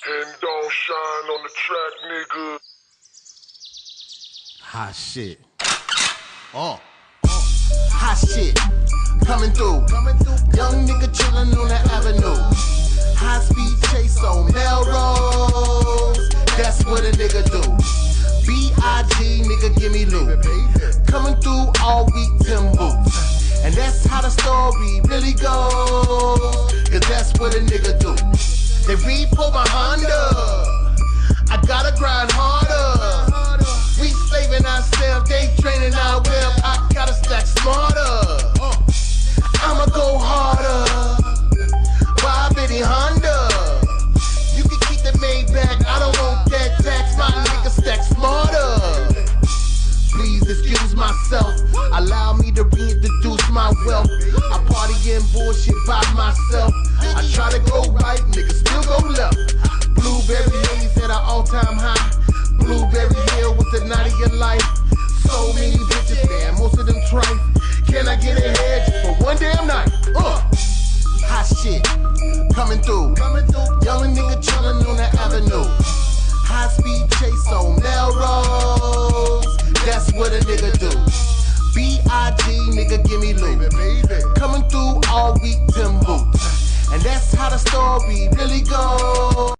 And don't shine on the track, nigga. Hot shit. Hot shit. Coming through. Young nigga chillin' on the avenue. High speed chase on Melrose. That's what a nigga do. B.I.G. nigga give me loot. Coming through all week Tim boots. And that's how the story really goes. Cause that's what a nigga do. They repo my Honda. I gotta grind harder. We slaving ourselves, they training our web. I gotta stack smarter. I'ma go harder. Why Betty Honda? You can keep the Maybach. I don't want that tax. My nigga stack smarter. Please excuse myself. Allow me to reintroduce my wealth. I party in bullshit by myself. I try to go right, niggas still go left. Blueberry haze at an all-time high. Blueberry Hill with the night of your life. So many bitches there, most of them trife. Can I get ahead just for one damn night? Hot shit, coming through. Young nigga chillin' on the avenue. High speed chase on Melrose. That's what a nigga do. B.I.G. nigga give me loot. Coming through all week Tim boots. And that's how the story really goes.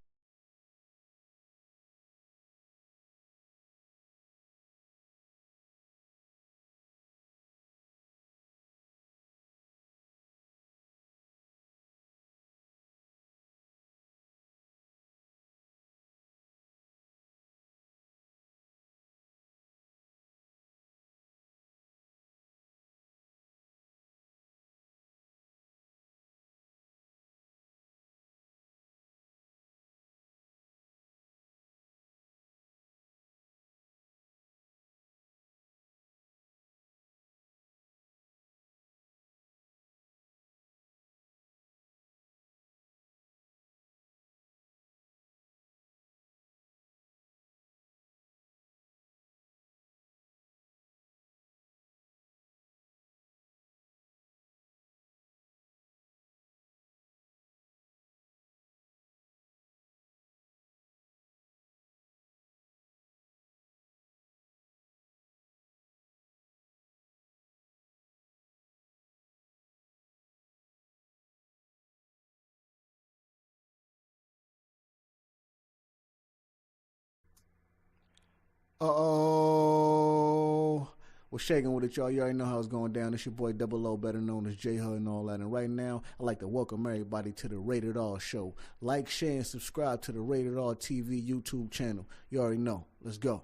What's shaking with it, y'all? You already know how it's going down. It's your boy Double O, better known as J Hud and all that. And right now, I'd like to welcome everybody to the RatedR show. Like, share, and subscribe to the RatedR TV YouTube channel. You already know. Let's go.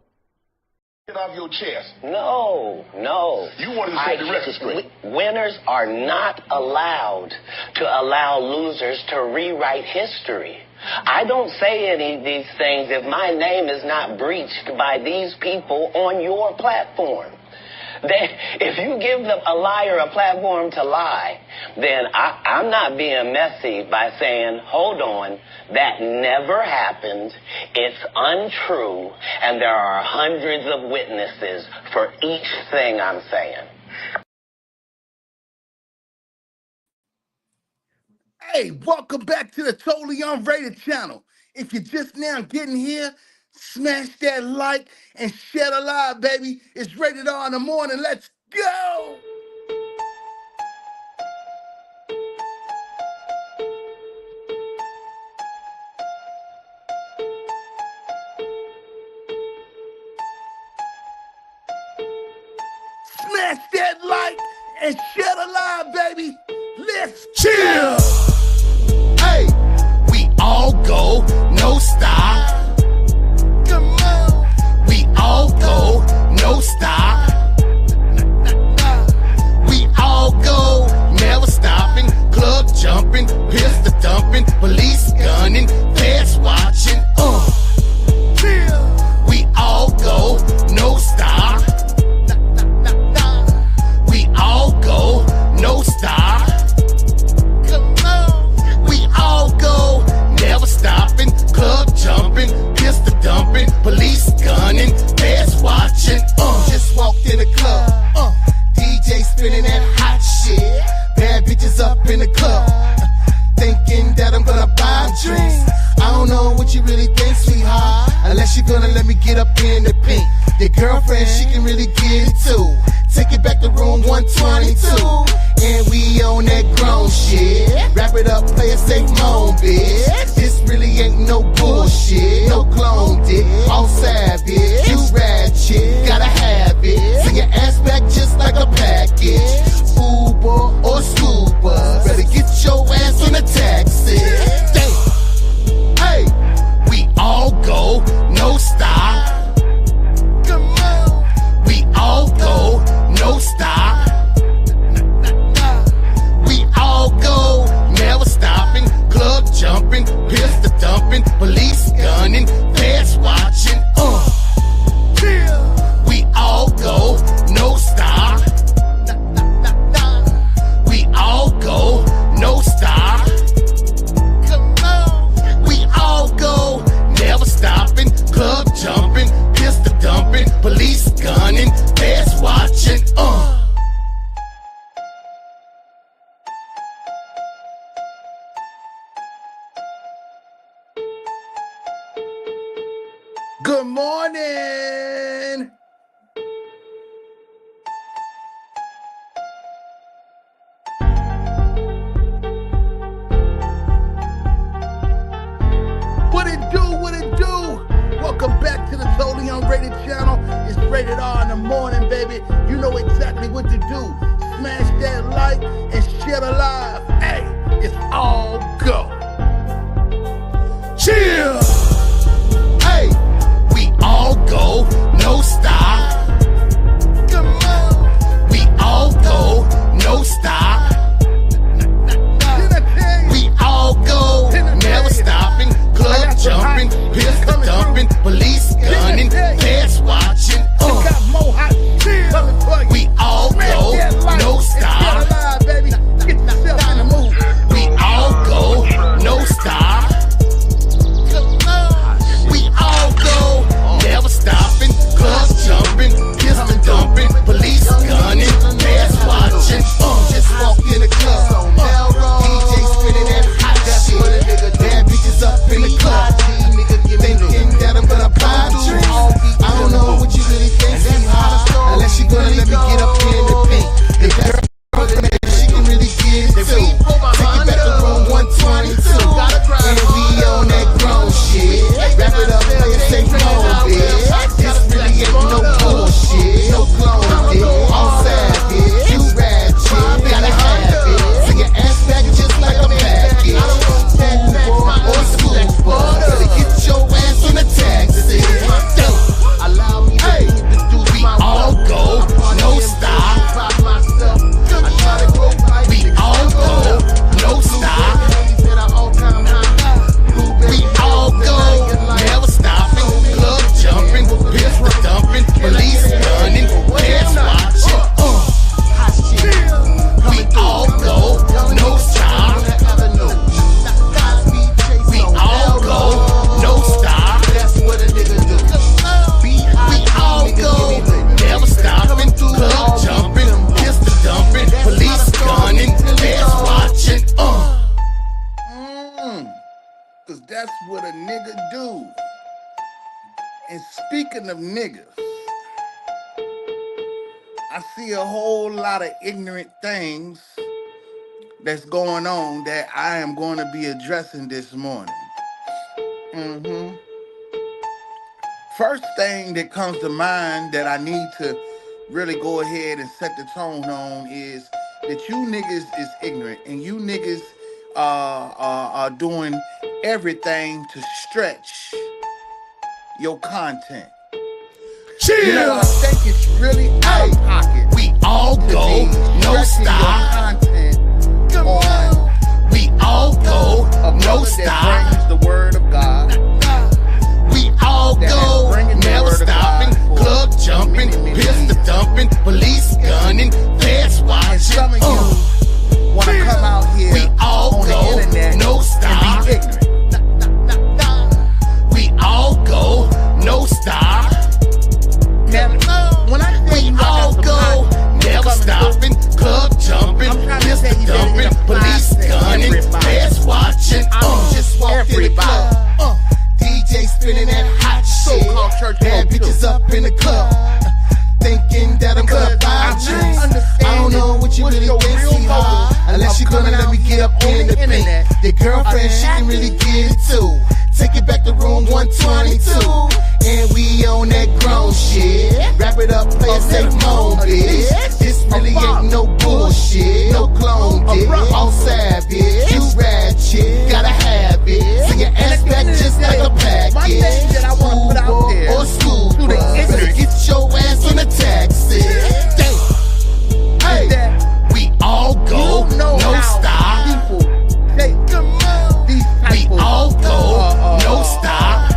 Get off your chest. No. You wanted to set the record straight. Winners are not allowed to allow losers to rewrite history. I don't say any of these things if my name is not breached by these people on your platform. If you give a liar a platform to lie, then I'm not being messy by saying, hold on, that never happened, it's untrue, and there are hundreds of witnesses for each thing I'm saying. Hey, welcome back to the Totally Unrated channel. If you're just now getting here, smash that like and share the live, baby. It's RatedR in the morning. Let's go! Smash that like and share the live, baby. Let's Chill! Hey, we all go, no stop. come on. We all go, no stop. We all go, never stopping. Club jumping, pistol dumping, police gunning, feds watching. We all go, no stop. We all go, no stop. Come on. We all go, never stopping. Club jumping. what you really think, sweetheart. Unless you're gonna let me get up in the pink. Your girlfriend, she can really get it too. Take it back to room 122. And we on that grown shit. Wrap it up, play a safe moan, bitch. This really ain't no bullshit. No clone dick, all savage. You ratchet, gotta have it. Send your ass back just like a package. Uber or scuba, better get your ass on a taxi. Damn. Hey, we all go, no stop. Come on. We all go, no stop. We all go, never stopping. Club jumping, pistol dumping, police gunning, fast watching. We all go, no stop. We all go, no stop. Come on. We all go, never stopping. Club jumping, pistol dumping, police gunning, fast watching. Good morning. What it do? What it do? Welcome back to the Totally Unrated channel. It's rated R in the morning, baby. You know exactly what to do. Smash that like and share the live. Hey, it's all go. Chill. Hey, we all go, no stop. Come on. We all go, no stop. We all go, never stopping. Club jumping, pistol dumping, police gunning, fast watching. We all go, no stop. We all go, no stop. We all go, never stopping. Club jumping, pistol dumping, police gunning, fast watching. Just walk in the club, DJ spinning that hot shit. Bad bitches up in the club, thinking that I'm gonna buy drinks. I don't know what you really think, sweetheart. Unless you gonna let me get up in the pink. The girl, she can really get it too. Take it back to room 122. And we on that grown shit. Wrap it up, play a safe mode, bitch. This really ain't no bullshit. No clone dick, all savage. You ratchet, gotta have it. Send your ass back just like a package. Uber or scuba, better get your ass on a taxi. Allow me to introduce we all go, no stop. We all go, no stop. We all go, never stopping. Club jumping, pistol dumping, police gunning, fast watching. We all go, no stop. We all go, no stop. We all go, never stopping. Club jumping, pistol dumping, police gunning, fast watching. Cause that's what a nigga do. And speaking of niggas, I see a whole lot of ignorant things that's going on that I am going to be addressing this morning. First thing that comes to mind that I need to really go ahead and set the tone on is that you niggas is ignorant and you niggas are doing everything to stretch your content. Chill. You know, I think it's really out of pocket. We all go, no stop. Come on. We all go, no stop. That brings the word of God. We all go, never stopping. Club jumping, pistol dumping, police gunning, fast watching. Some of you want to come out here we all on go, the internet no stop. and be ignorant. We all go, no stop. Now, when I say We all go, never stopping. Club jumping, pistol dumping, police gunning, fast watching. Just walk in the club. spinning that hot shit. So-called church Bad folk, bitches too. up in the club, thinking that I'm gonna buy drinks. I don't know what you really think, sweetheart, unless you're gonna let me get up in the paint. Your girlfriend, she can really get it too. Take it back to room 122, and we on that grown shit. Wrap it up, play it safe mode, bitch. This really ain't no bullshit, no clone dick. All savage, you ratchet, gotta have it. So your ass back just like a package. My thing that I wanna put out there or school to the bus. Better ignorant get your ass on the taxi. Damn. Hey, that we all go, you know no how stop. people take these We type of all go, no stop.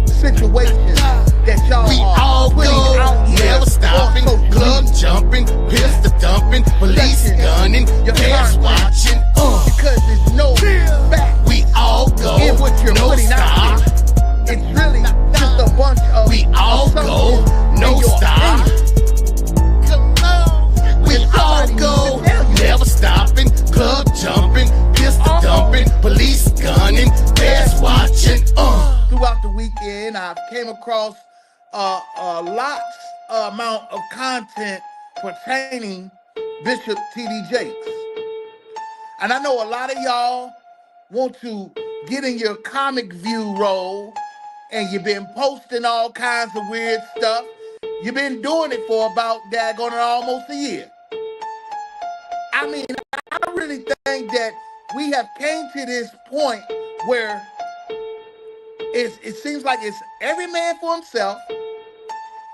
situations that y'all We are all putting go, out here never stopping. on social Club media. jumping, pistol dumping, police Section gunning, your parents content. watching. Because there's no fact We all go, in what you're no putting out stop. there. It's really just a bunch of We all go, assumptions no in your stop. opinion. We If all somebody go, needs to tell you never stopping. Club jumping, pistol dumping, police gunning, parents watching. Throughout the weekend, I came across lots amount of content pertaining Bishop T.D. Jakes. And I know a lot of y'all want to get in your comic view role, and you've been posting all kinds of weird stuff. You've been doing it for about daggone almost a year. I mean, I really think that we have came to this point where it seems like it's every man for himself,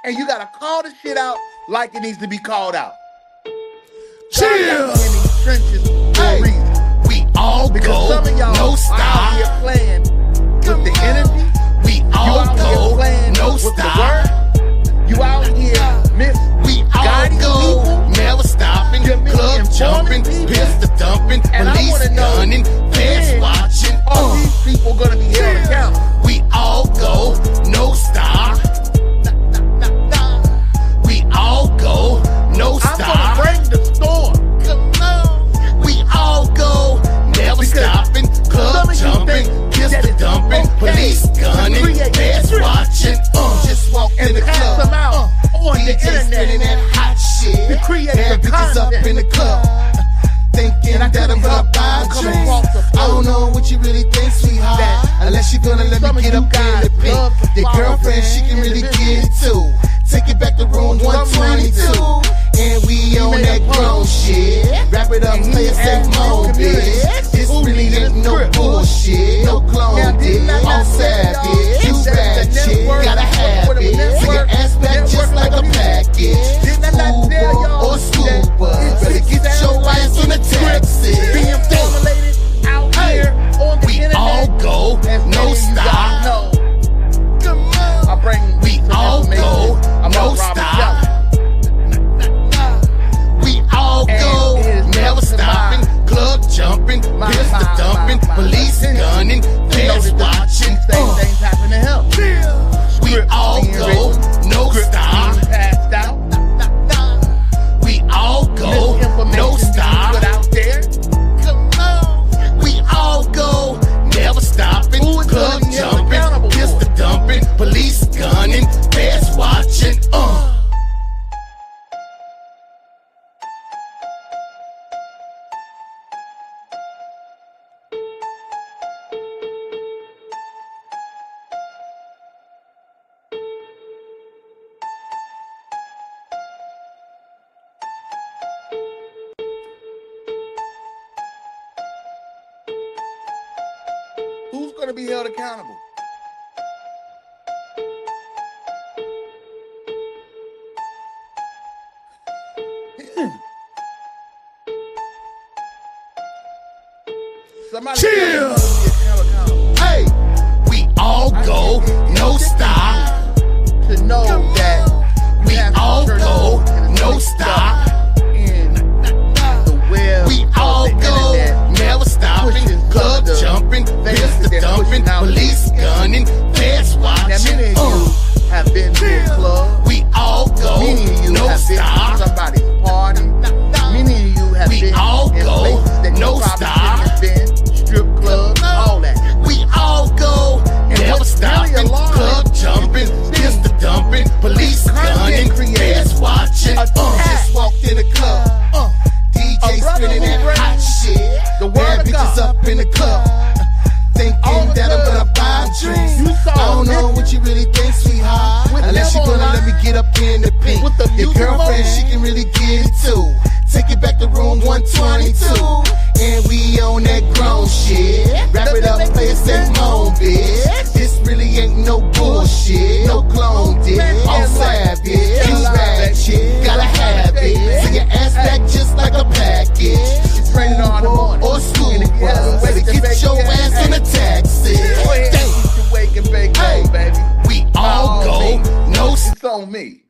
and you gotta call the shit out like it needs to be called out. Chill. In these trenches for a Hey, reason. we all Because go, some of y'all no are out stop. here playing with the energy. We You all out here go, playing no with stop. the word. You out here We all misguiding go, people. never stopping. You're Club misinforming jumping, people. pistol dumping, And I police wanna know, gunning, parents when watching. are these people gonna be held accountable? We all go, no stop. We all go, no I'm stop. gonna bring the storm. We all go, never Because stopping. some Club of you jumping, think that pistol it's dumping, okay police to gunning, create parents script watching. Just walked in And the pass them club. out on the DJ spinning internet. that hot shit. To create Bad the bitches up content. in the club, thinking And I that I'm gonna buy come drinks. across the I don't know what you really think, sweetheart, that unless you're gonna let some me of get you up in guys the pink. love to Your follow girlfriend, she can really get it too. Take it back to room For some 122, and we on made that a grown post. shit. Wrap it up, And he play it safe asked mode, his community bitch. This who really needed ain't a no script. bullshit, no Now, clone dick. didn't I All not tell savage, y'all you that the ratchet, network- gotta have what a it. So your network- ass back just network like a company- package. Didn't I not tell School y'all or school that bus. it's Better get sound your like ass on the taxi. being formulated out Hey, here on the we internet? all go, As many no of you guys stop. know, I bring We some all information go, about no Robert stop. Kelly. We all And go, it is never up to stopping. Club jumping, pistol dumping, police gunning, parents watching. These same things happen to him. We Scripts all being go, written, no scripts stop. being passed out, We all go, no misinformation being stop. put out there. We all go, never stopping. Who is Club gonna be held jumping, accountable for pistol it? dumping, police gunning, parents watching. Who's going to be held accountable? Somebody Chill. be held accountable. Hey, we all go, no stop. To know that you We have to all turn go, and no make stop. stuff in the web We of all the go, internet. never stopping. Pushing Club the jumping, things pistol that dumping, pushing out police there. gunning, parents Now, watching. many of you have been to a club. We all go, Many of you no have been to stop. somebody's party. Many of you have We been all in go, places that you no probably stop. shouldn't have been, strip clubs, all that. We all go, never what's really stopping. alarming thumping, pistol dumping, police gunning, feds watching. Just walked in the club. DJ spinning that hot shit. Bad bitches up in the club. Thinking that I'm gonna buy drinks. I don't know what you really think, sweetheart. Unless you gonna let me get up in the pink. Your girlfriend, she can really get it too. Take it back to room 122. And we on that grown shit. Wrap it up, play it, say moan, bitch. This really ain't no bullshit. No clone dick. All savage. You ratchet. Gotta have it. So your ass back just like a package. It's rated R in the morning. Or school bus. Better get your ass in a taxi. Damn. Wake and bake home, baby. We all go. No, it's on me.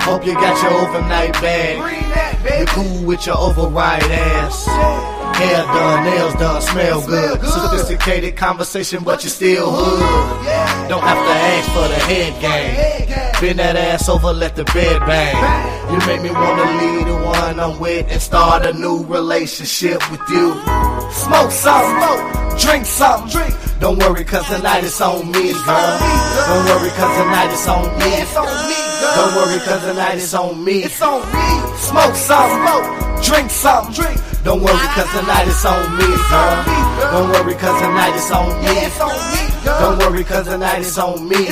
Hope you got your overnight bag. You cool with your override ass. Hair done, nails done, smell good. Sophisticated conversation, but you still hood. Don't have to ask for the head game. Bend that ass over, let the bed bang. You make me wanna leave the one I'm with and start a new relationship with you. Smoke something, drink something. Don't worry, cause tonight it's on me, girl. Don't worry, cause tonight it's on me. Don't worry, cause tonight it's on me. Smoke something, drink something. Don't worry, cause tonight it's on me, girl. Don't worry, cause tonight it's on me. Don't worry, cause tonight it's on me.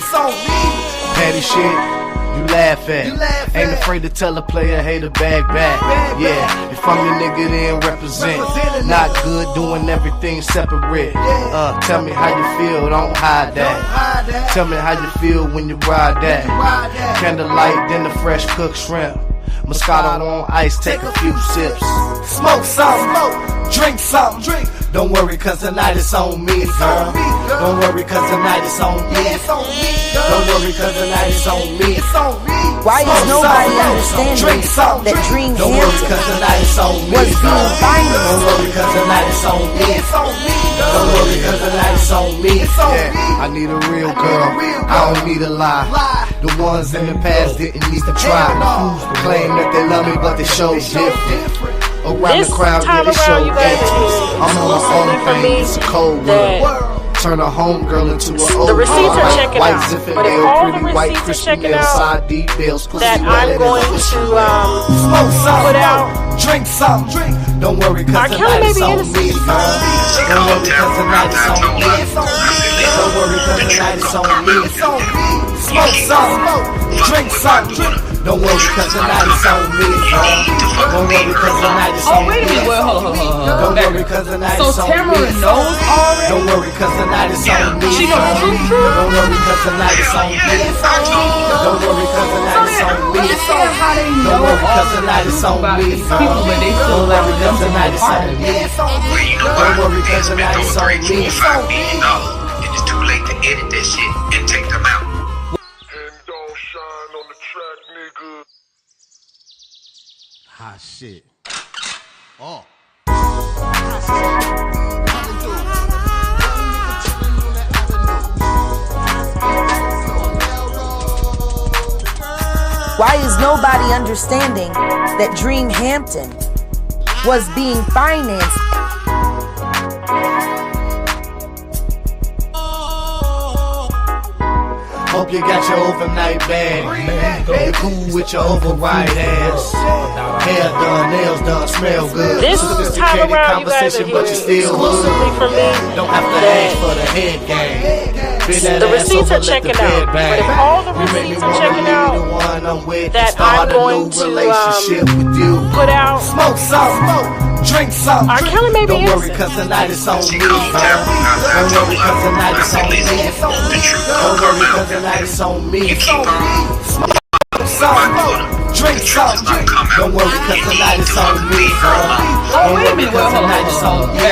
Petty shit. You laugh at. Ain't afraid to tell a player, hey, the bag back. Yeah, if I'm your nigga, then represent. Not good doing everything separate. Tell me how you feel, don't hide that. Tell me how you feel when you ride that. Candlelight, then the fresh cooked shrimp. Moscato on ice, take a few sips. Smoke something, drink something. Don't worry, cause tonight it's on me, girl. Don't worry, cause tonight it's on me. Don't worry, cause tonight it's on me. Why is nobody understanding that Dream Hampton was being financed? Don't worry, cause tonight it's on me. Don't worry, cause tonight it's on me. Yeah, I need a real girl. I don't need a lie. The ones in the past didn't need to try. Claim that they love me, but they show different. Around This the crowd, time yeah, they around, show you guys empty. I'm on my own thing, it's a cold world. Turn a homegirl into an old The receipts are checking white out, Ziffin but if nail, all the pretty white receipts are crispy checking nail, out, side details, pussy that wetter I'm than going a to wishing well. Put out, drink something. Don't worry, cause tonight it's on me, girl. Don't worry, cause tonight it's on me. Don't worry, cause tonight it's on me. Smoke something, drink something. Don't worry, cause tonight it's on me, girl. Don't worry, cause tonight it's on me. Wait a minute, well, hold on. Don't worry, cause tonight So it's on me. Tamara knows already? Don't worry, cause tonight it's on me. She knows the truth? Don't worry, cause tonight it's on me. Don't worry, cause tonight it's on me. Understand how they know Don't worry, cause all tonight it's on about me. these people, but they still Don't allow worry, them cause to be tonight it's part on of me. it. Don't worry, cause tonight it's on me. And it's too late to edit that shit and take them out. And don't shine on the track, nigga. hot shit. Oh. Why is nobody understanding that Dream Hampton was being financed? Hope you got your overnight bag. You cool with your override ass. Hair done, nails done, smell good. This time around, you guys are but you hearing still exclusively hood. from me Don't have to ask for the head game. the receipts are checking out. But if all the receipts are checking out, that I'm going to put out. Smoke something, drink something. R. Kelly may be Don't worry, innocent. cause tonight it's on me. Don't worry, cause tonight it's on me. Don't worry, cause tonight it's on me. Smoke something, drink something. Don't worry, cause tonight it's on me. Don't worry, cause tonight it's on me.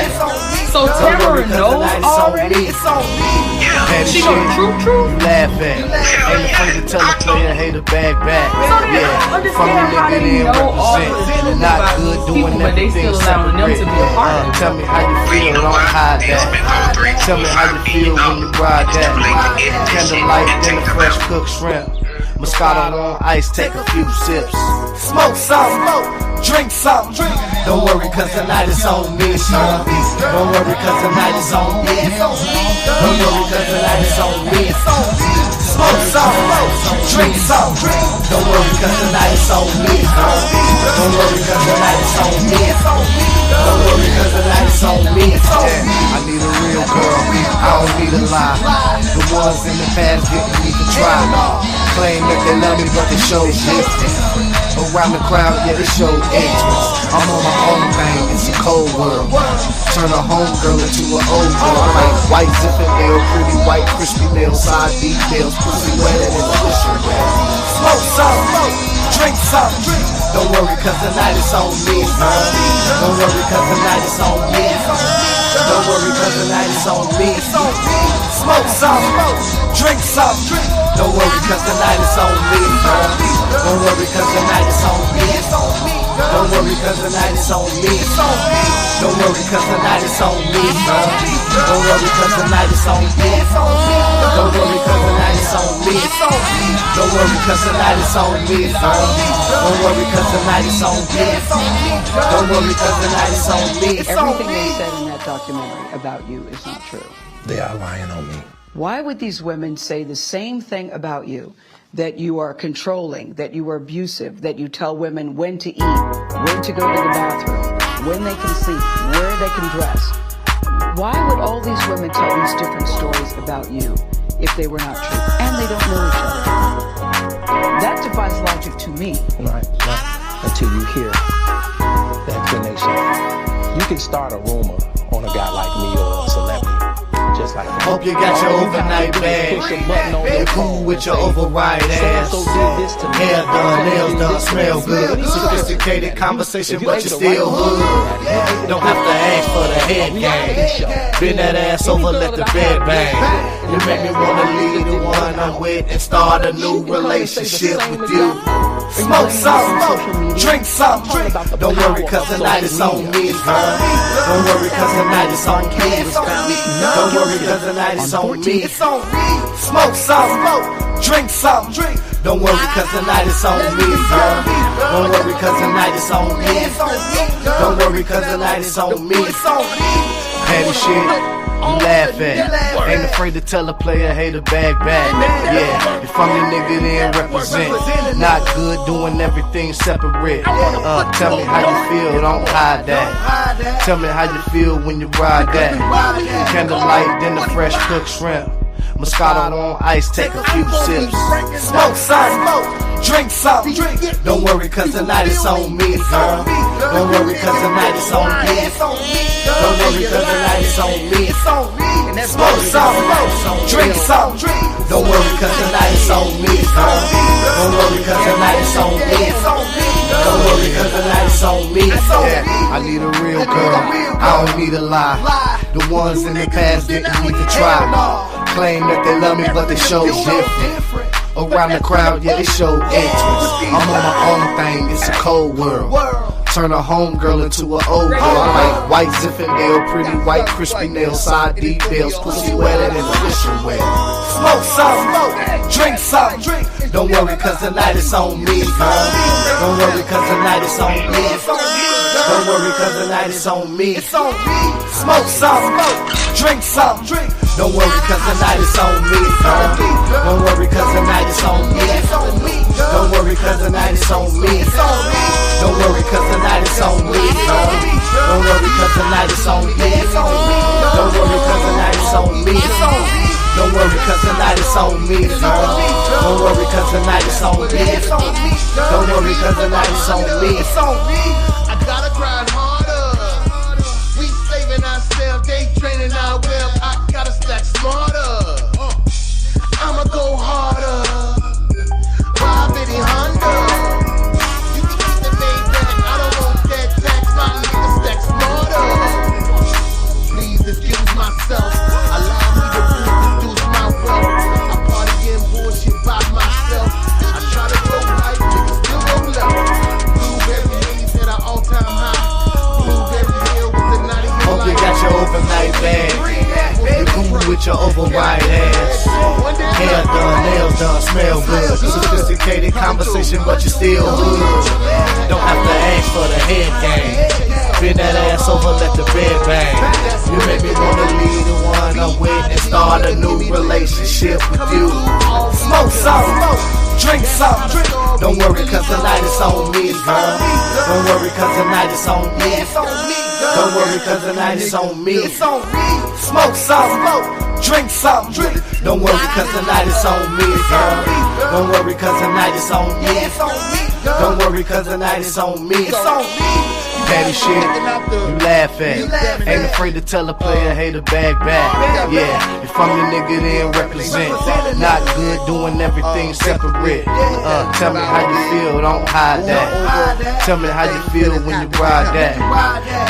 So Tamara knows already? It's on me. She gonna true? You laugh at. Ain't afraid to tell a player, hate a bag back. Yeah, from the nigga then represent. Not good doing everything separate. Tell me how you feel, don't hide that. Tell me how you feel when you ride that. Candlelight in the fresh cooked shrimp. Moscato on ice, take a few sips. Smoke something, drink something. Don't worry cause the night is on me. Don't worry cause the night is on me. Don't worry cause the night is on me. Smoke something, drink something. Don't worry cause the night is on me. Don't worry cause the night is on me. Don't worry cause the night is on me. I need a real girl, I don't need a lie. The ones in the past didn't even try. Claim that they love me but they show different. Around the crowd, yeah, they show interest. I'm on my own thing, it's a cold world. Turn a homegirl into an old girl. Like white Zinfandel, pretty white crispy nails, side details, pussy wetter than a pusher. Smoke something, drink something. Don't worry cause the night is on me. Don't worry cause the night is on me. Don't worry cause the night is on me. Smoke something, drink something. Don't worry cause the night is on me. Don't worry cause the night is on me. Don't worry cause the night is on me. Don't worry cause the night is on me. Don't worry cause the night is on me. Don't worry cause the night is on me. Don't worry cause the night is on me. Don't worry cause the night is on me. Don't worry cause the night is on me. Everything they said in that documentary about you is not true. They are lying on me. Why would these women say the same thing about you? That you are controlling, that you are abusive, that you tell women when to eat, when to go to the bathroom, when they can sleep, where they can dress. Why would all these women tell these different stories about you if they were not true? And they don't know each other. That defies logic to me. Right. Until you hear the explanation. You can start a rumor on a guy like me or a celebrity. Just like that. Hope you got your overnight bag. You cool with your override ass. Hair done, nails done, smell good. Sophisticated conversation, but you still hood. Don't have to ask for the head game. Bend that ass over, let the bed bang. You make me wanna leave the one I'm with and start a new relationship with you. Smoke something, drink something. Don't worry cause the night is on me. Don't worry cause the night is on me. Don't worry cause the night is on me. Smoke something, drink something. Don't worry cause the night is on me. Don't worry cause the night is on me. Don't worry cause the night is on me. Petty shit. You laugh at. Ain't afraid to tell a player, hate a bag back. Yeah, if I'm the nigga, then represent. Not good doing everything separate. Tell me how you feel, don't hide that. Tell me how you feel when you ride that. Candlelight, then the fresh cooked shrimp. Moscato on ice, take a few sips. Smoke something, drink something. Don't worry cause the night is on me, girl. Don't worry cause the night is on me. Don't worry cause the night is on me. Smoke something, drink something. Don't worry cause the night is on me, girl. Don't worry cause the night is on me. Don't worry cause the night is on me. Yeah, I need a real girl, I don't need a lie. The ones in the past didn't even try. Claim that they love me but they show different. Around the crowd, yeah, they show interest. I'm on my own thing, it's a cold world. Turn a homegirl into an old girl. Like white Zinfandel, pretty white crispy nails, side details, pussy wetter than a pusher wet. Smoke something, drink something. Don't worry cause the night is on me, girl. Don't worry cause the night is on me. Don't worry cause the night is on me. Smoke something, drink something. Don't worry cause the night is on me, girl. Don't worry cause the night is on me. Don't worry cause the night is on me. Don't worry cause the night is on me, girl. Don't worry cause the night is on me. Don't worry cause the night is on me. Don't worry cause the night is on me, girl. Don't worry cause the night is on me. Don't worry cause the night is on me. I gotta grind harder. We saving ourselves, they training our well. I gotta stack smarter. I'ma go harder. Ride Bitty Honda. You can keep the name back. I don't want that tax. My nigga stack smarter. Please with your override ass. Hair done, nails done, smell good. Sophisticated conversation, but you still hood. Don't have to ask for the head game. Bend that ass over, let the bed bang. You make me wanna leave the one I'm with and start a new relationship with you. Smoke something, drink something. Don't worry, cause tonight it's on me, girl. Don't worry, cause tonight it's on me. Don't worry, cause tonight it's on me. Smoke something, drink something. Don't worry, cause tonight it's on me, girl. Don't worry, cause tonight it's on me. Don't worry, cause tonight it's on me. Petty shit, you laugh at. Ain't afraid to tell a player, hey, the bag back. Yeah, if I'm your nigga, then represent. Not good doing everything separate. Tell me how you feel, don't hide that. Tell me how you feel when you ride that.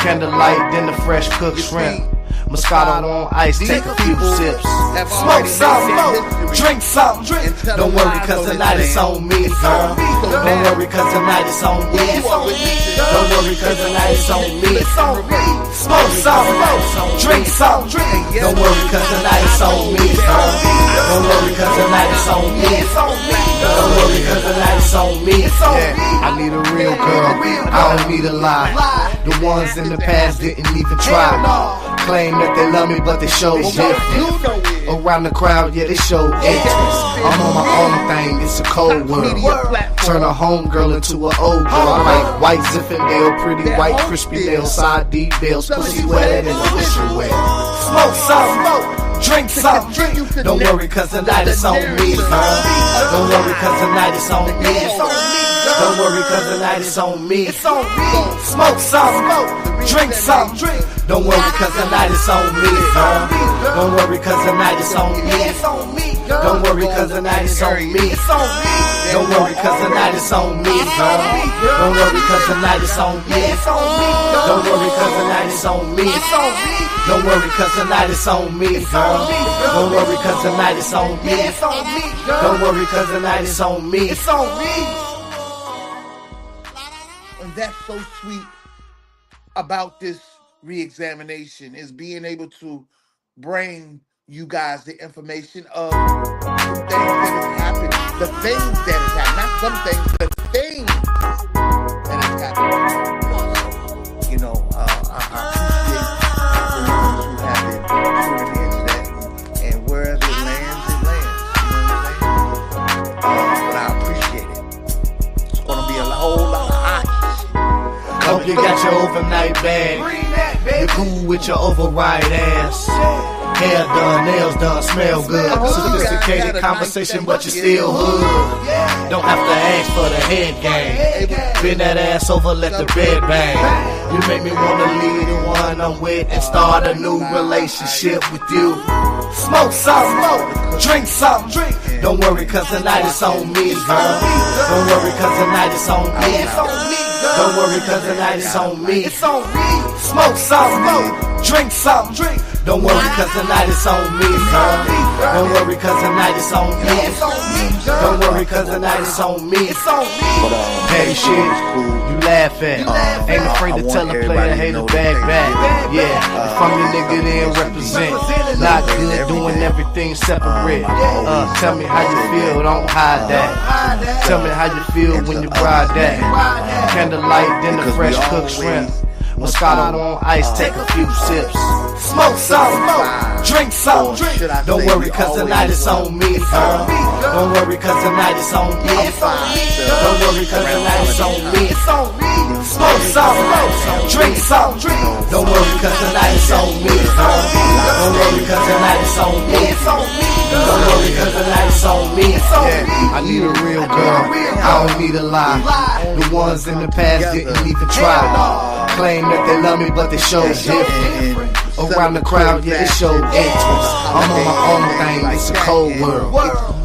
Candlelight, then the fresh cooked shrimp. Moscato on ice, take a few sips. Smoke something, drink something. Don't worry, cause tonight it's on me, girl. Don't worry, cause tonight it's on me. Don't worry, cause tonight it's on me. Smoke something, drink something. Don't worry, cause tonight it's on me, girl. Don't worry, cause tonight it's on me. Don't worry, cause tonight it's on me. Yeah, I need a real girl, I don't need a lie. The ones in the past didn't even try. Claim that they love me, but they show different. Around the crowd, yeah, they show interest. I'm on my own thing, it's a cold world. Turn a home girl into an old girl. I like white Zinfandel, pretty white crispy nails, side D bells, pussy wetter than a wishing well. Smoke something, drink something. Don't worry, cause tonight it's on me, girl. Don't worry, cause tonight it's on me. Don't worry, cause tonight it's on me. Smoke something, drink something. Don't worry, cause tonight it's on me, girl. Don't worry, cause tonight it's on me. Don't worry, cause tonight it's on me. Don't worry, cause tonight it's on me, girl. Don't worry, cause tonight it's on me. Don't worry, cause tonight it's on me. Don't worry, cause tonight it's on me, girl. Don't worry, cause tonight it's on me. Don't worry, cause tonight it's on me. And that's so sweet about this re-examination is being able to bring you guys the information of the things that has happened. The things that has happened. Not some things, the things that has happened. You know, I appreciate the ones who have been tuning into that, and wherever it lands, it lands. You know what I'm saying? But I appreciate it. It's gonna be a whole lot of hot. Hope you got your overnight bag. You cool with your override ass. Hair done, nails done, smell good. Sophisticated conversation, but you still hood. Don't have to ask for the head game. Bend that ass over, let the bed bang. You make me wanna leave the one I'm with and start a new relationship with you. Smoke something, drink something. Don't worry, cause tonight it's on me, girl. Don't worry, cause tonight it's on me. Don't worry, cause tonight it's on me. Smoke something, drink something. Don't worry, cause tonight it's on me, girl. Don't worry, cause tonight it's on me. Don't worry, cause tonight it's on me. Petty shit, you laugh at. Ain't afraid to tell a player, hey, the bag back. Yeah, if I'm your nigga, then represent. Not good doing everything separate. Tell me how you feel, don't hide that. Tell me how you feel when you ride that. Candlelight, then the fresh cooked shrimp. Moscato on ice, take a few sips. Smoke something, drink something. Don't worry, cause tonight it's on me, girl. Don't worry, cause tonight it's on me. Don't worry, cause tonight it's on me. Smoke something, drink something. Don't worry, cause tonight it's on me, girl. Don't worry, cause tonight it's on me. Don't worry, cause tonight it's on me. Yeah, I need a real girl, I don't need a lie. The ones in the past didn't even try. Claim that they love me, but they show different. Around the crowd, yeah, they show interest. I'm on my own thing, it's a cold world.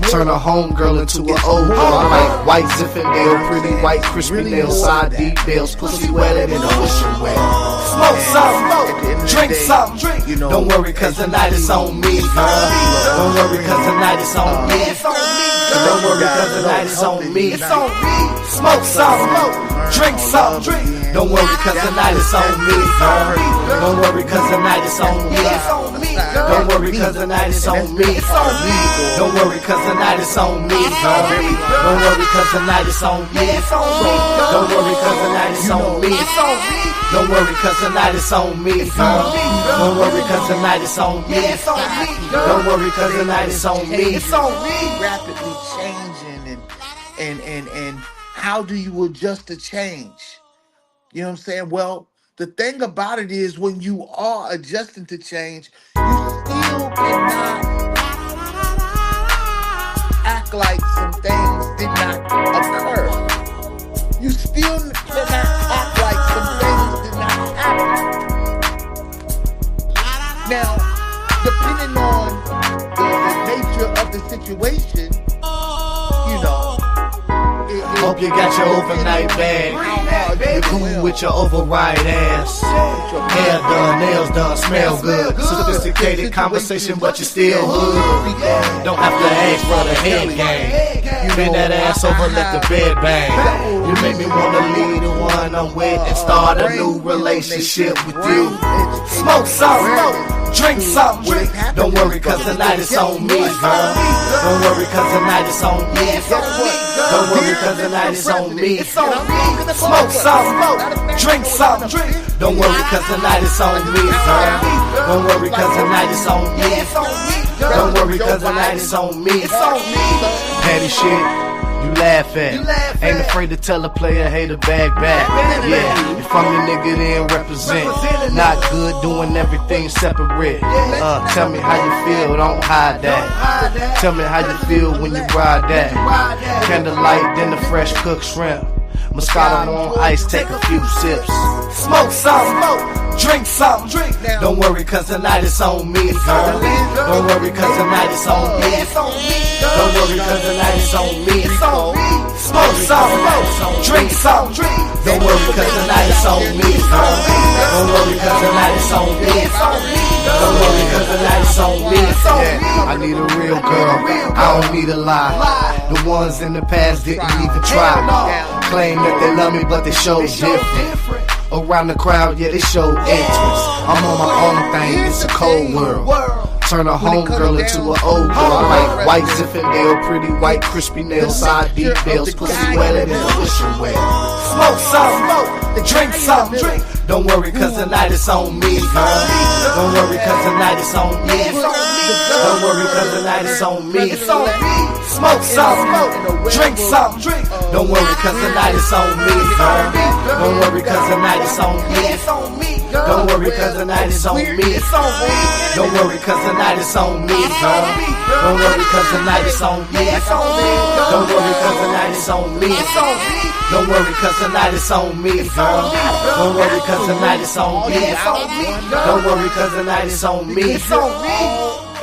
Turn a home girl into an old girl. I like white Zinfandel, pretty white crispy nails, side D bells, pussy wetter than a wishing well. Smoke something, drink something. Don't worry, cause tonight it's on me, girl. Don't worry, cause tonight it's on me. Don't worry, cause tonight it's on me. Smoke something, drink some. Don't worry, cause tonight it's on me, girl. Don't worry, cause tonight it's on me. Don't worry, cause tonight it's on me. Don't worry, cause tonight it's on me, girl. Don't worry, cause tonight it's on me. Don't worry, cause tonight it's on me. Don't worry, cause tonight it's on me, girl. Don't worry, cause tonight it's on me. Don't worry, cause tonight it's on me. It's rapidly changing, and how do you adjust to change? You know what I'm saying? Well, the thing about it is, when you are adjusting to change, you still cannot act like some things did not occur. You still cannot act like some things did not happen. Now, depending on the nature of the situation, you know, hope you got your overnight bag. You cool with your override ass. Hair done, nails done, smell good. Sophisticated conversation, but you still hood. Don't have to ask for the head game. You bend that ass over, let the bed bang. You make me wanna leave the one I'm with and start a new relationship with you. Smoke some, drink some. Don't worry, cause tonight it's on me, girl. Don't worry, cause tonight it's on me. Don't worry, cause tonight it's on me. Smoke some, drink some. Don't worry, cause tonight it's on me, girl. Don't worry, cause tonight it's on me. Don't worry, cause tonight it's on me. Petty shit. You laugh at. Ain't afraid to tell a player, hey, the bag back. Yeah, if I'm your nigga, then represent. Not good doing everything separate. Tell me how you feel, don't hide that. Tell me how you feel when you ride that. Candlelight, then the fresh cooked shrimp. Moscato on ice, take a few sips. Smoke some, drink some. Don't worry, cause tonight it's on me, girl. Don't worry, cause tonight it's on me. Don't worry, cause tonight it's on me. Smoke some, drink some. Don't worry, cause tonight it's on me, girl. Don't worry, cause tonight it's on me. Don't worry, cause tonight it's on me. Yeah, I need a real girl, I don't need a lie. The ones in the past didn't even try. Claim that they love me, but they show different. Around the crowd, yeah, they show interest. I'm on my own thing, it's a cold world. Turn a homegirl into an old girl. Like white Zinfandel, pretty white crispy nails, side deep nails, pussy wetter than a wishing well. Smoke some, drink some. Don't worry, cause tonight it's on me, girl. Don't worry, cause tonight it's on me. Don't worry, cause tonight it's on me. Smoke some, drink some. Don't worry, cause tonight it's on me, girl. Don't worry, cause tonight it's on me. Don't worry, cause tonight it's on me. Don't worry, cause tonight it's on me, girl. Don't worry, cause tonight it's on me. Don't worry, cause tonight it's on me. Don't worry, cause tonight it's on me, girl. Don't worry, cause tonight it's on me. Don't worry, cause tonight it's on me. It's all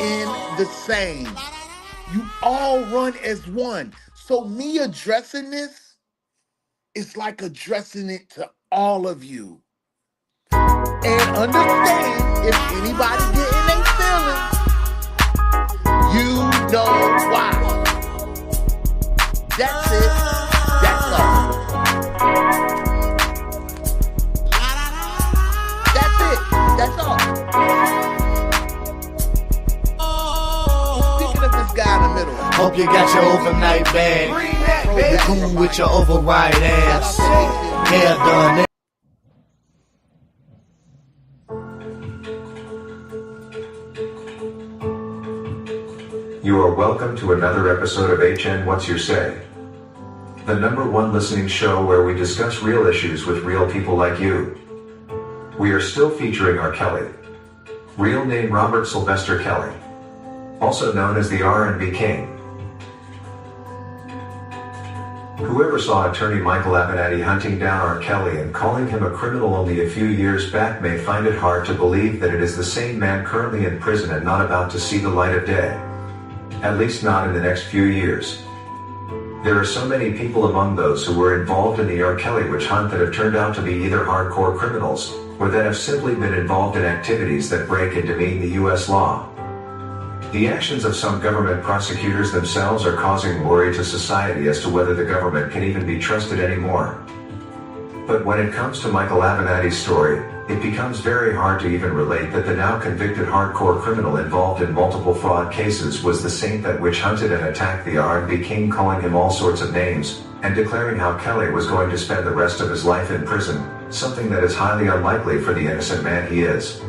in the same. You all run as one. So me addressing this, it's like addressing it to all of you. And understand, if anybody getting their feelings, you know why. That's it. That's all. That's it. That's all. Speaking of this guy in the middle. Hope you got your overnight bag. You cool with your override ass. Hair done. You are welcome to another episode of HN What's Your Say? The #1 listening show where we discuss real issues with real people like you. We are still featuring R. Kelly. Real name Robert Sylvester Kelly. Also known as the R&B King. Whoever saw attorney Michael Avenatti hunting down R. Kelly and calling him a criminal only a few years back may find it hard to believe that it is the same man currently in prison and not about to see the light of day. At least not in the next few years. There are so many people among those who were involved in the R. Kelly witch hunt that have turned out to be either hardcore criminals, or that have simply been involved in activities that break and demean the U.S. law. The actions of some government prosecutors themselves are causing worry to society as to whether the government can even be trusted anymore. But when it comes to Michael Avenatti's story, it becomes very hard to even relate that the now convicted hardcore criminal involved in multiple fraud cases was the saint that witch hunted and attacked the R&B king, calling him all sorts of names, and declaring how Kelly was going to spend the rest of his life in prison, something that is highly unlikely for the innocent man he is.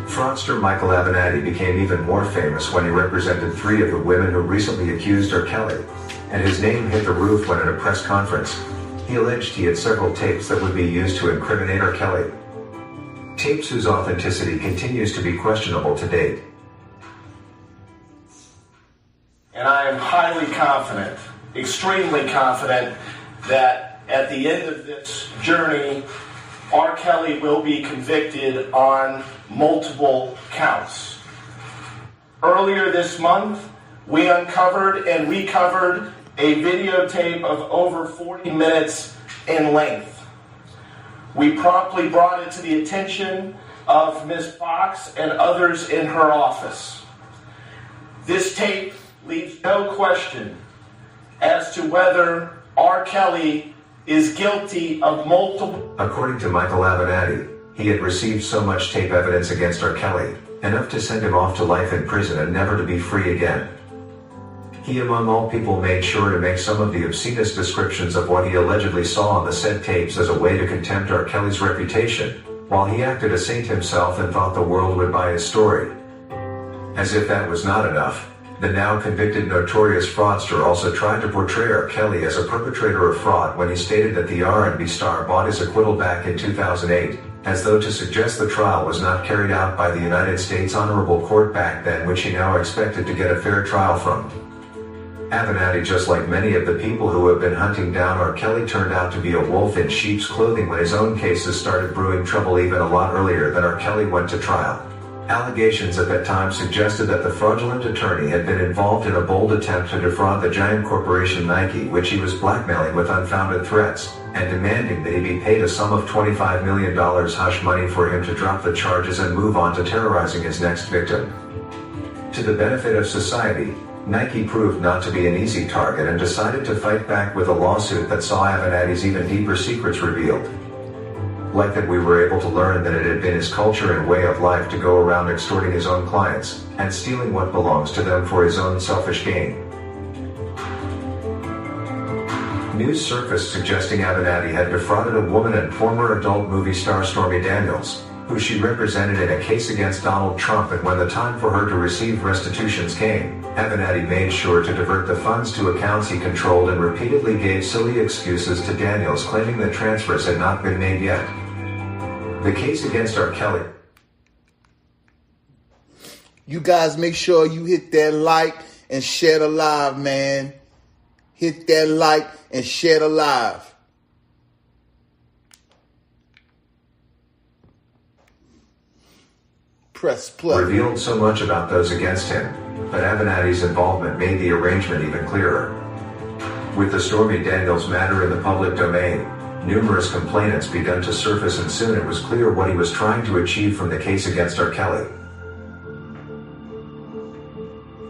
Fraudster Michael Avenatti became even more famous when he represented 3 of the women who recently accused R. Kelly, and his name hit the roof when at a press conference, he alleged he had several tapes that would be used to incriminate R. Kelly. Tapes whose authenticity continues to be questionable to date. And I am highly confident, extremely confident, that at the end of this journey, R. Kelly will be convicted on multiple counts. Earlier this month, we uncovered and recovered a videotape of over 40 minutes in length. We promptly brought it to the attention of Ms. Fox and others in her office. This tape leaves no question as to whether R. Kelly is guilty of multiple... According to Michael Avenatti, he had received so much tape evidence against R. Kelly, enough to send him off to life in prison and never to be free again. He, among all people, made sure to make some of the obscenest descriptions of what he allegedly saw on the said tapes as a way to contempt R. Kelly's reputation, while he acted a saint himself and thought the world would buy his story. As if that was not enough, the now convicted notorious fraudster also tried to portray R. Kelly as a perpetrator of fraud when he stated that the R&B star bought his acquittal back in 2008, as though to suggest the trial was not carried out by the United States Honorable Court back then, which he now expected to get a fair trial from. Avenatti, just like many of the people who have been hunting down R. Kelly, turned out to be a wolf in sheep's clothing when his own cases started brewing trouble even a lot earlier than R. Kelly went to trial. Allegations at that time suggested that the fraudulent attorney had been involved in a bold attempt to defraud the giant corporation Nike, which he was blackmailing with unfounded threats, and demanding that he be paid a sum of $25 million hush money for him to drop the charges and move on to terrorizing his next victim. To the benefit of society, Nike proved not to be an easy target and decided to fight back with a lawsuit that saw Avenatti's even deeper secrets revealed. Like that, we were able to learn that it had been his culture and way of life to go around extorting his own clients and stealing what belongs to them for his own selfish gain. News surfaced suggesting Avenatti had defrauded a woman and former adult movie star Stormy Daniels, who she represented in a case against Donald Trump, and when the time for her to receive restitutions came, Avenatti made sure to divert the funds to accounts he controlled and repeatedly gave silly excuses to Daniels, claiming that transfers had not been made yet. The case against R. Kelly. You guys make sure you hit that like and share the live, man. Hit that like and share the live. Press play. Revealed so much about those against him, but Avenatti's involvement made the arrangement even clearer. With the Stormy Daniels matter in the public domain, numerous complainants began to surface, and soon it was clear what he was trying to achieve from the case against R. Kelly.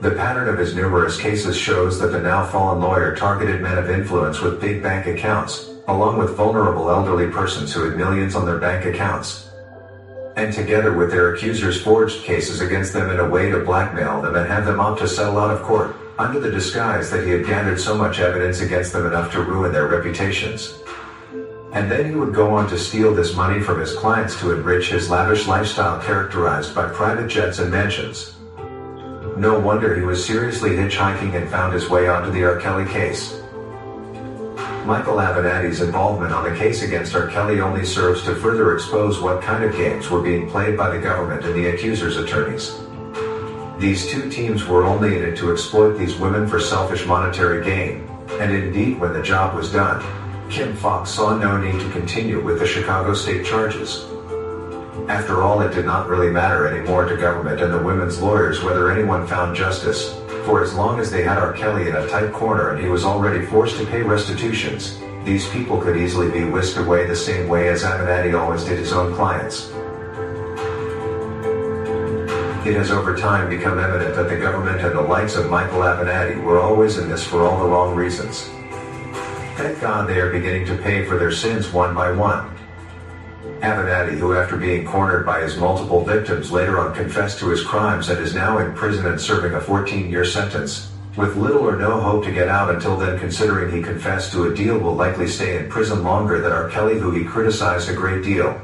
The pattern of his numerous cases shows that the now fallen lawyer targeted men of influence with big bank accounts, along with vulnerable elderly persons who had millions on their bank accounts, and together with their accusers forged cases against them in a way to blackmail them and have them opt to settle out of court, under the disguise that he had gathered so much evidence against them enough to ruin their reputations. And then he would go on to steal this money from his clients to enrich his lavish lifestyle characterized by private jets and mansions. No wonder he was seriously hitchhiking and found his way onto the R. Kelly case. Michael Avenatti's involvement on the case against R. Kelly only serves to further expose what kind of games were being played by the government and the accuser's attorneys. These two teams were only in it to exploit these women for selfish monetary gain, and indeed when the job was done, Kim Fox saw no need to continue with the Chicago state charges. After all, it did not really matter anymore to government and the women's lawyers whether anyone found justice, for as long as they had R. Kelly in a tight corner and he was already forced to pay restitutions, these people could easily be whisked away the same way as Avenatti always did his own clients. It has over time become evident that the government and the likes of Michael Avenatti were always in this for all the wrong reasons. Thank God they are beginning to pay for their sins one by one. Avenatti, who after being cornered by his multiple victims later on confessed to his crimes and is now in prison and serving a 14-year sentence, with little or no hope to get out until then, considering he confessed to a deal, will likely stay in prison longer than R. Kelly, who he criticized a great deal.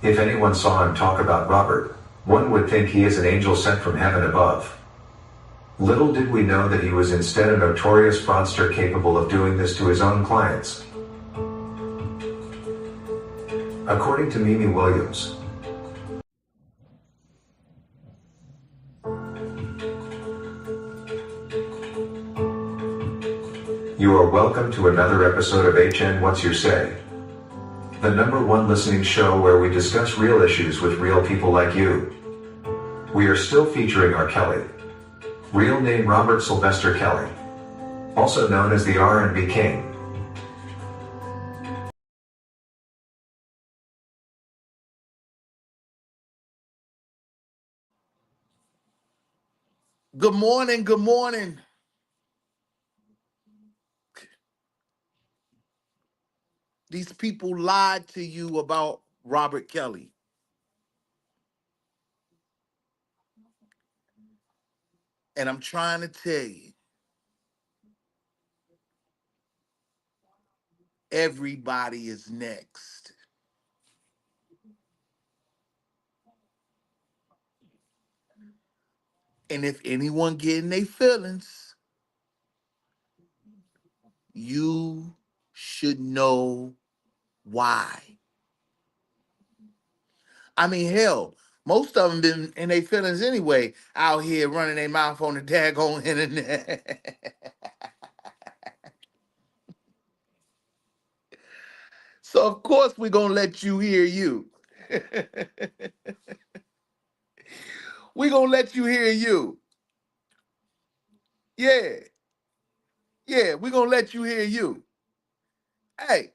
If anyone saw him talk about Robert, one would think he is an angel sent from heaven above. Little did we know that he was instead a notorious fraudster capable of doing this to his own clients. According to Mimi Williams, you are welcome to another episode of HN What's Your Say? The #1 listening show where we discuss real issues with real people like you. We are still featuring R. Kelly. Real name Robert Sylvester Kelly. Also known as the R&B King. Good morning, good morning. These people lied to you about Robert Kelly. And I'm trying to tell you, everybody is next. And if anyone getting their feelings, you should know why. I mean, hell, most of them been in their feelings anyway, out here running their mouth on the daggone internet. So of course we're gonna let you hear you. We're gonna let you hear you. Yeah. Yeah, we're gonna let you hear you. Hey,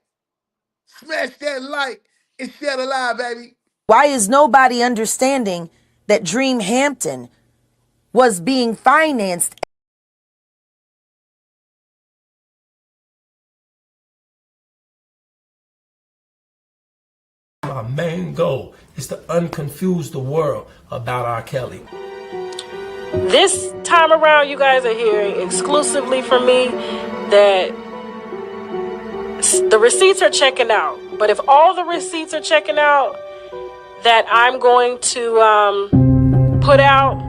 smash that like and share the live, baby. Why is nobody understanding that Dream Hampton was being financed? My main goal is to unconfuse the world about R. Kelly. This time around, you guys are hearing exclusively from me that the receipts are checking out. But if all the receipts are checking out, that I'm going to put out,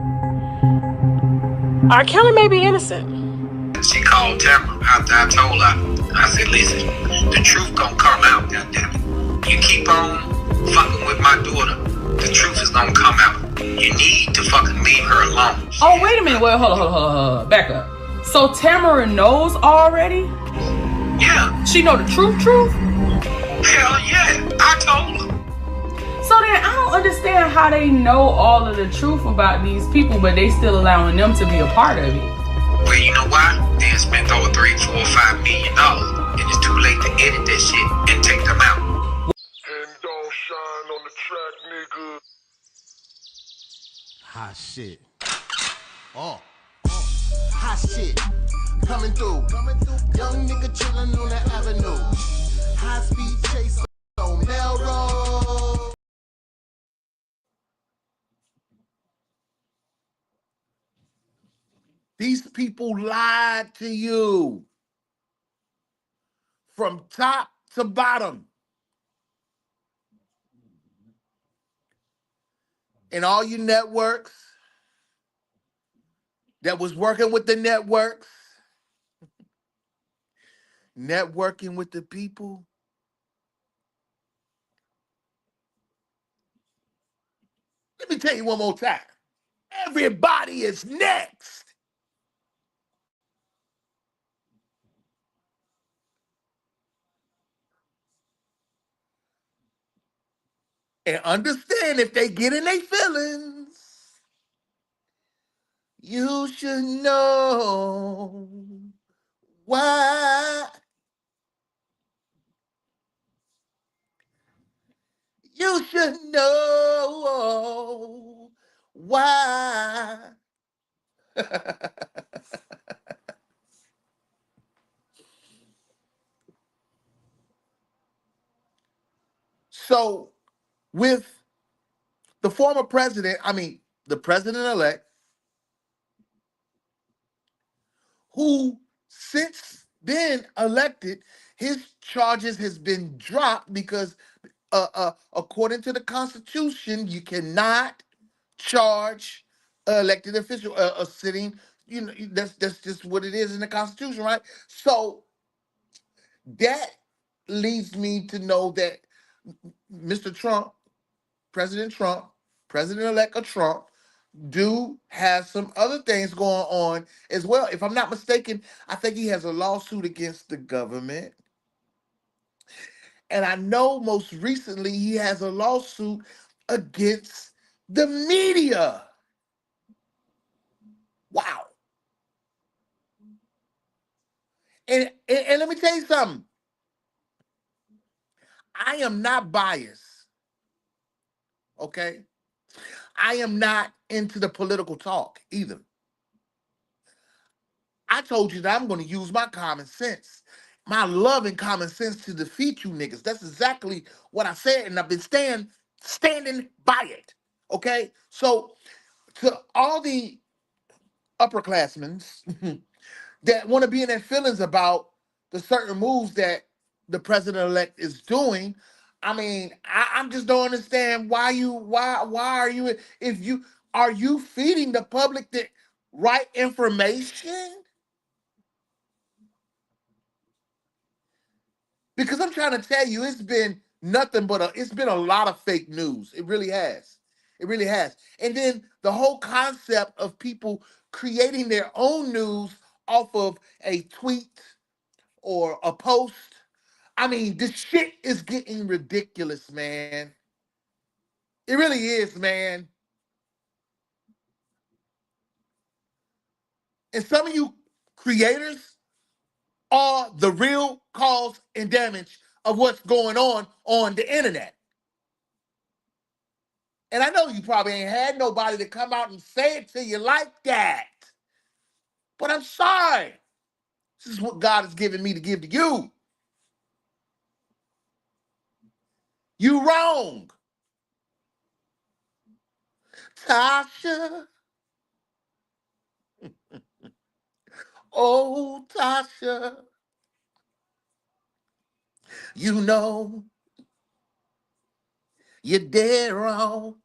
R. Kelly may be innocent. She called Tamara after I told her. I said, listen, the truth gonna come out, goddammit. You keep on fucking with my daughter, the truth is gonna come out. You need to fucking leave her alone. Oh, wait a minute. Wait, hold on. Back up. So Tamara knows already? Yeah. She know the truth? Hell yeah, I told her. So then I don't understand how they know all of the truth about these people, but they still allowing them to be a part of it. Well, you know why? They had spent over $3, $4, $5 million, and it's too late to edit that shit and take them out. And don't shine on the track, nigga. Hot shit. Oh. Hot shit. Coming through. Young nigga chillin' on the avenue. High speed chase on Melrose. These people lied to you from top to bottom. And all you networks that was working with the networks, networking with the people. Let me tell you one more time. Everybody is next. And understand, if they get in their feelings, you should know why. You should know why. the former president, the president-elect, who since been elected, his charges has been dropped because according to the Constitution, you cannot charge an elected official, a sitting, that's just what it is in the Constitution, right? So that leads me to know that Mr. Trump, President Trump, President-elect of Trump, do have some other things going on as well. If I'm not mistaken, I think he has a lawsuit against the government. And I know most recently he has a lawsuit against the media. Wow. And let me tell you something. I am not biased, okay? I am not into the political talk either. I told you that I'm going to use my common sense, my loving common sense to defeat you niggas. That's exactly what I said, and I've been standing by it, okay? So to all the upperclassmen that want to be in their feelings about the certain moves that the president-elect is doing, I'm just don't understand why are you, if you, are you feeding the public the right information? Because I'm trying to tell you, it's been nothing but it's been a lot of fake news. It really has. It really has. And then the whole concept of people creating their own news off of a tweet or a post. This shit is getting ridiculous, man. It really is, man. And some of you creators are the real cause and damage of what's going on the internet. And I know you probably ain't had nobody to come out and say it to you like that. But I'm sorry. This is what God has given me to give to you. You wrong. Tasha. Oh, Tasha. You know you're dead wrong.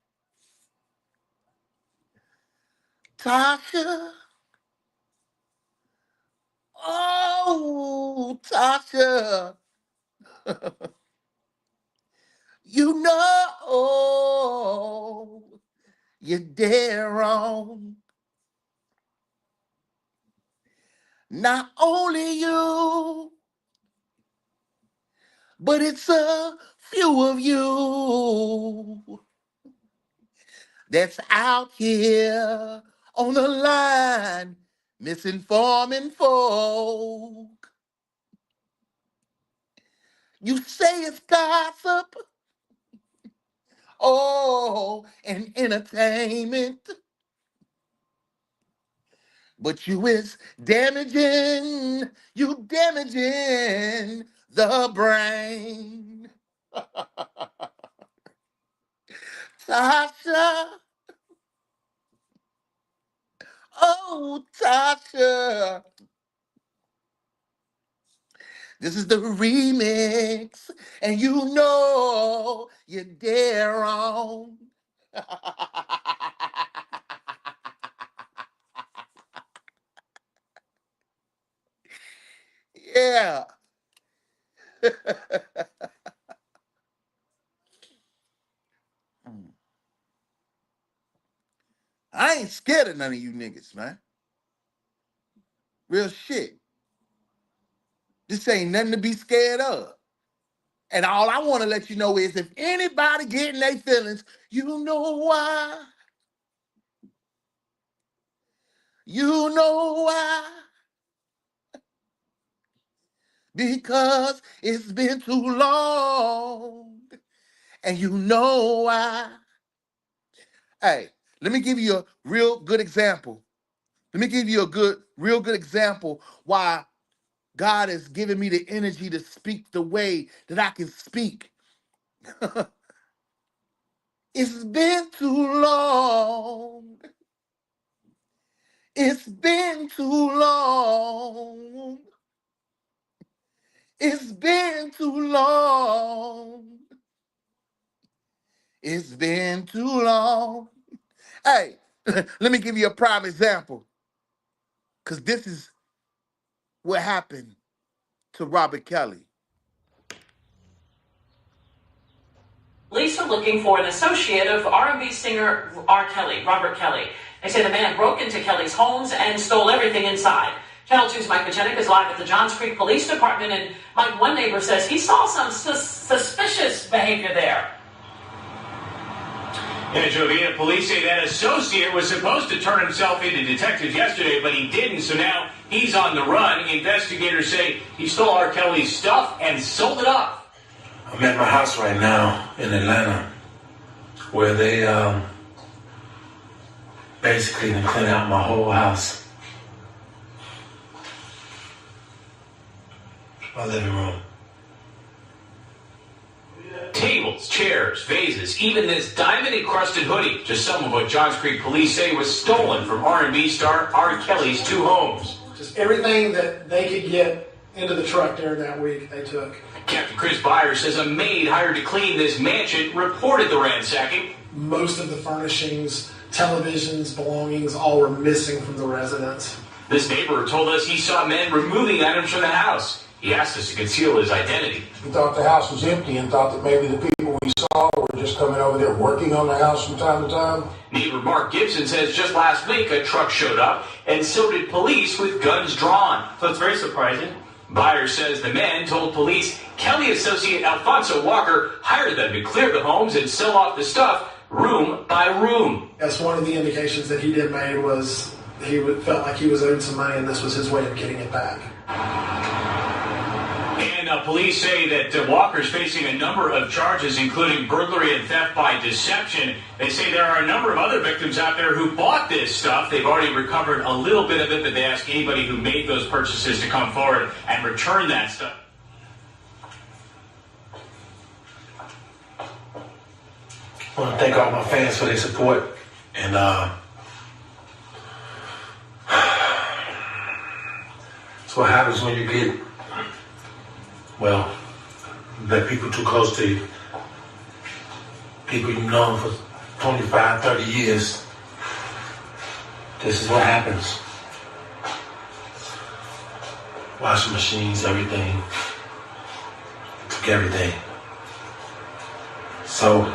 Tasha. Oh, Tasha. You know you're dead wrong. Not only you, but it's a few of you that's out here on the line misinforming folk. You say it's gossip, oh, and entertainment, but you damaging the brain. Tasha, oh, Tasha. This is the remix, and you know you're dead wrong. Yeah. I ain't scared of none of you niggas, man. Real shit. This ain't nothing to be scared of. And all I want to let you know is if anybody getting their feelings, you know why. You know why. Because it's been too long. And you know why. Hey, let me give you a real good example. Let me give you a real good example why God has given me the energy to speak the way that I can speak. It's been too long. It's been too long. It's been too long. It's been too long. Hey, let me give you a prime example. Because this is what happened to Robert Kelly. Police are looking for an associate of R&B singer R. Kelly, Robert Kelly. They say the man broke into Kelly's homes and stole everything inside. Channel 2's Mike Machenik is live at the Johns Creek Police Department, and Mike, one neighbor says he saw some suspicious behavior there. Yeah, Jovita, police say that associate was supposed to turn himself into detectives yesterday, but he didn't, so now he's on the run. Investigators say he stole R. Kelly's stuff and sold it off. I'm at my house right now in Atlanta, where they basically clean out my whole house. My living room. Tables, chairs, vases, even this diamond-encrusted hoodie. Just some of what Johns Creek police say was stolen from R&B star R. Kelly's two homes. Just everything that they could get into the truck during that week, they took. Captain Chris Byers says a maid hired to clean this mansion reported the ransacking. Most of the furnishings, televisions, belongings, all were missing from the residence. This neighbor told us he saw men removing items from the house. He asked us to conceal his identity. We thought the house was empty and thought that maybe the people we saw were just coming over there working on the house from time to time. Neighbor Mark Gibson says just last week a truck showed up, and so did police with guns drawn. So it's very surprising. Byers says the men told police Kelly associate Alfonso Walker hired them to clear the homes and sell off the stuff room by room. That's one of the indications that he did make was he felt like he was owed some money and this was his way of getting it back. And police say that Walker's facing a number of charges, including burglary and theft by deception. They say there are a number of other victims out there who bought this stuff. They've already recovered a little bit of it, but they ask anybody who made those purchases to come forward and return that stuff. I want to thank all my fans for their support. And that's what happens when you get, well, let people too close to you. People you've known for 25, 30 years. This is what happens. Washing machines, everything. Took everything. So,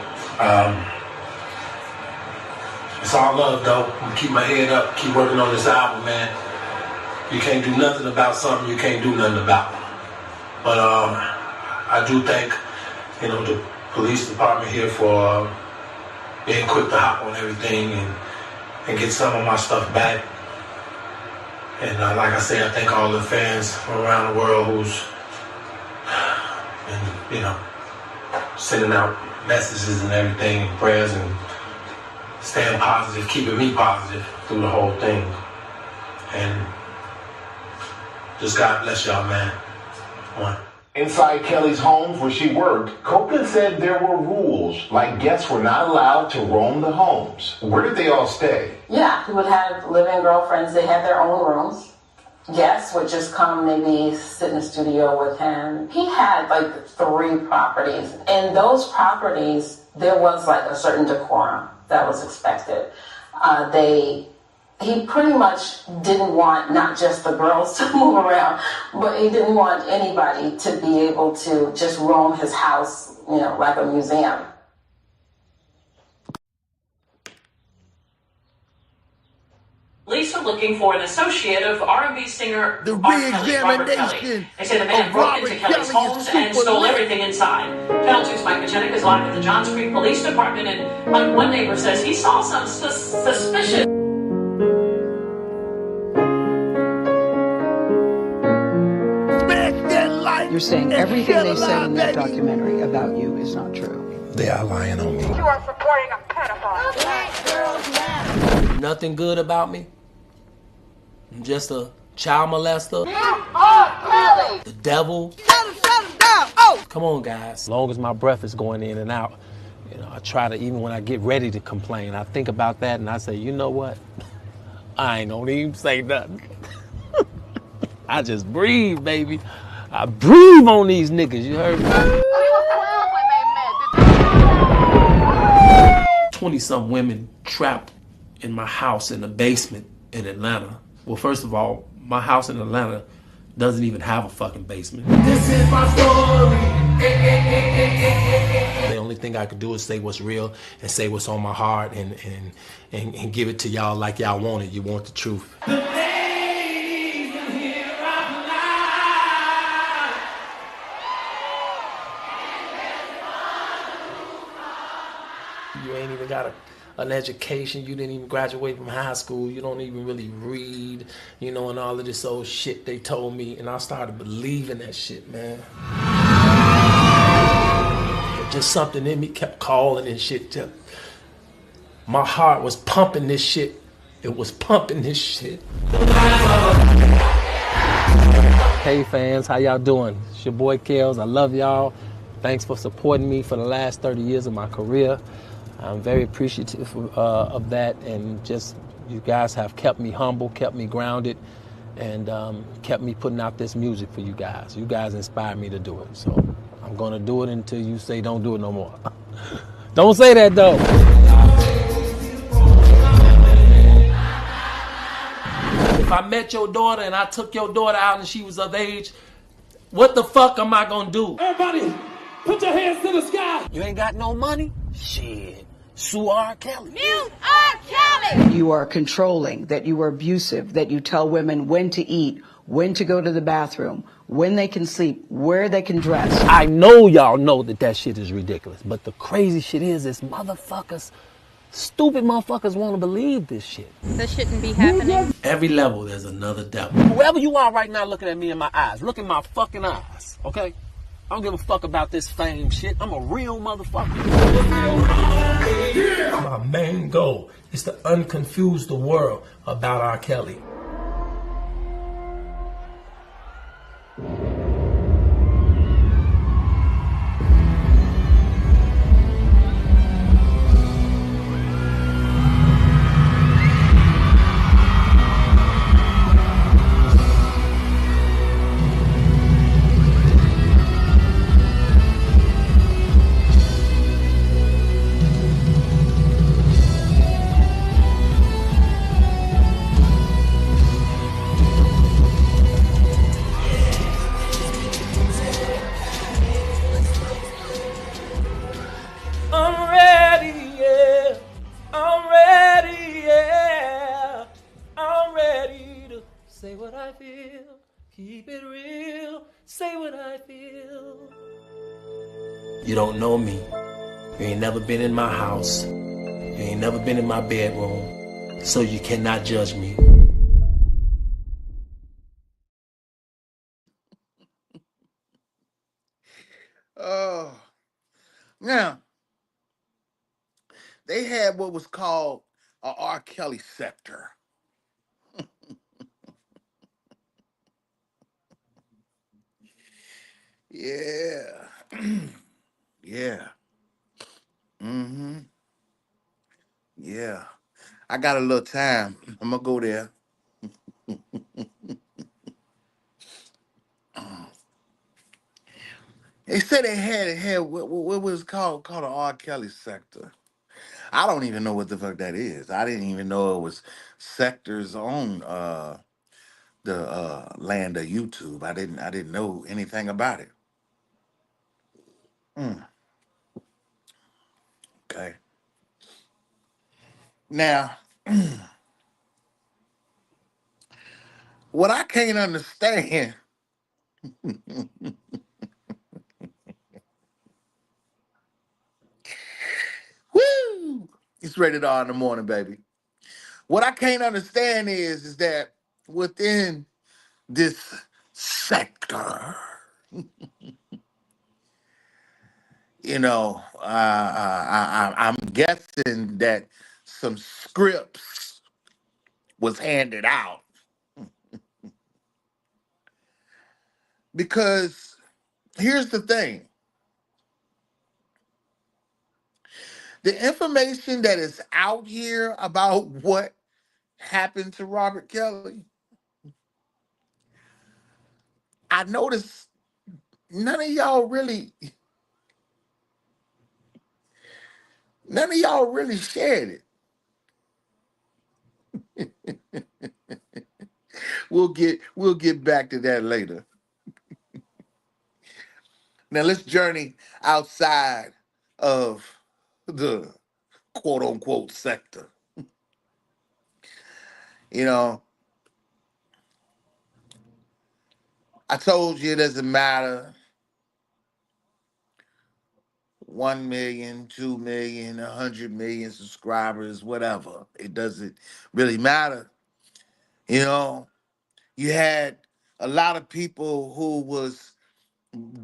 it's all love, though. I'm gonna keep my head up, keep working on this album, man. You can't do nothing about something you can't do nothing about. But I do thank, the police department here for being quick to hop on everything and get some of my stuff back. And like I say, I thank all the fans from around the world who's been, sending out messages and everything and prayers and staying positive, keeping me positive through the whole thing. And just God bless y'all, man. One. Inside Kelly's homes where she worked, Copeland said there were rules, like guests were not allowed to roam the homes. Where did they all stay? Yeah, he would have live-in girlfriends. They had their own rooms. Guests would just come, maybe sit in the studio with him. He had like 3 properties. In those properties, there was like a certain decorum that was expected. He pretty much didn't want not just the girls to move around, but he didn't want anybody to be able to just roam his house, like a museum. Police are looking for an associate of R&B singer The Robert Kelly. They say the man broke into Kelly's homes and stole everything inside. Channel 2's Mike Machenik is live at the Johns Creek Police Department, and one neighbor says he saw some suspicious. You're saying everything they said in that documentary about you is not true. They are lying on me. You are supporting a pedophile. Black girls matter. Nothing good about me. I'm just a child molester. The devil. Shut him down. Oh! Come on, guys. As long as my breath is going in and out, You know, I try to, even when I get ready to complain, I think about that and I say, you know what? I ain't gonna even say nothing. I just breathe, baby. I breathe on these niggas, you heard me? 20-some women trapped in my house in the basement in Atlanta. Well, first of all, my house in Atlanta doesn't even have a fucking basement. This is my story. The only thing I could do is say what's real and say what's on my heart and give it to y'all like y'all want it. You want the truth. You ain't even got an education. You didn't even graduate from high school. You don't even really read, you know, and all of this old shit they told me. And I started believing that shit, man. But just something in me kept calling and shit. My heart was pumping this shit. It was pumping this shit. Hey fans, how y'all doing? It's your boy Kels. I love y'all. Thanks for supporting me for the last 30 years of my career. I'm very appreciative of that, and just you guys have kept me humble, kept me grounded, and kept me putting out this music for you guys. You guys inspired me to do it, so I'm gonna do it until you say don't do it no more. Don't say that though. If I met your daughter and I took your daughter out and she was of age, what the fuck am I gonna do? Everybody, put your hands to the sky. You ain't got no money? Shit. Sue R. Kelly. Mute R. Kelly. You are controlling, that you are abusive, that you tell women when to eat, when to go to the bathroom, when they can sleep, where they can dress. I know y'all know that shit is ridiculous, but the crazy shit is motherfuckers, stupid motherfuckers want to believe this shit. This shouldn't be happening. Every level there's another devil. Whoever you are right now looking at me in my eyes, look in my fucking eyes, okay? I don't give a fuck about this fame shit. I'm a real motherfucker. My main goal is to unconfuse the world about R. Kelly. I'm ready, yeah. I'm ready, yeah. I'm ready to say what I feel. Keep it real. Say what I feel. You don't know me. You ain't never been in my house. You ain't never been in my bedroom. So you cannot judge me. Oh, now they had what was called a R. Kelly sector. Yeah. Yeah. Mm-hmm. Yeah. I got a little time. I'm gonna go there. They said they had what was called an R. Kelly sector. I don't even know what the fuck that is. I didn't even know it was sectors on the land of YouTube. I didn't know anything about it. Mm, okay. Now, what I can't understand. Woo! It's rated R in the morning, baby. What I can't understand is that within this sector, I'm guessing that some scripts was handed out because here's the thing: The information that is out here about what happened to Robert Kelly, I noticed none of y'all really shared it. We'll get back to that later. Now let's journey outside of the quote unquote sector. You know, I told you it doesn't matter 1 million, 2 million, 100 million subscribers, whatever. It doesn't really matter. You know, you had a lot of people who was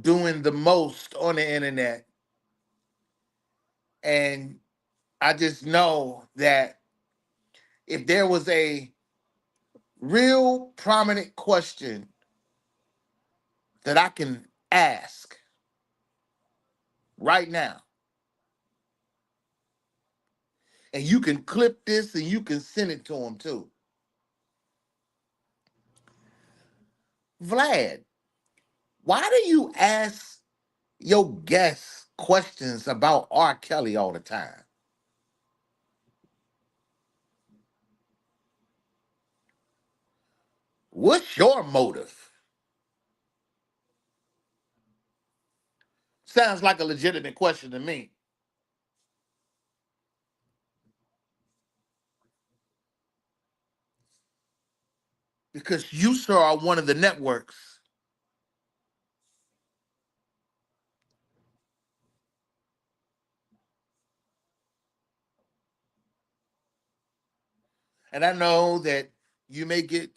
doing the most on the internet. And I just know that if there was a real prominent question that I can ask right now, and you can clip this and you can send it to them too. Vlad, why do you ask your guests questions about R. Kelly all the time? What's your motive? Sounds like a legitimate question to me. Because you, sir, are one of the networks. And I know that you may get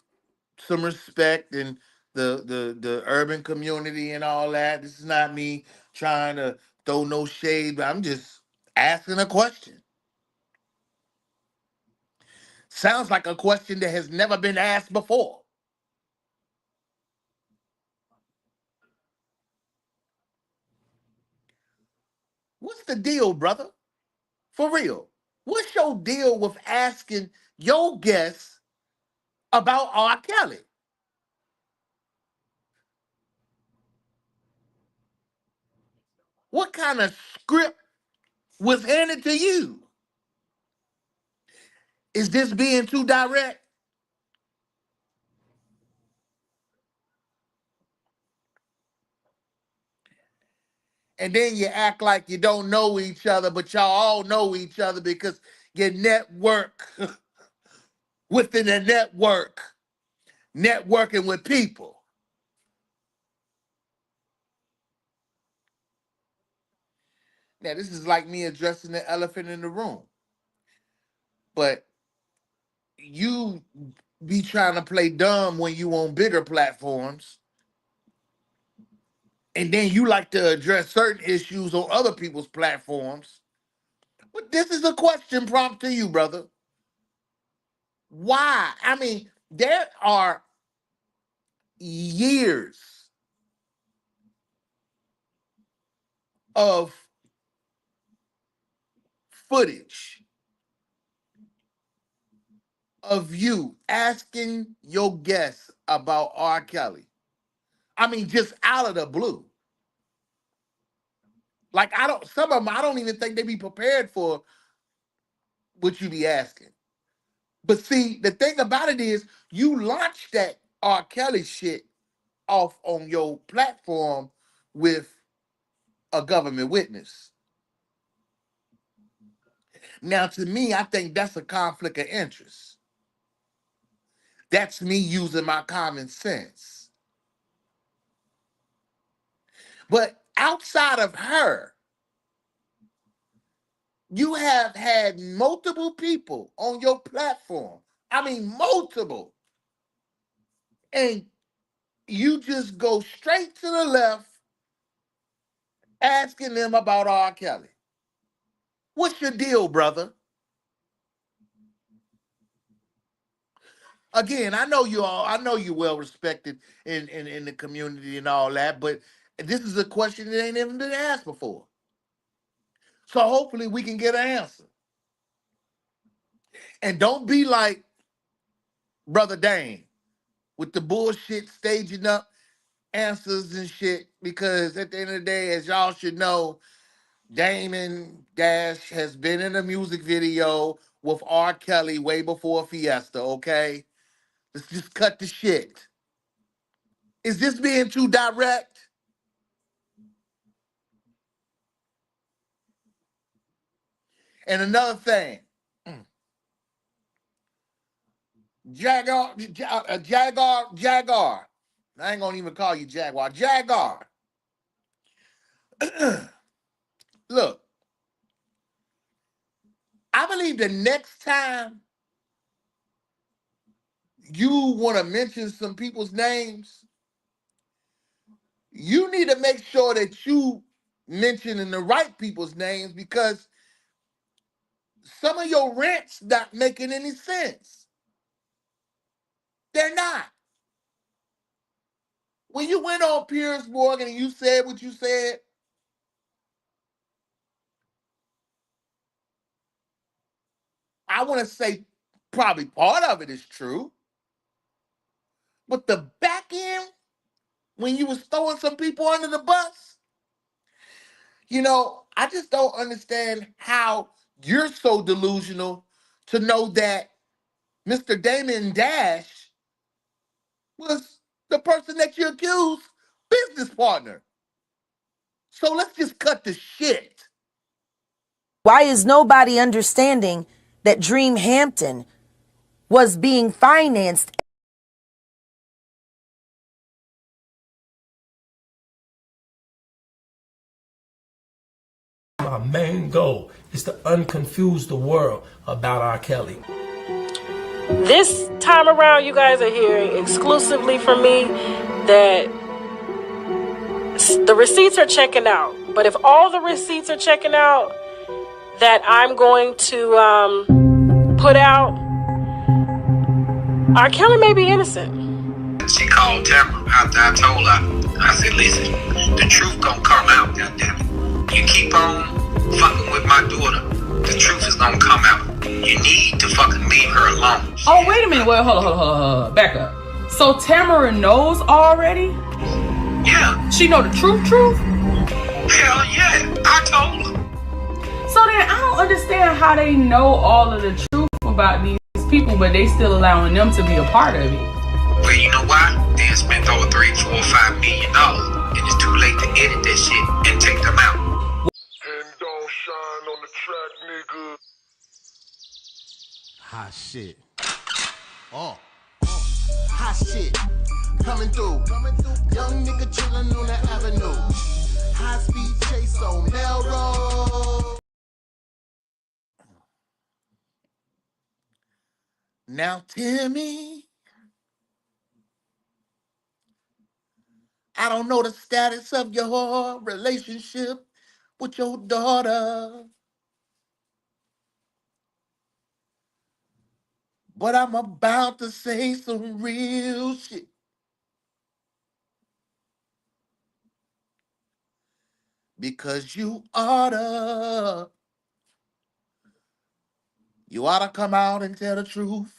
some respect in the urban community and all that. This is not me trying to throw no shade, but I'm just asking a question. Sounds like a question that has never been asked before. What's the deal, brother? For real. What's your deal with asking your guests about R. Kelly? What kind of script was handed to you? Is this being too direct? And then you act like you don't know each other, but y'all all know each other because you network within a network, networking with people. Now, this is like me addressing the elephant in the room. But you be trying to play dumb when you on bigger platforms. And then you like to address certain issues on other people's platforms. But this is a question prompt to you, brother. Why? I mean, there are years of footage of you asking your guests about R. Kelly. I mean, just out of the blue. Like some of them, I don't even think they be prepared for what you be asking. But see, the thing about it is, you launched that R. Kelly shit off on your platform with a government witness. Now, to me, I think that's a conflict of interest. That's me using my common sense. But outside of her, you have had multiple people on your platform. I mean, multiple. And you just go straight to the left asking them about R. Kelly. What's your deal, brother? Again, I know you're well respected in the community and all that, but this is a question that ain't even been asked before. So hopefully we can get an answer. And don't be like Brother Dane with the bullshit staging up answers and shit, because at the end of the day, as y'all should know, Damon Dash has been in a music video with R. Kelly way before Fiesta, okay? Let's just cut the shit. Is this being too direct? And another thing, Jaguar. I ain't gonna even call you Jaguar. Jaguar. Look, I believe the next time you want to mention some people's names, you need to make sure that you mentioning the right people's names, because some of your rants not making any sense. They're not. When you went on Piers Morgan and you said what you said, I want to say probably part of it is true. But the back end, when you was throwing some people under the bus, I just don't understand how you're so delusional to know that Mr. Damon Dash was the person that you accused business partner. So let's just cut the shit. Why is nobody understanding that Dream Hampton was being financed? My main goal is to unconfuse the world about R. Kelly. This time around, you guys are hearing exclusively from me that the receipts are checking out. But if all the receipts are checking out that I'm going to put out, R. Kelly may be innocent. She called Tamara after I told her. I said, listen, the truth gonna come out, goddammit. You keep on fucking with my daughter, the truth is gonna come out. You need to fucking leave her alone. Oh, wait a minute. Wait, hold on. Back up. So Tamara knows already? Yeah. She know the truth? Hell yeah, I told her. So then I don't understand how they know all of the truth about these people, but they still allowing them to be a part of it. Well, you know why? They have spent over $3, $4, $5 million, and it's too late to edit that shit and take them out. And don't shine on the track, nigga. Hot shit. Oh. Hot shit. Coming through. Young nigga chillin' on the avenue. High speed chase on Melrose. Now, Timmy, I don't know the status of your relationship with your daughter, but I'm about to say some real shit. Because you oughta come out and tell the truth.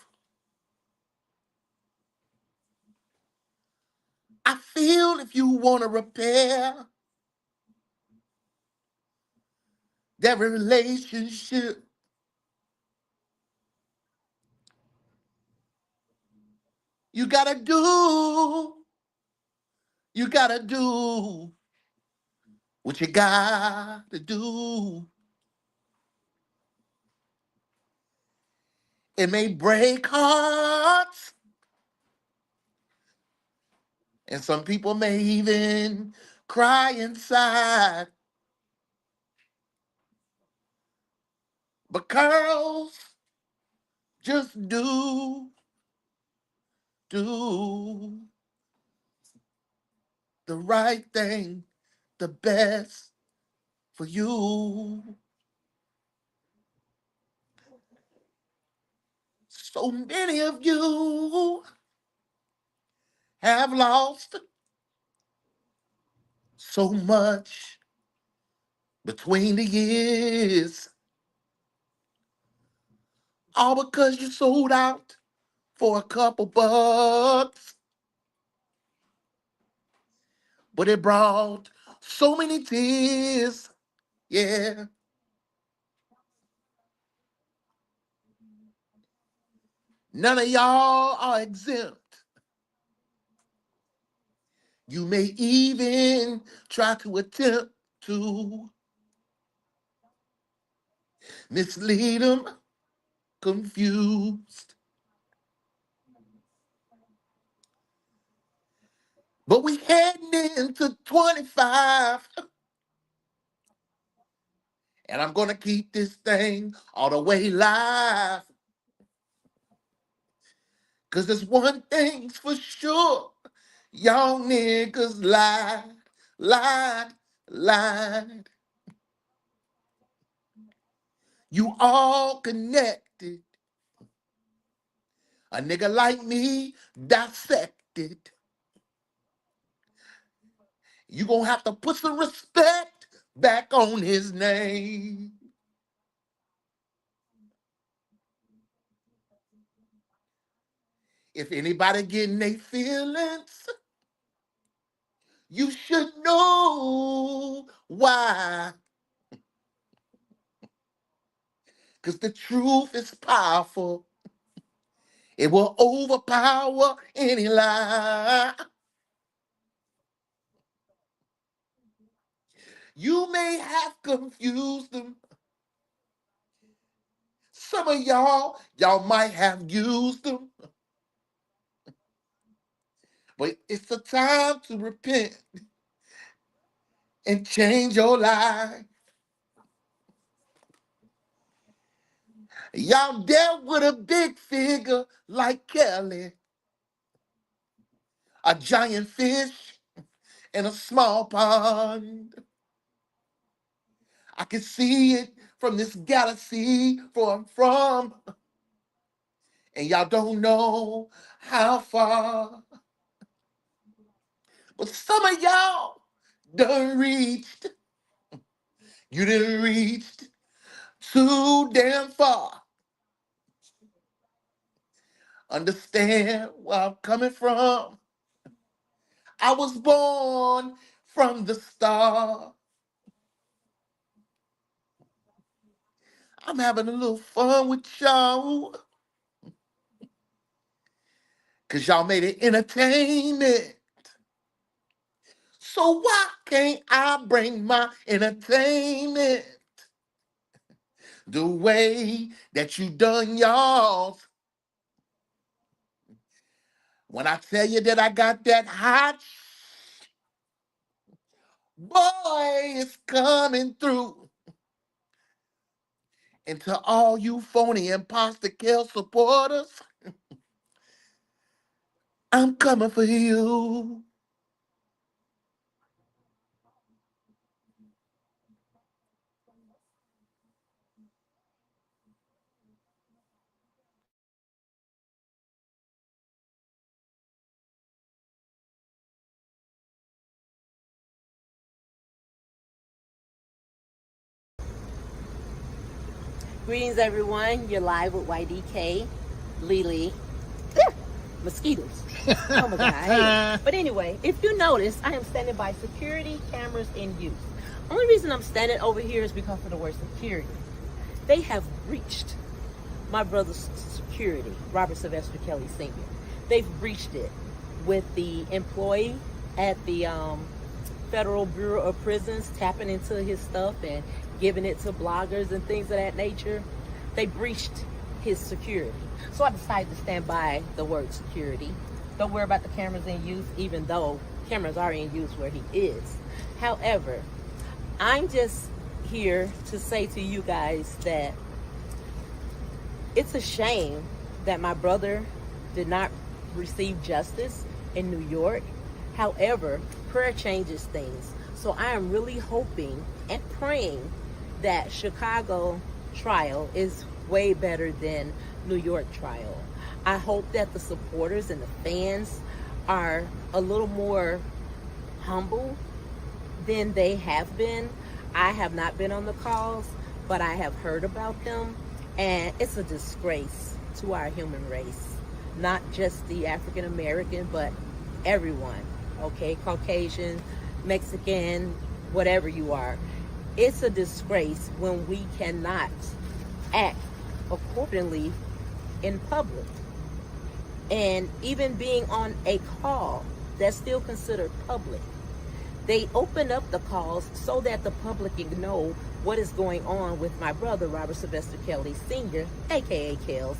I feel if you want to repair that relationship, you gotta do what you gotta do. It may break hearts, and some people may even cry inside. But girls, just do the right thing, the best for you. So many of you have lost so much between the years, all because you sold out for a couple bucks. But it brought so many tears, yeah. None of y'all are exempt. You may even try to attempt to mislead them, confused. But we heading into 25, and I'm gonna keep this thing all the way live. Cause there's one thing's for sure. Y'all niggas lied, lied, lied. You all connected. A nigga like me dissected. You gonna have to put some respect back on his name. If anybody getting their feelings, you should know why. Cause the truth is powerful. It will overpower any lie. You may have confused them. Some of y'all might have used them. But it's the time to repent and change your life. Y'all dealt with a big figure like Kelly, a giant fish in a small pond. I can see it from this galaxy from, and y'all don't know how far. But some of y'all done reached. You done reached too damn far. Understand where I'm coming from? I was born from the start. I'm having a little fun with y'all. Cause y'all made it entertainment. So why can't I bring my entertainment the way that you done y'all's? When I tell you that I got that hot, boy, it's coming through. And to all you phony imposter kill supporters, I'm coming for you. Greetings, everyone. You're live with YDK, Lily, mosquitoes. Oh my God. I hate it. But anyway, if you notice, I am standing by security cameras in use. Only reason I'm standing over here is because of the word security. They have breached my brother's security, Robert Sylvester Kelly Sr. They've breached it with the employee at the Federal Bureau of Prisons tapping into his stuff and giving it to bloggers and things of that nature. They breached his security. So I decided to stand by the word security. Don't worry about the cameras in use, even though cameras are in use where he is. However, I'm just here to say to you guys that it's a shame that my brother did not receive justice in New York. However, prayer changes things. So I am really hoping and praying that Chicago trial is way better than New York trial. I hope that the supporters and the fans are a little more humble than they have been. I have not been on the calls, but I have heard about them, and it's a disgrace to our human race, not just the African American, but everyone, okay? Caucasian, Mexican, whatever you are. It's a disgrace when we cannot act accordingly in public. And even being on a call, that's still considered public. They open up the calls so that the public can know what is going on with my brother, Robert Sylvester Kelly Sr., aka Kells.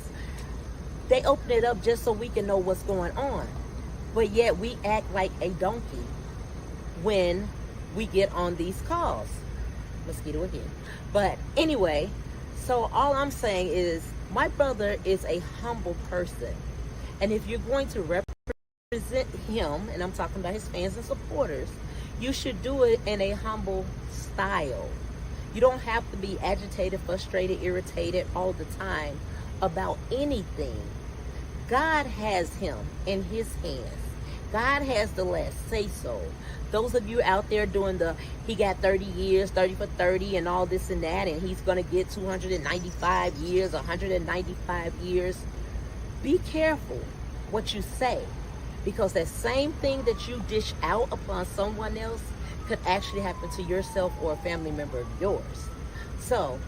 They open it up just so we can know what's going on. But yet we act like a donkey when we get on these calls. Mosquito again. But anyway, so all I'm saying is my brother is a humble person. And if you're going to represent him, and I'm talking about his fans and supporters, you should do it in a humble style. You don't have to be agitated, frustrated, irritated all the time about anything. God has him in his hands. God has the last say so. Those of you out there doing he got 30 years, 30 for 30 and all this and that, and he's going to get 295 years, 195 years. Be careful what you say, because that same thing that you dish out upon someone else could actually happen to yourself or a family member of yours. So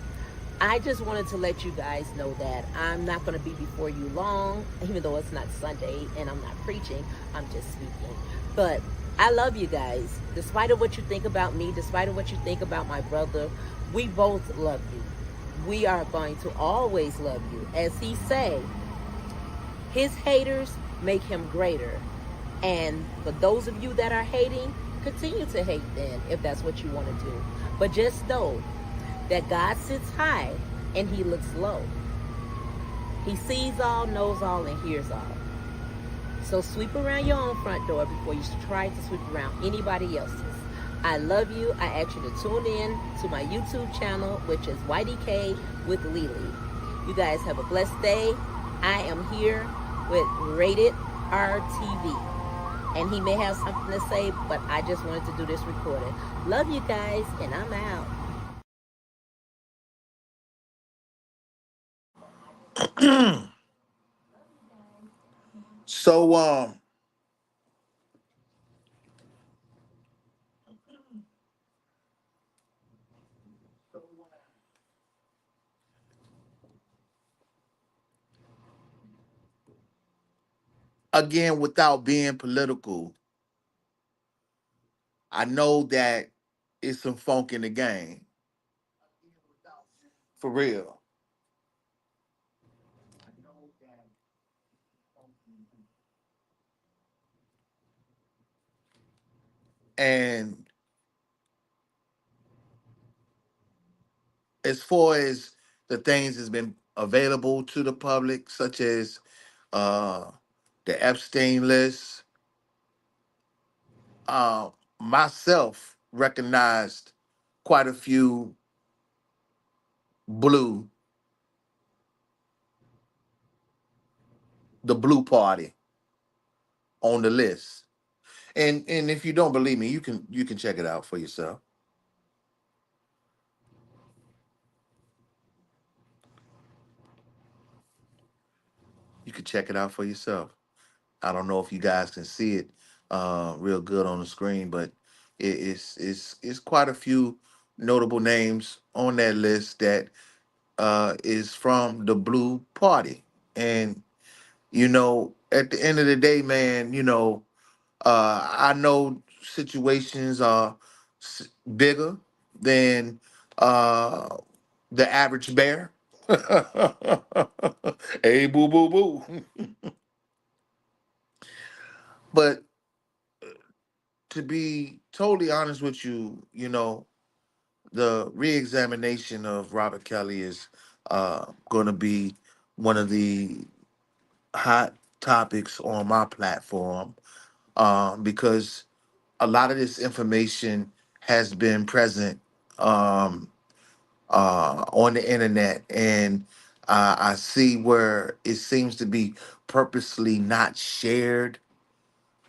I just wanted to let you guys know that I'm not going to be before you long, even though it's not Sunday and I'm not preaching, I'm just speaking. But I love you guys. Despite of what you think about me, despite of what you think about my brother, we both love you. We are going to always love you. As he say, his haters make him greater. And for those of you that are hating, continue to hate then, if that's what you want to do. But just know that God sits high and he looks low. He sees all, knows all, and hears all. So sweep around your own front door before you try to sweep around anybody else's. I love you. I ask you to tune in to my YouTube channel, which is YDK with Lily. You guys have a blessed day. I am here with RatedR TV. And he may have something to say, but I just wanted to do this recording. Love you guys, and I'm out. So, again, without being political, I know that it's some funk in the game. For real. And as far as the things that's been available to the public, such as uh, the Epstein list, uh, myself recognized quite a few blue, the blue party on the list. And if you don't believe me, you can check it out for yourself. You can check it out for yourself. I don't know if you guys can see it real good on the screen, but it's quite a few notable names on that list that is from the Blue Party. And at the end of the day, man, I know situations are bigger than uh, the average bear. Hey, boo, boo, boo. But to be totally honest with you, the re-examination of Robert Kelly is going to be one of the hot topics on my platform because a lot of this information has been present um, on the internet, and I see where it seems to be purposely not shared,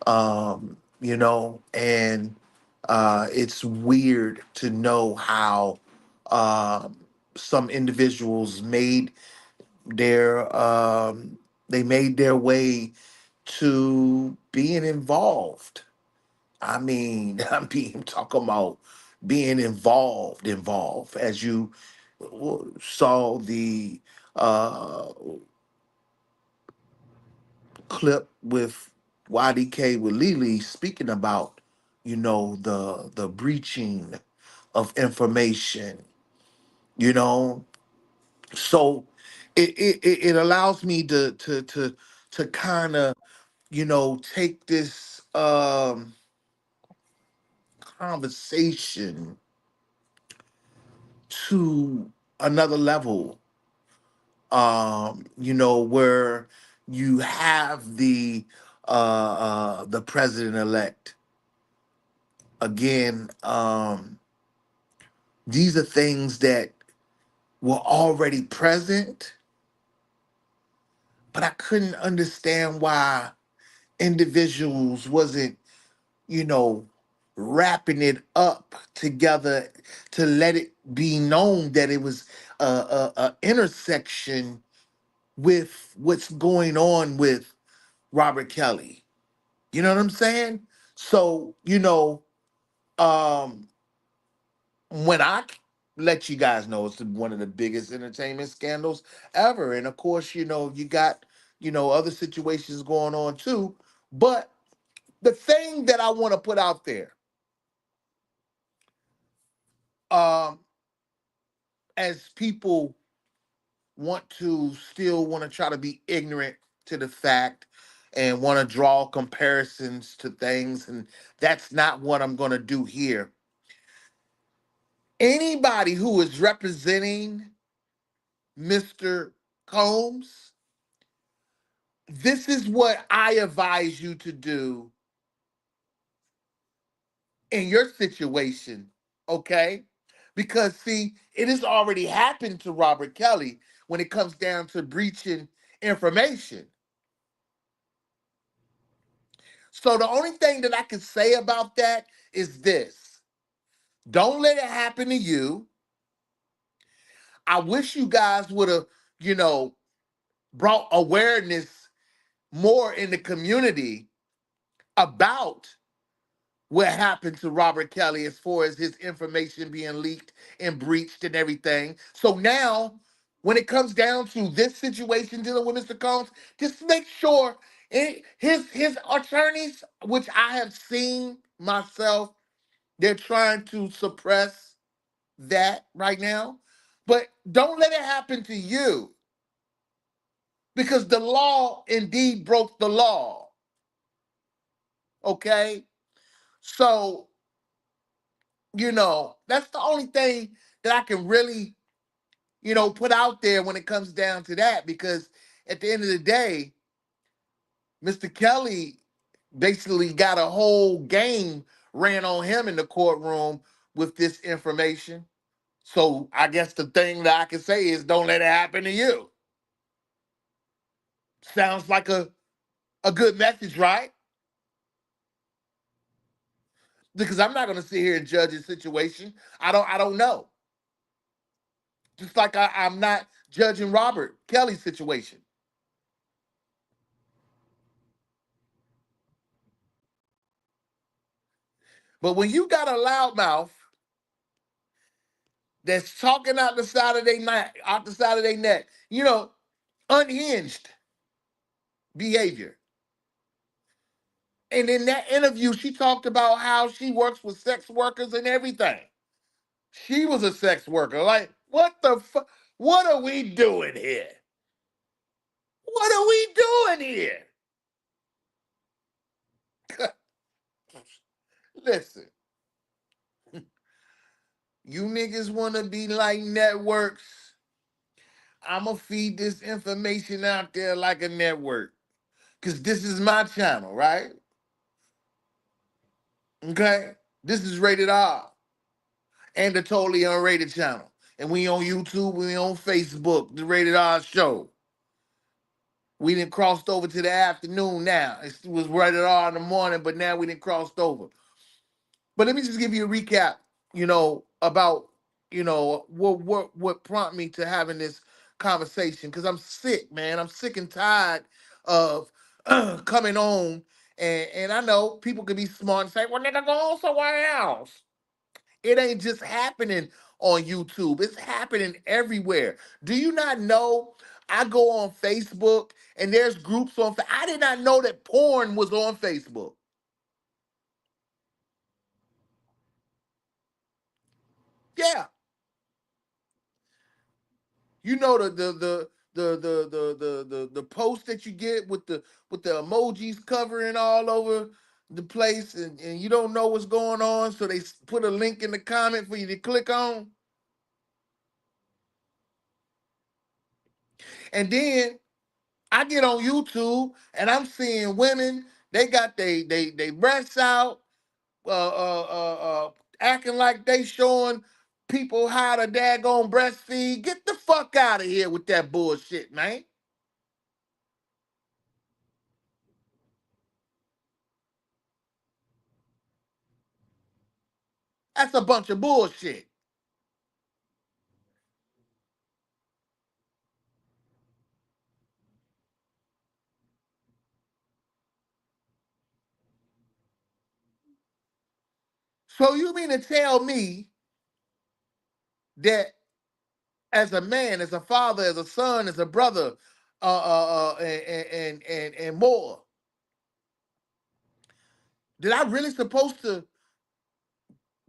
and It's weird to know how some individuals made their way to being involved. I mean, talking about being involved, as you saw the uh, clip with YDK with Lily speaking about, the breaching of information, you know. So it allows me to kind of, take this conversation to another level, where you have the president elect again. These are things that were already present, but I couldn't understand why individuals wasn't, wrapping it up together to let it be known that it was a intersection with what's going on with Robert Kelly. You know what I'm saying? So, um, when let you guys know, it's one of the biggest entertainment scandals ever. And of course, you got, other situations going on too. But the thing that I want to put out there, um, as people still want to try to be ignorant to the fact and want to draw comparisons to things, and that's not what I'm going to do here. Anybody who is representing Mr. Combs, this is what I advise you to do in your situation, okay? Because, see, it has already happened to Robert Kelly when it comes down to breaching information. So the only thing that I can say about that is this: don't let it happen to you. I wish you guys would have, brought awareness more in the community about what happened to Robert Kelly as far as his information being leaked and breached and everything. So now, when it comes down to this situation dealing with Mr. Combs, just make sure his attorneys, which I have seen myself, they're trying to suppress that right now. But don't let it happen to you, because the law indeed broke the law. Okay? So, that's the only thing that I can really, put out there when it comes down to that, because at the end of the day, Mr. Kelly basically got a whole game ran on him in the courtroom with this information. So I guess the thing that I can say is don't let it happen to you. Sounds like a good message, right? Because I'm not going to sit here and judge his situation. I don't know. Just like I'm not judging Robert Kelly's situation. But when you got a loudmouth that's talking out the side of their neck, unhinged behavior. And in that interview, she talked about how she works with sex workers and everything. She was a sex worker. Like, what the fuck? What are we doing here? What are we doing here? Listen, you niggas want to be like networks. I'm going to feed this information out there like a network. Because this is my channel, right? Okay? This is Rated R. And the Totally Unrated channel. And we on YouTube, we on Facebook, the Rated R show. We done crossed over to the afternoon now. It was Rated R in the morning, but now we done crossed over. But let me just give you a recap, about, what prompted me to having this conversation. Because I'm sick, man. I'm sick and tired of coming on. And I know people could be smart and say, well, nigga, go somewhere else. It ain't just happening on YouTube. It's happening everywhere. Do you not know? I go on Facebook and there's groups on. I did not know that porn was on Facebook. Yeah, you know the post that you get with the emojis covering all over the place, and you don't know what's going on, so they put a link in the comment for you to click on, and then I get on YouTube and I'm seeing women. They got they breasts out, acting like they showing people how to daggone breastfeed. Get the fuck out of here with that bullshit, man. That's a bunch of bullshit. So you mean to tell me that as a man, as a father, as a son, as a brother, and more, did I really supposed to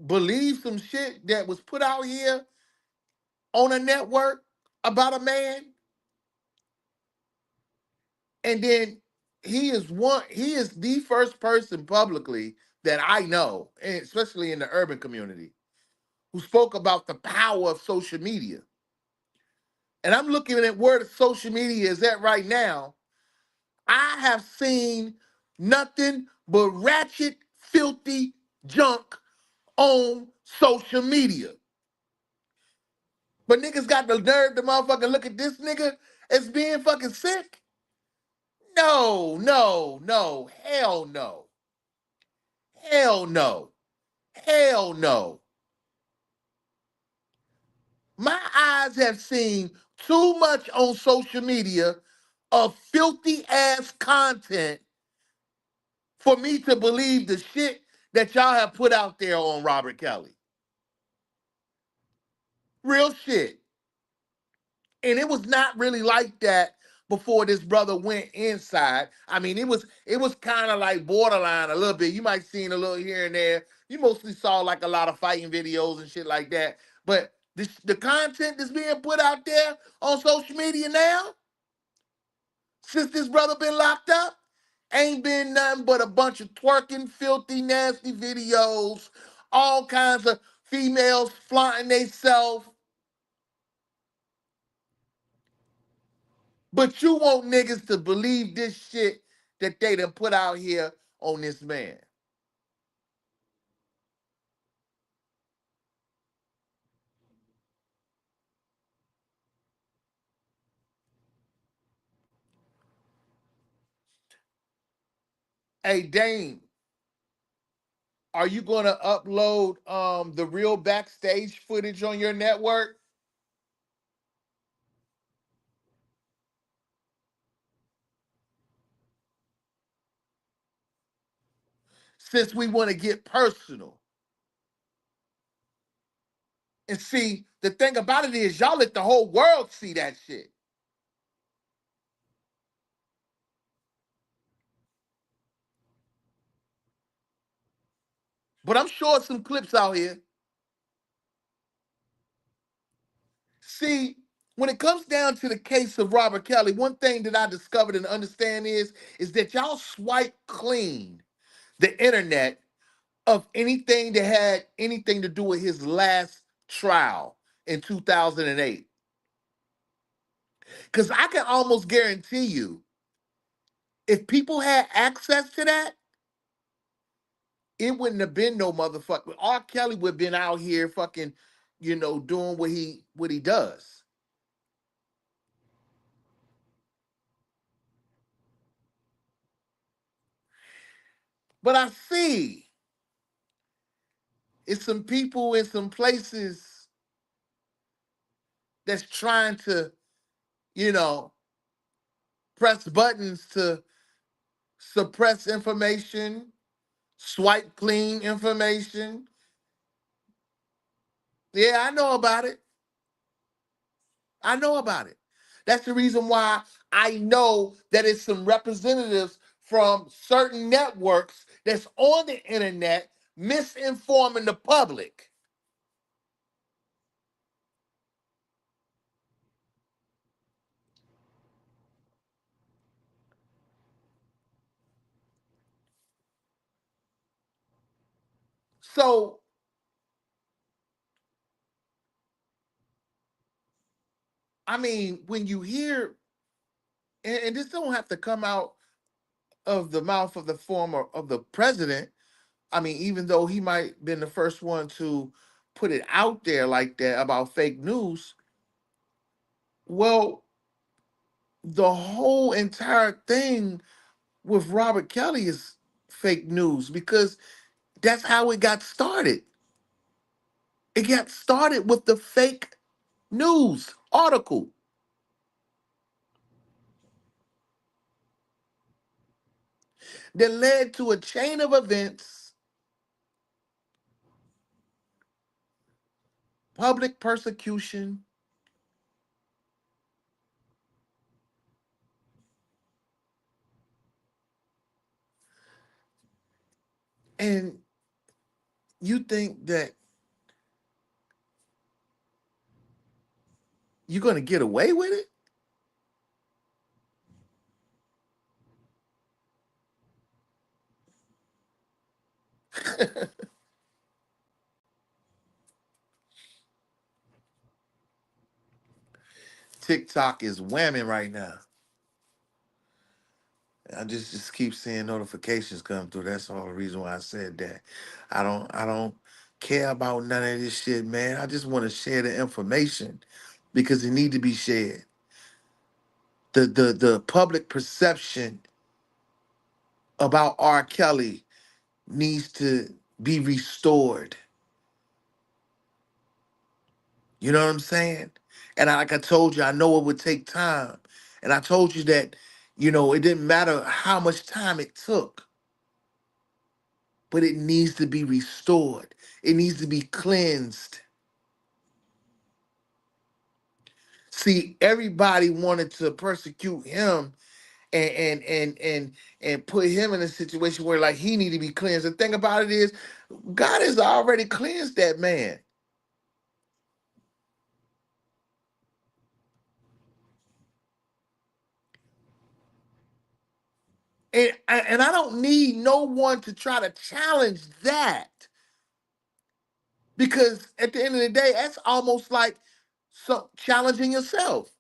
believe some shit that was put out here on a network about a man? And then he is the first person publicly that I know, and especially in the urban community, who spoke about the power of social media. And I'm looking at where the social media is at right now. I have seen nothing but ratchet, filthy junk on social media. But niggas got the nerve to motherfucking look at this nigga as being fucking sick? No, no, no. Hell no. Hell no. Hell no. My eyes have seen too much on social media of filthy ass content for me to believe the shit that y'all have put out there on Robert Kelly. Real shit. And it was not really like that before this brother went inside. I mean, it was kind of like borderline a little bit. You might seen a little here and there. You mostly saw like a lot of fighting videos and shit like that. But the content that's being put out there on social media now, since this brother been locked up, ain't been nothing but a bunch of twerking, filthy, nasty videos, all kinds of females flaunting themselves. But you want niggas to believe this shit that they done put out here on this man. Hey, Dame, are you gonna upload the real backstage footage on your network? Since we want to get personal. And see, the thing about it is y'all let the whole world see that shit. But I'm sure some clips out here. See, when it comes down to the case of Robert Kelly, one thing that I discovered and understand is that y'all swipe clean the internet of anything that had anything to do with his last trial in 2008. Because I can almost guarantee you, if people had access to that, it wouldn't have been no motherfucker. R. Kelly would have been out here fucking, doing what he does. But I see It's some people in some places that's trying to, you know, press buttons to suppress information, swipe clean information. Yeah, I know about it. I know about it. That's the reason why I know that it's some representatives from certain networks that's on the internet misinforming the public. So, I mean, when you hear, and this don't have to come out of the mouth of the former of the president. I mean, even though he might been the first one to put it out there like that about fake news, well, the whole entire thing with Robert Kelly is fake news because that's how it got started. It got started with the fake news article. That led to a chain of events, public persecution, and you think that you're going to get away with it? TikTok is whamming right now. I just keep seeing notifications come through. That's all the reason why I said that. I don't care about none of this shit, man. I just want to share the information because it need to be shared. The public perception about R. Kelly needs to be restored. You know what I'm saying? And like I told you, I know it would take time. And I told you that, it didn't matter how much time it took, but it needs to be restored. It needs to be cleansed. See, everybody wanted to persecute him and put him in a situation where like he need to be cleansed. The thing about it is, God has already cleansed that man. And I don't need no one to try to challenge that. Because at the end of the day, that's almost like challenging yourself.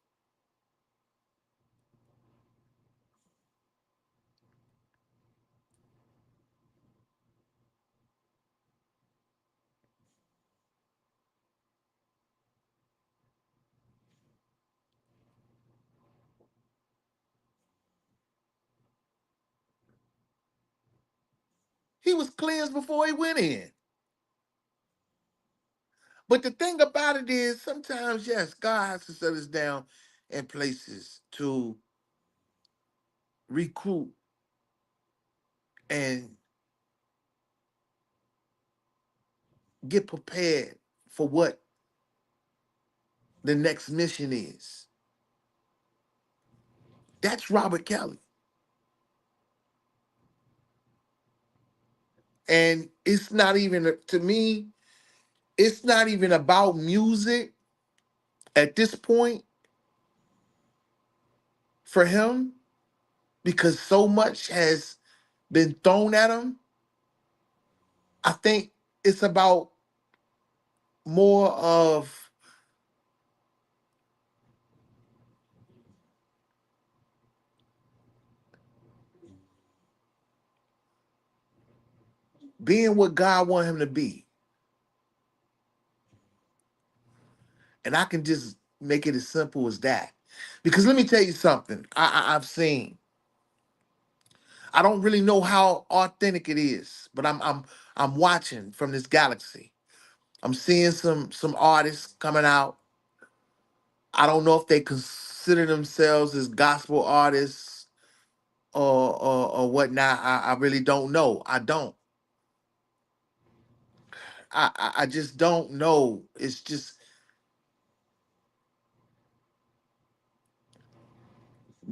He was cleansed before he went in. But the thing about it is, sometimes, yes, God has to set us down in places to recruit and get prepared for what the next mission is. That's Robert Kelly. And it's not even, to me, it's not even about music at this point for him because so much has been thrown at him. I think it's about more of being what God wanted him to be. And I can just make it as simple as that. Because let me tell you something I've seen. I don't really know how authentic it is, but I'm watching from this galaxy. I'm seeing some artists coming out. I don't know if they consider themselves as gospel artists or whatnot. I really don't know. I don't. I just don't know. It's just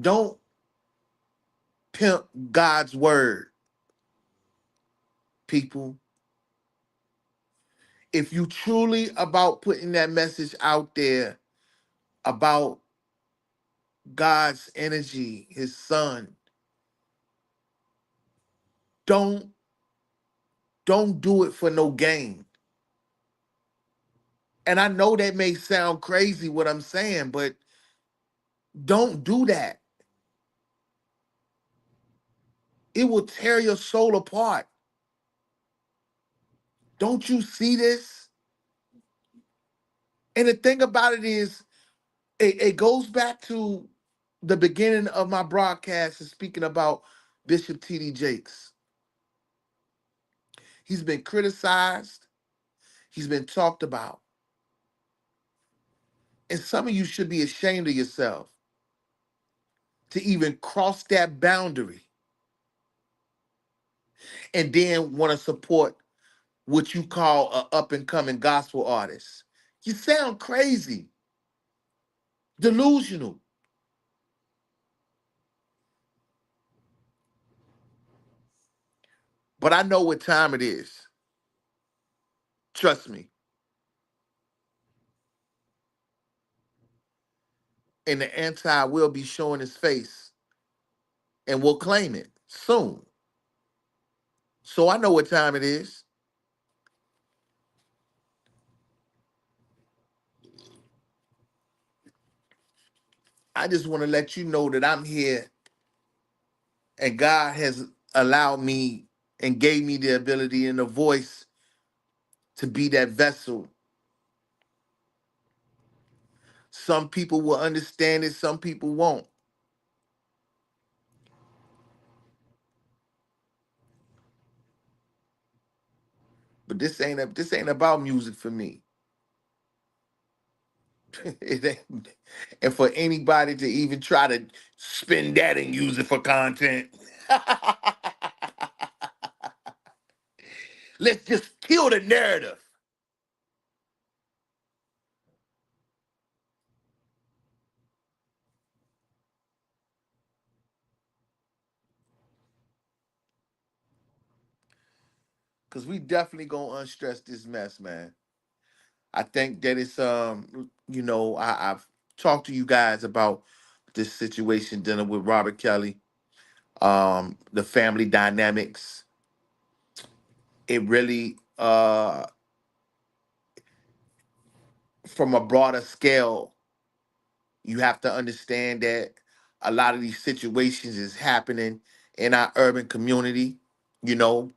don't pimp God's word, people. If you truly about putting that message out there about God's energy, his son, don't don't do it for no gain. And I know that may sound crazy what I'm saying, but don't do that. It will tear your soul apart. Don't you see this? And the thing about it is, it goes back to the beginning of my broadcast and speaking about Bishop T.D. Jakes. He's been criticized. He's been talked about. And some of you should be ashamed of yourself to even cross that boundary and then want to support what you call a up and coming gospel artist. You sound crazy, delusional. But I know what time it is. Trust me. And the anti will be showing his face and we'll claim it soon. So I know what time it is. I just want to let you know that I'm here and God has allowed me and gave me the ability and the voice to be that vessel. Some people will understand it, some people won't. But this ain't about music for me. It ain't, and for anybody to even try to spin that and use it for content. Let's just kill the narrative. Cause we definitely gonna unstress this mess, man. I think that it's I've talked to you guys about this situation dealing with Robert Kelly, the family dynamics. It really from a broader scale, you have to understand that a lot of these situations is happening in our urban community.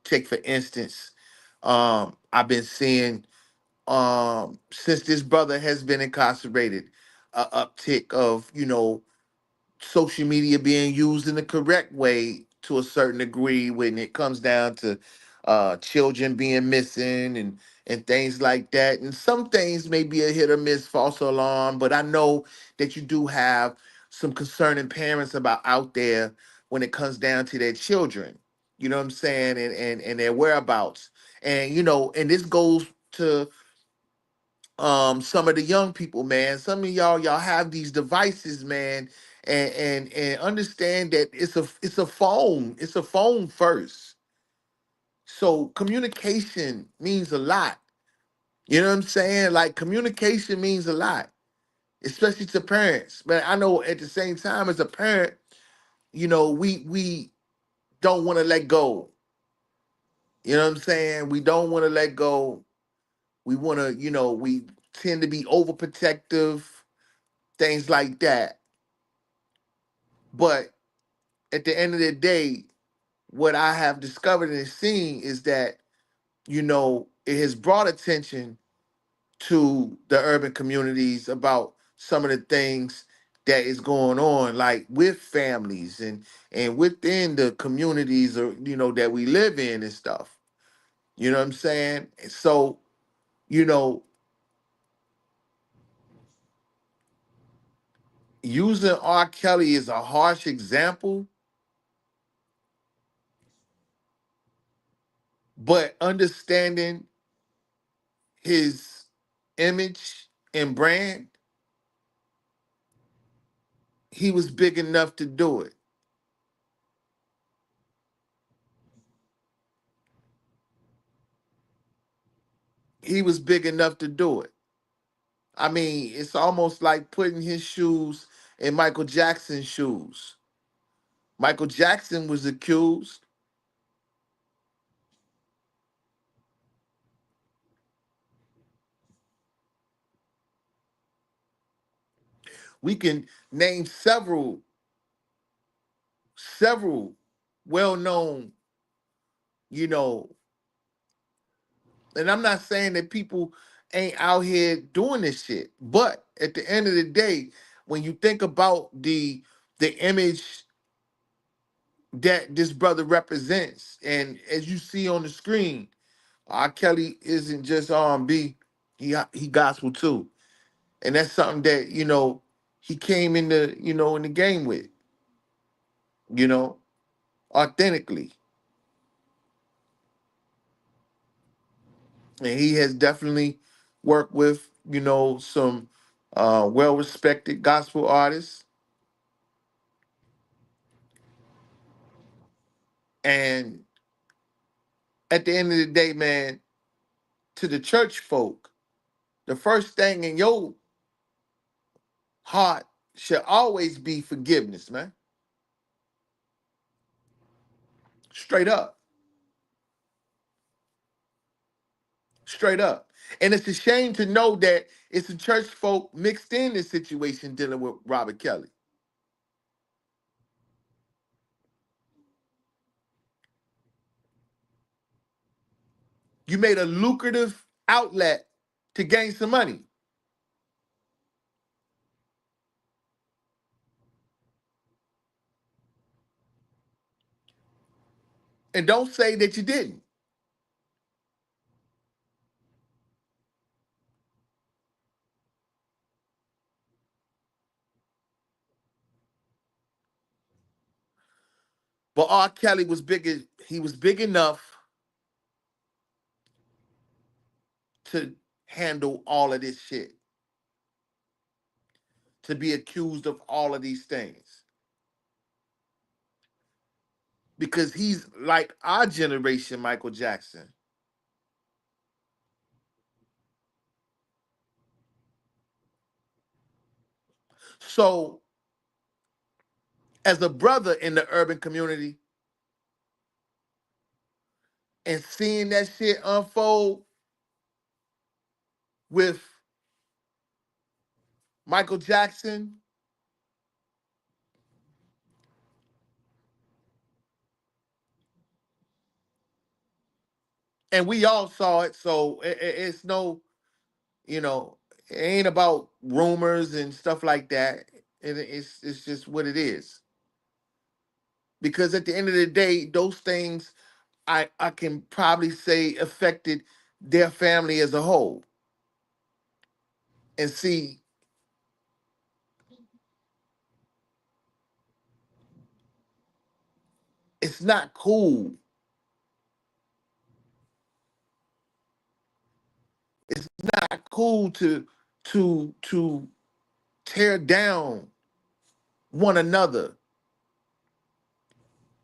Take for instance, I've been seeing since this brother has been incarcerated, a uptick of social media being used in the correct way to a certain degree when it comes down to children being missing and things like that. And some things may be a hit or miss false alarm, but I know that you do have some concerning parents about out there when it comes down to their children. You know what I'm saying? And their whereabouts. And and this goes to some of the young people, man. Some of y'all have these devices, man, and understand that it's a phone first. So communication means a lot. You know what I'm saying? Like communication means a lot, especially to parents. But I know at the same time as a parent, we don't want to let go. You know what I'm saying? We don't want to let go. We want to, we tend to be overprotective, things like that. But at the end of the day, what I have discovered and seen is that, it has brought attention to the urban communities about some of the things that is going on, like with families and within the communities or that we live in and stuff. You know what I'm saying? So You know, using R. Kelly is a harsh example, but understanding his image and brand, he was big enough to do it. He was big enough to do it. I mean, it's almost like putting his shoes in Michael Jackson's shoes. Michael Jackson was accused. We can name several well-known, you know, and I'm not saying that people ain't out here doing this shit, but at the end of the day, when you think about the image that this brother represents, and as you see on the screen, R. Kelly isn't just R&B, he gospel too, and that's something that he came in the game with, you know, authentically, and he has definitely worked with some well-respected gospel artists. And at the end of the day, man, to the church folk, the first thing in your heart should always be forgiveness, man. Straight up. Straight up. And it's a shame to know that it's the church folk mixed in this situation dealing with Robert Kelly. You made a lucrative outlet to gain some money. And don't say that you didn't. But R. Kelly was he was big enough to handle all of this shit, to be accused of all of these things. Because he's like our generation, Michael Jackson. So, as a brother in the urban community and seeing that shit unfold with Michael Jackson, and we all saw it, so it's no, it ain't about rumors and stuff like that. It's just what it is. Because at the end of the day, those things I can probably say affected their family as a whole. And see, it's not cool. It's not cool to tear down one another.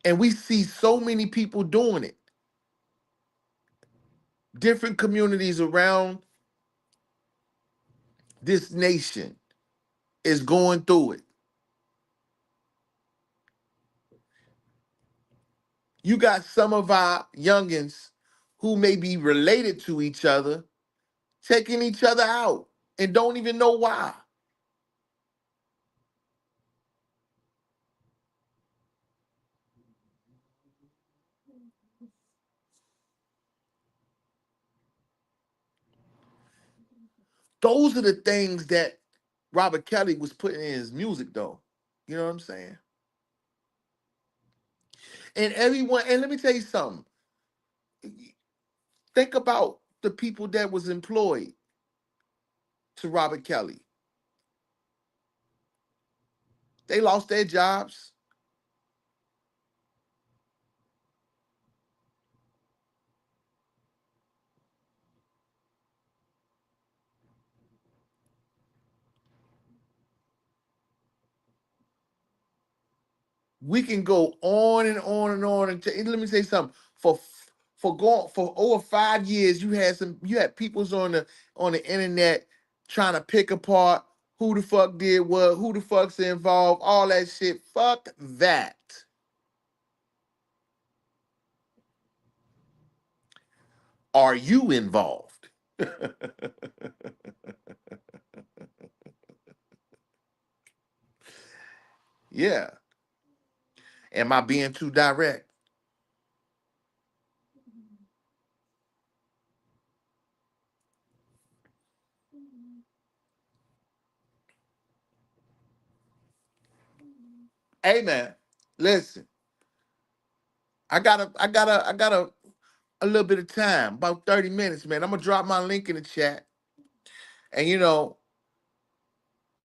And we see so many people doing it. Different communities around this nation is going through it. You got some of our youngins who may be related to each other taking each other out and don't even know why. Those are the things that Robert Kelly was putting in his music, though. You know what I'm saying? And everyone, and let me tell you something. Think about the people that was employed to Robert Kelly. They lost their jobs. We can go on and on and on. And let me say something. For over 5 years, you had peoples on the internet trying to pick apart who the fuck did what, who the fuck's involved, all that shit. Fuck that. Are you involved? Yeah. Am I being too direct? Hey man, listen. I got a little bit of time, about 30 minutes, man. I'm gonna drop my link in the chat. And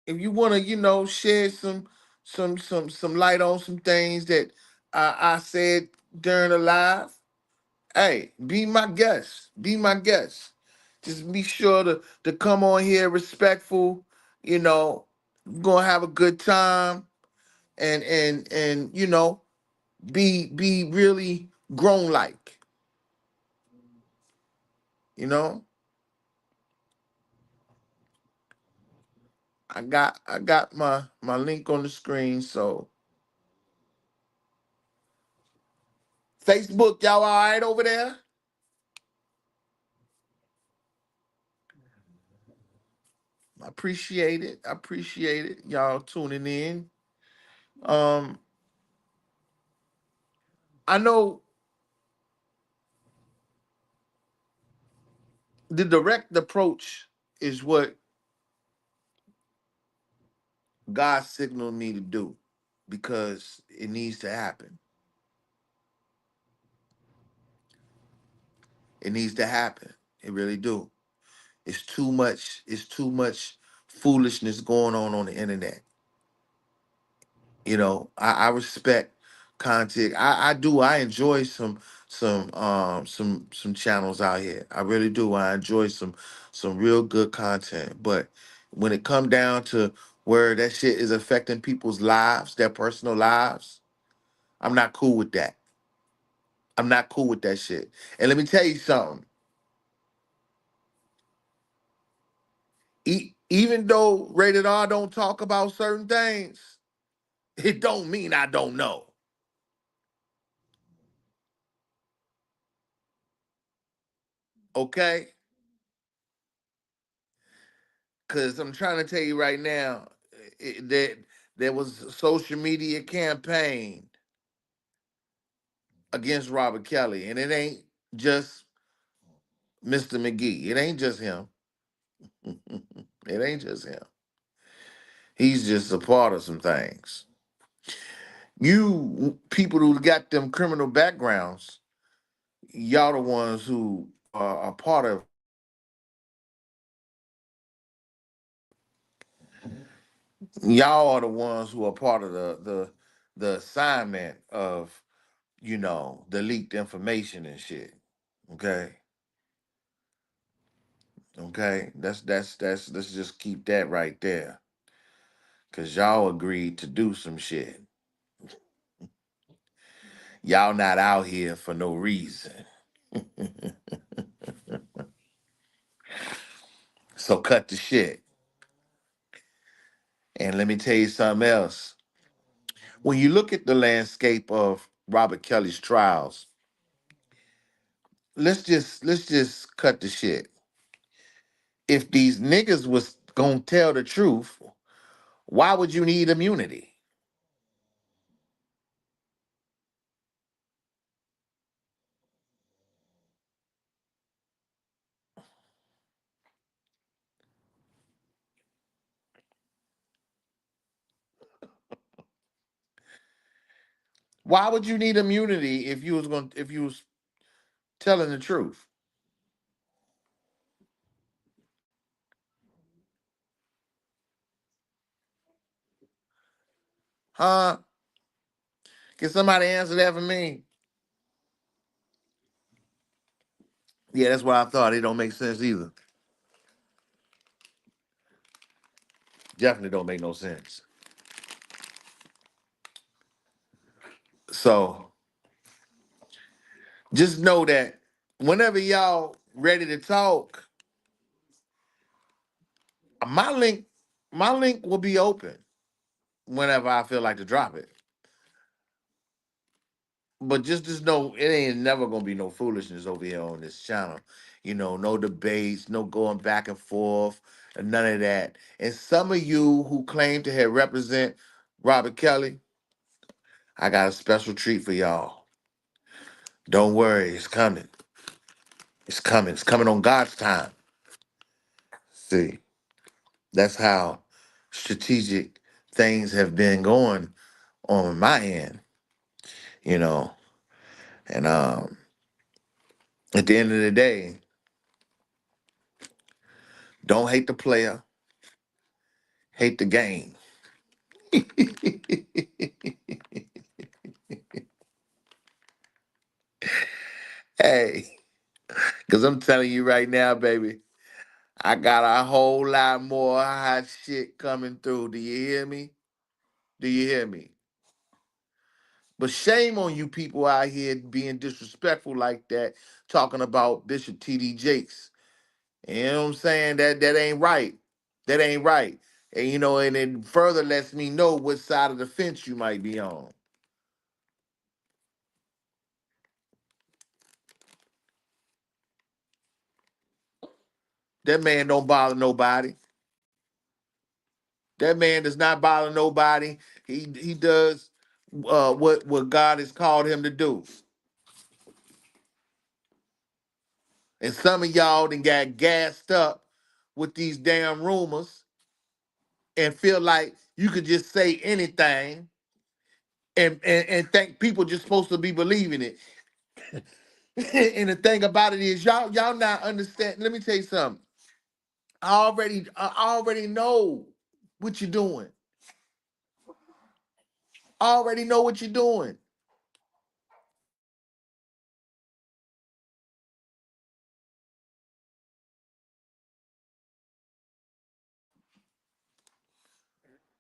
if you wanna, share some light on some things that I said during the live, hey, be my guest. Be my guest. Just be sure to come on here respectful, you know, we're gonna have a good time and be really grown like, you know. I got my link on the screen. So Facebook, y'all all right over there? I appreciate it. I appreciate it. Y'all tuning in. Um, I know the direct approach is what God signaled me to do because it needs to happen. It needs to happen. It really do. It's too much foolishness going on the internet. I respect content. I do. I enjoy some channels out here. I really do. I enjoy some real good content. But when it come down to where that shit is affecting people's lives, their personal lives, I'm not cool with that. I'm not cool with that shit. And let me tell you something. Even though Rated R don't talk about certain things, it don't mean I don't know. Okay? Because I'm trying to tell you right now that there was a social media campaign against Robert Kelly, and it ain't just Mr. McGee. It ain't just him. It ain't just him. He's just a part of some things. You people who got them criminal backgrounds, y'all the ones who are part of. Y'all are the ones who are part of the assignment of the leaked information and shit. Okay. Okay. That's let's just keep that right there. Cause y'all agreed to do some shit. Y'all not out here for no reason. So cut the shit. And let me tell you something else. When you look at the landscape of Robert Kelly's trials, let's just cut the shit. If these niggas was gonna tell the truth, why would you need immunity? Why would you need immunity if you was telling the truth? Huh? Can somebody answer that for me? Yeah, that's what I thought. It don't make sense either. Definitely don't make no sense. So just know that whenever y'all ready to talk, my link will be open whenever I feel like to drop it. But just know it ain't never gonna be no foolishness over here on this channel. You know, no debates, no going back and forth, and none of that. And some of you who claim to have represent Robert Kelly, I got a special treat for y'all. Don't worry, it's coming. It's coming. It's coming on God's time. See, that's how strategic things have been going on my end, you know. And at the end of the day, don't hate the player, hate the game. Hey, because I'm telling you right now, baby, I got a whole lot more hot shit coming through. Do you hear me? Do you hear me? But shame on you people out here being disrespectful like that, talking about Bishop T.D. Jakes. You know what I'm saying? That ain't right. That ain't right. And you know, and it further lets me know what side of the fence you might be on. That man don't bother nobody. That man does not bother nobody. He does what God has called him to do. And some of y'all done got gassed up with these damn rumors and feel like you could just say anything and think people just supposed to be believing it. And the thing about it is y'all not understand. Let me tell you something. I already know what you're doing. I already know what you're doing.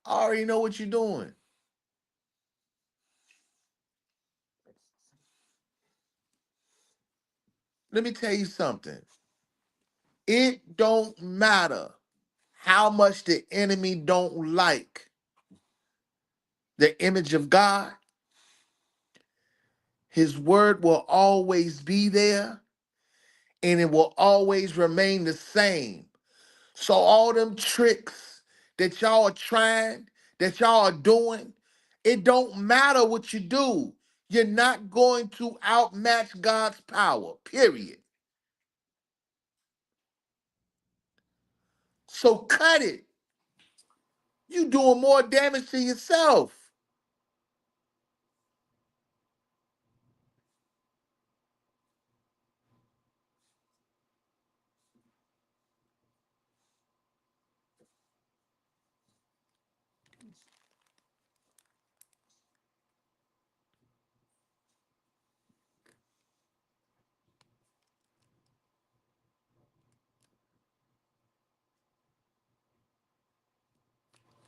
I already know what you're doing. Let me tell you something. It don't matter how much the enemy don't like the image of God. His word will always be there and it will always remain the same. So all them tricks that y'all are trying, that y'all are doing, it don't matter what you do. You're not going to outmatch God's power, period. So cut it. You doing more damage to yourself.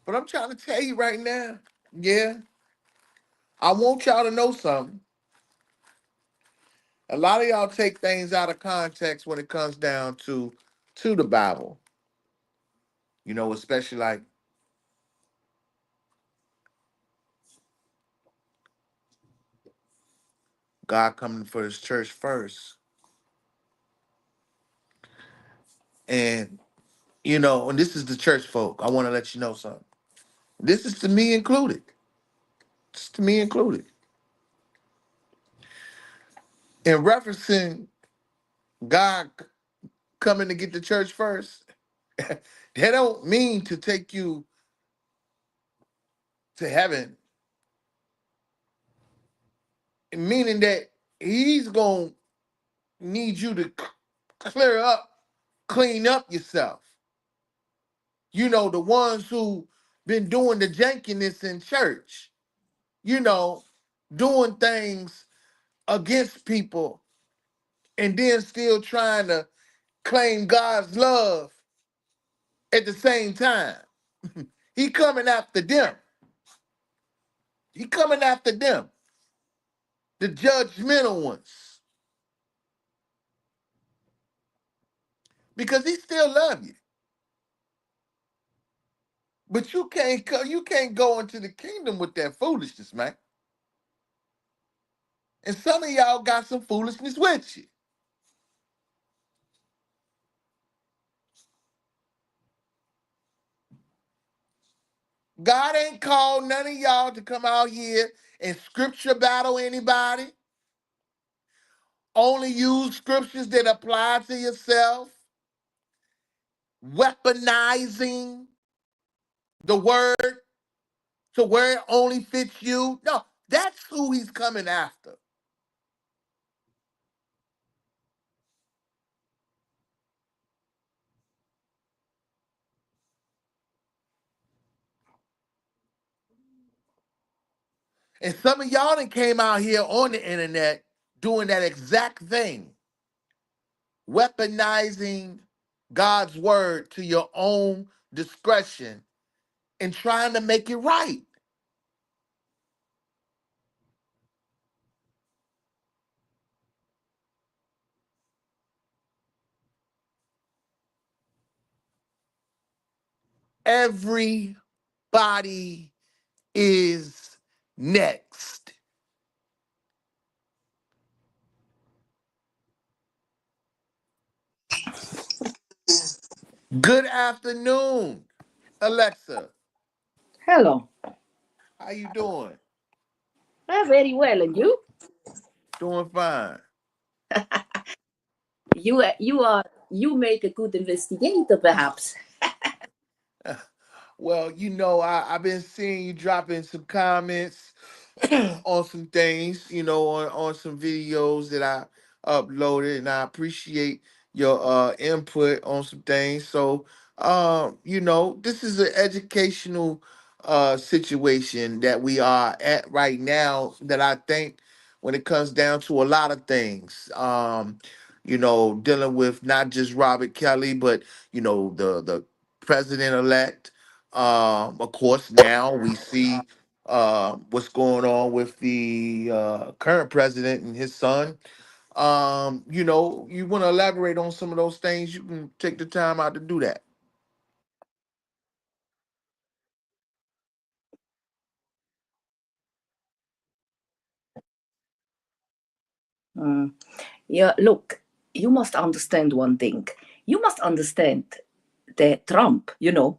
But I'm trying to tell you right now, yeah, I want y'all to know something. A lot of y'all take things out of context when it comes down to the Bible. You know, especially like God coming for his church first. And, you know, and this is the church folk. I want to let you know something. This is to me included. It's to me included. In referencing God coming to get the church first, that don't mean to take you to heaven, meaning that he's going to need you to clear up, clean up yourself. You know, the ones who been doing the jankiness in church. doing things against people and then still trying to claim God's love at the same time. He coming after them. He coming after them, the judgmental ones, because he still love you. But you can't go into the kingdom with that foolishness, man. And some of y'all got some foolishness with you. God ain't called none of y'all to come out here and scripture battle anybody. Only use scriptures that apply to yourself. Weaponizing the word to where it only fits you. No, that's who he's coming after. And some of y'all that came out here on the internet doing that exact thing. Weaponizing God's word to your own discretion and trying to make it right. Everybody is next. Good afternoon, Alexa. Hello. How you doing? Very well, and you? Doing fine. You make a good investigator, perhaps. Well, I've been seeing you dropping some comments on some things, on some videos that I uploaded, and I appreciate your input on some things. So, this is an educational situation that we are at right now that I think when it comes down to a lot of things, dealing with not just Robert Kelly, but, the president elect. Of course, now we see what's going on with the current president and his son. You want to elaborate on some of those things, you can take the time out to do that. Yeah, look, you must understand one thing. You must understand that Trump, you know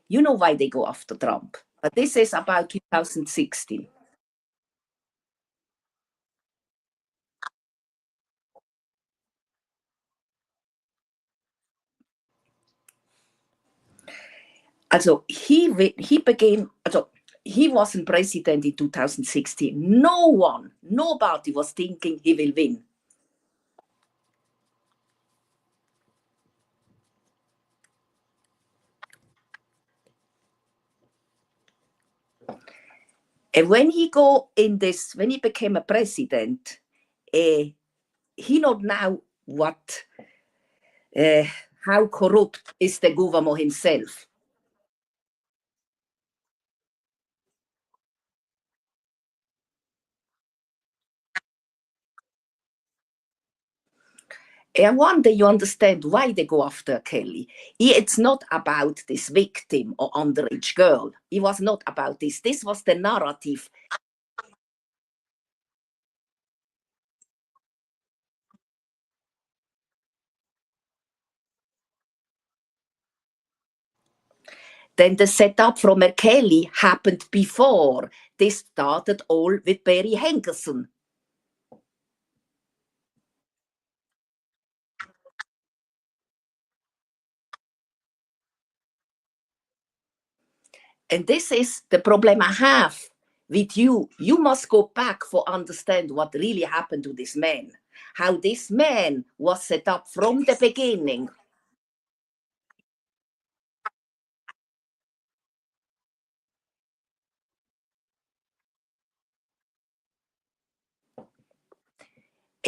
why they go after Trump. But this is about 2016. Also, he wasn't president in 2016. Nobody was thinking he will win. And when he became a president, he not know uh, how corrupt is the government himself. And one day you understand why they go after Kelly. It's not about this victim or underage girl. It was not about this. This was the narrative. Then the setup from a Kelly happened before. This started all with Barry Henderson. And this is the problem I have with you. You must go back for understand what really happened to this man. How this man was set up from the beginning.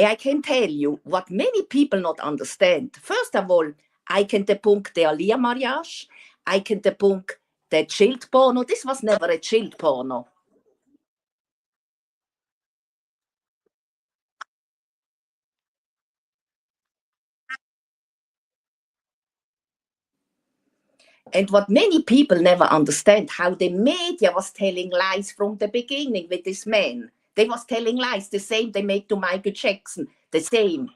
I can tell you what many people not understand. First of all, I can debunk der Lehrmariage. I can debunk the child porno. This was never a child porno. And what many people never understand, how the media was telling lies from the beginning with this man. They was telling lies, the same they make to Michael Jackson, the same.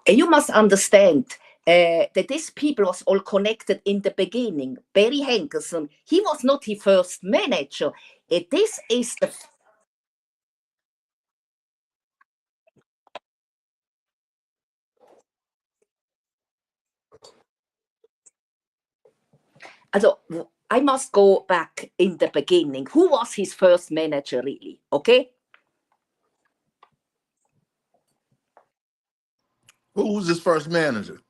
You must understand that these people was all connected in the beginning. Barry Hankerson, he was not his first manager. This is the... Also, I must go back in the beginning. Who was his first manager, really? Okay? Who was his first manager?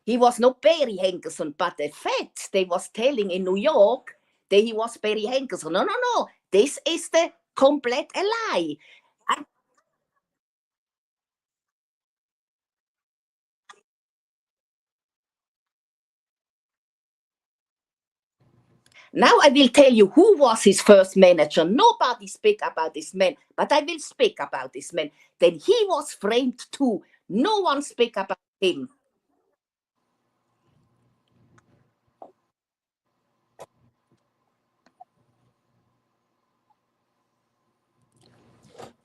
He was not Barry Hankerson, but the facts they was telling in New York that he was Barry Hankerson. No, no, no. This is the complete a lie. Now I will tell you who was his first manager. Nobody speak about this man, but I will speak about this man. Then he was framed too. No one speak about him.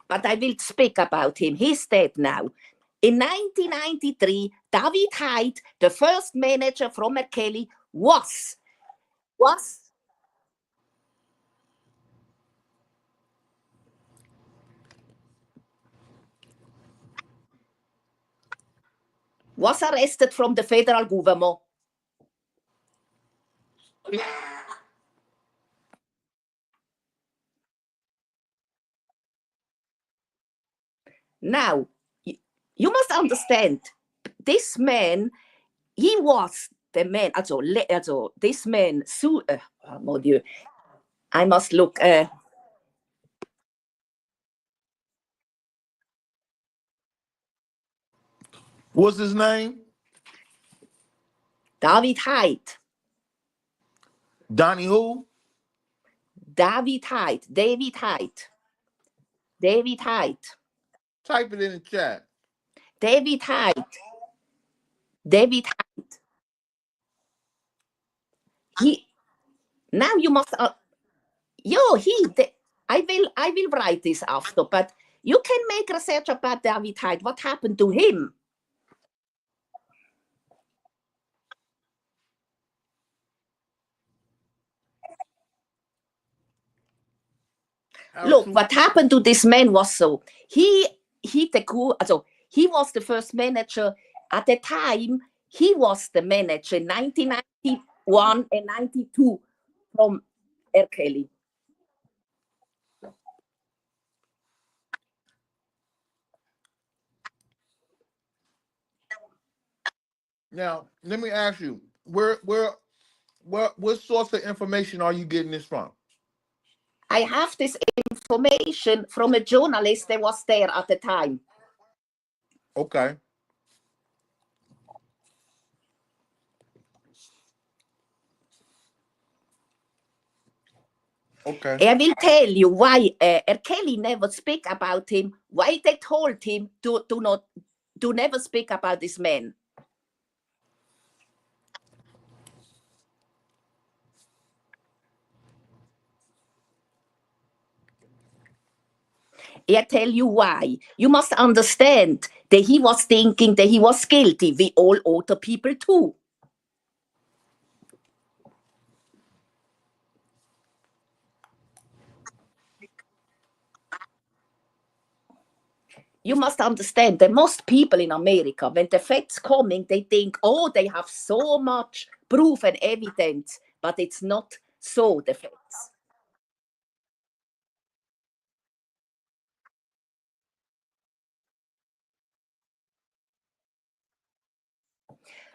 But I will speak about him. He's dead now. In 1993, David Hyde, the first manager from R. Kelly, was arrested from the federal government. Now, you must understand, this man, he was the man, also this man, mon Dieu, I must look. What's his name? David Hyde. Donnie who? David Hyde. David Hyde. David Hyde. Type it in the chat. David Hyde. David Hyde. He. Now you must. I will write this after, but you can make research about David Hyde. What happened to him? Look, what happened to this man was so he was the first manager at the time. He was the manager in 1991 and 92 from R. Kelly. Now, let me ask you, what source of information are you getting this from? I have this information from a journalist that was there at the time. Okay. Okay. I will tell you why R. Kelly never speak about him, why they told him to never speak about this man. I tell you why. You must understand that he was thinking that he was guilty. We all other people too. You must understand that most people in America, when the facts coming, they think, oh, they have so much proof and evidence, but it's not so, the facts.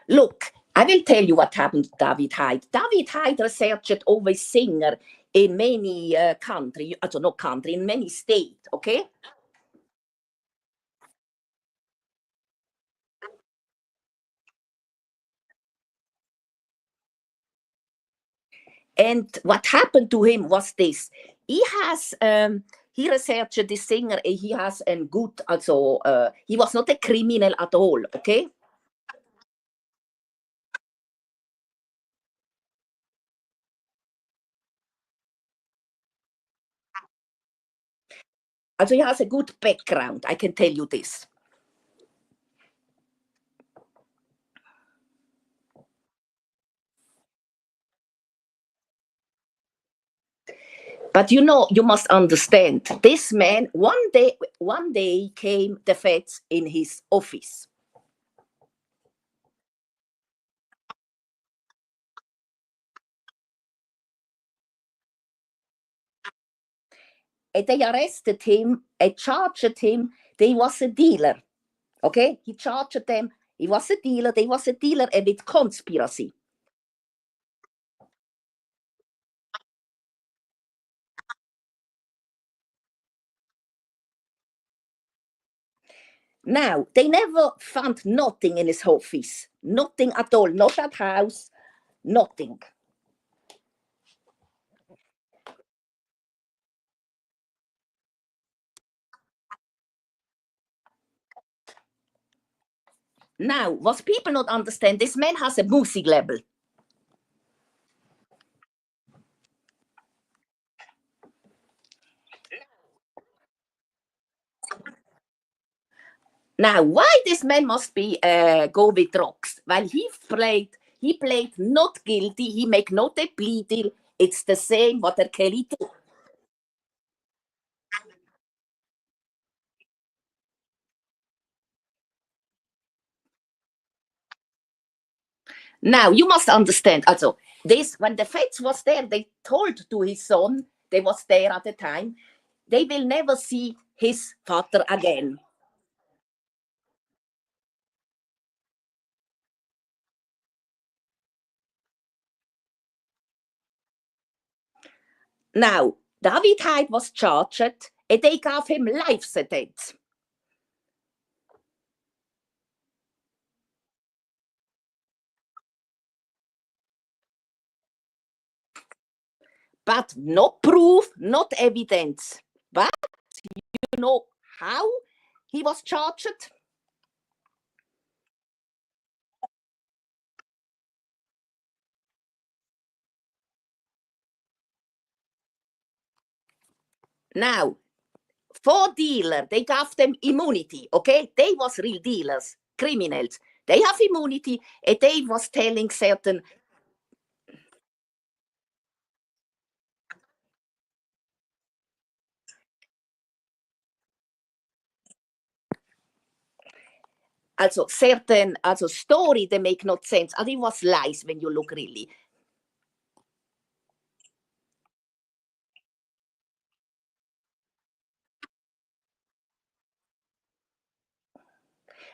Look, I will tell you what happened to David Hyde. David Hyde researched always singer in many country, also not country, in many states, okay? And what happened to him was this. He has, he researched this singer, and he has a good, also, he was not a criminal at all, okay? Also, he has a good background, I can tell you this. But you know, you must understand, this man, one day came the feds in his office. And they arrested him and charged him. They was a dealer. Okay? He charged them. He was a dealer. They was a dealer and with conspiracy. Now, they never found nothing in his office. Nothing at all. Not at house. Nothing. Now, what people not understand, this man has a music label. Now, why this man must be go with drugs? Well, he played not guilty. He make not a plea deal. It's the same what Kelly did. Now, you must understand. Also, this when the feds was there, they told to his son, they was there at the time, they will never see his father again. Now, David Hyde was charged, and they gave him life sentence. But no proof, not evidence. But you know how he was charged? Now, for dealer, they gave them immunity, okay? They was real dealers, criminals. They have immunity, and they was telling certain. Also certain, also story, they make no sense. And it was lies when you look really.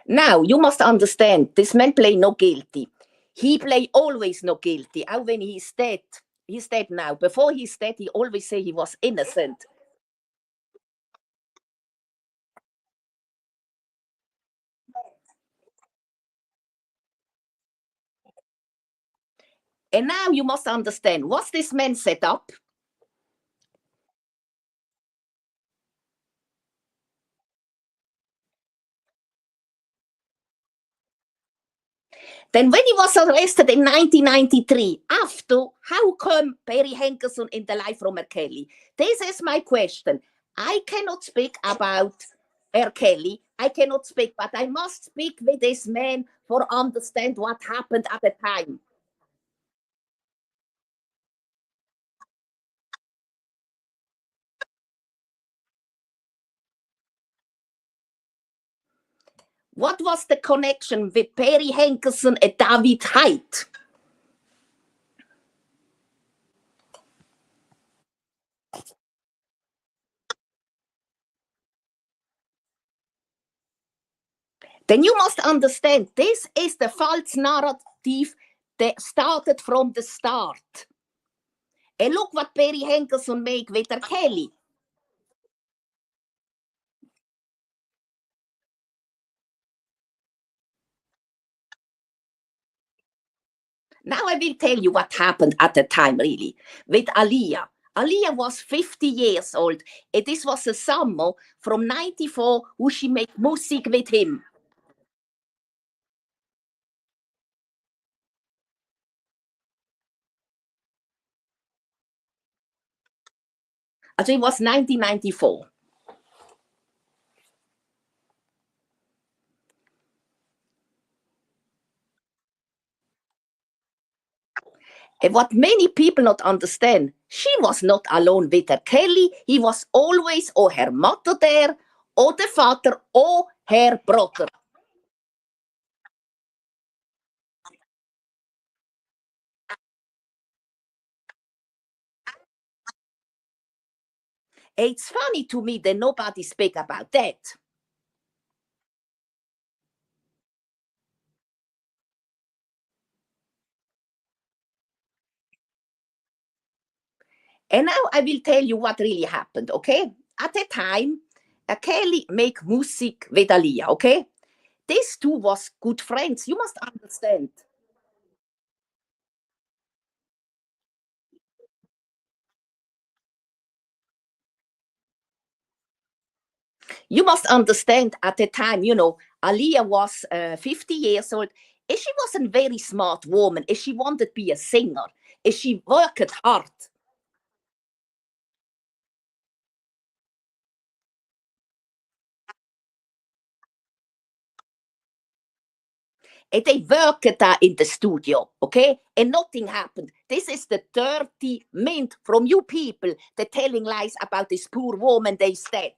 Now, you must understand, this man play no guilty. He play always no guilty. And when he's dead now. Before he's dead, he always say he was innocent. And now you must understand, what's this man set up? Then when he was arrested in 1993, after, how come Perry Hankerson in the life from R. Kelly? This is my question. I cannot speak about R. Kelly. I cannot speak, but I must speak with this man for understand what happened at the time. What was the connection with Perry Hankerson and David Hyde? Then you must understand, this is the false narrative that started from the start. And look what Barry Hankerson make with R. Kelly. Now I will tell you what happened at the time, really, with Aaliyah. Aaliyah was 50 years old, and this was the summer from 94 who she made music with him. Also it was 1994. And what many people not understand, she was not alone with her Kelly. He was always or her mother there, or the father, or her brother. It's funny to me that nobody speak about that. And now I will tell you what really happened, okay? At the time, Kelly make music with Aaliyah, okay? These two was good friends. You must understand. You must understand at the time, Aaliyah was 50 years old. And she wasn't a very smart woman. And she wanted to be a singer. And she worked hard. And they worked in the studio, okay? And nothing happened. This is the dirty mint from you people that telling lies about this poor woman they said.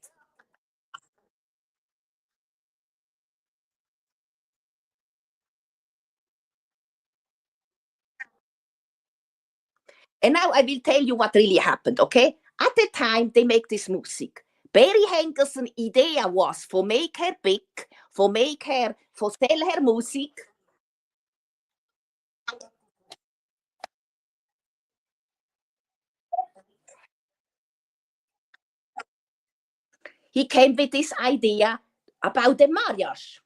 And now I will tell you what really happened, okay? At the time they make this music. Barry Hankerson's idea was for make her big, for sell her music. He came with this idea about the marriage.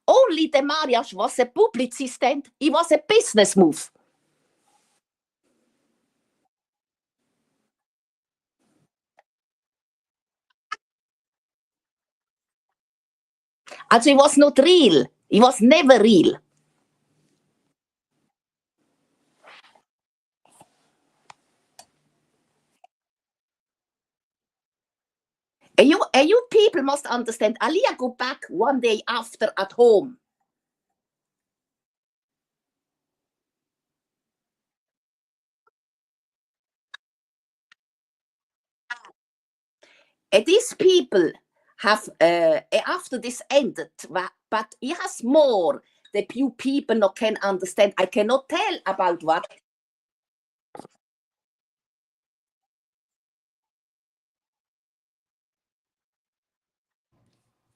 Only the marriage was a publicity stunt. It was a business move. Also, it was not real. It was never real. And you people must understand, Aliyah go back one day after at home. And these people have, after this ended, but it has more that few people not can understand. I cannot tell about what.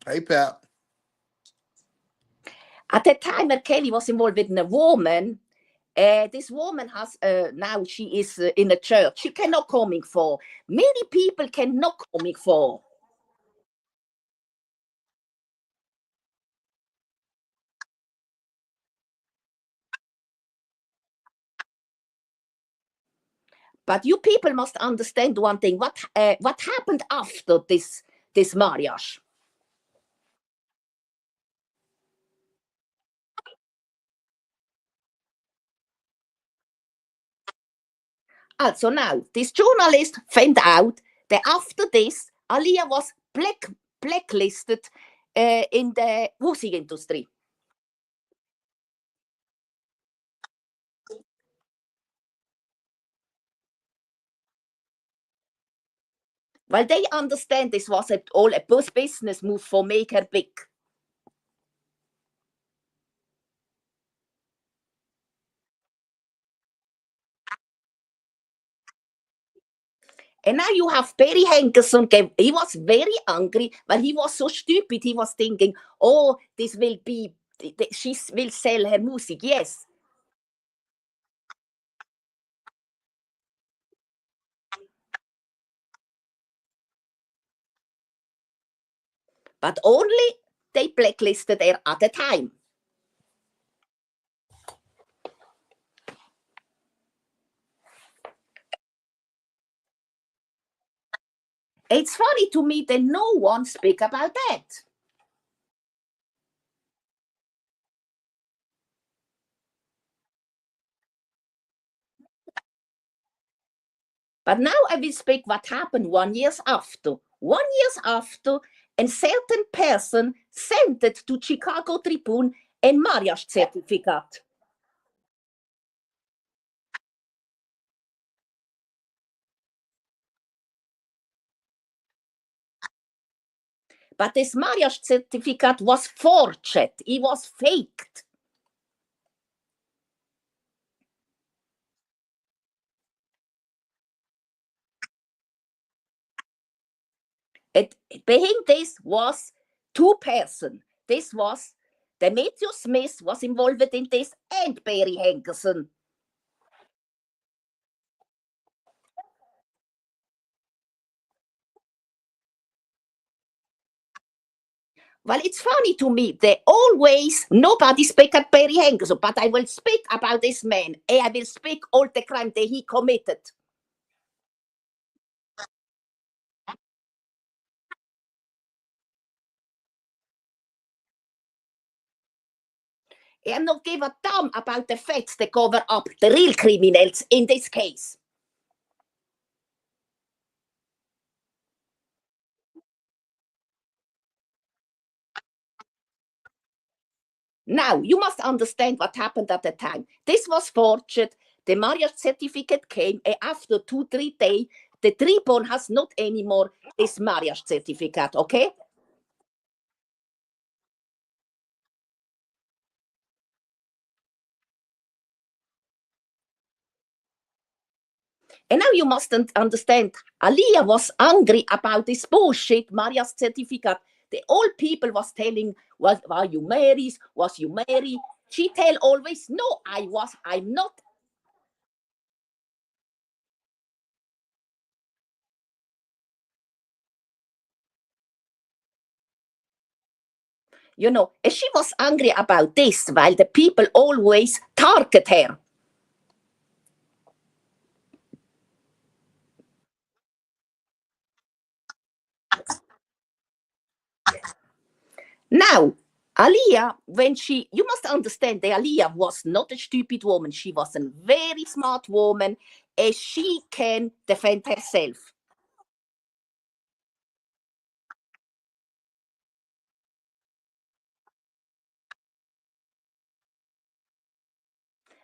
Hey, pal. At the time that Kelly was involved with a woman, this woman has now she is in a church. She cannot coming for. Many people cannot coming for. But you people must understand one thing. What happened after this marriage? Also now, this journalist found out that after this, Aliyah was blacklisted in the music industry. Well, they understand this was all a business move for make her big. And now you have Perry Henderson. He was very angry, but he was so stupid. He was thinking, oh, this will be, she will sell her music. Yes. But only they blacklisted her at the time. It's funny to me that no one speak about that. But now I will speak what happened 1 year after. 1 year after, a certain person sent it to Chicago Tribune a marriage certificate. But this marriage certificate was forged. It was faked. Behind this was two persons. This was the Matthew Smith was involved in this, and Barry Henderson. Well, it's funny to me. They always, nobody speak at Barry Henderson, but I will speak about this man. And I will speak all the crime that he committed. I'm not give a damn about the facts that cover up the real criminals in this case. Now, you must understand what happened at the time. This was forged. The marriage certificate came, and after 2-3 days, the Tribune has not anymore this marriage certificate, okay? And now you must understand, Aliyah was angry about this bullshit marriage certificate. The old people was telling, were you married? Was you married? She tell always, no, I'm not. You know, and she was angry about this, while the people always target her. Now, Aliyah, you must understand that Aliyah was not a stupid woman. She was a very smart woman, and she can defend herself.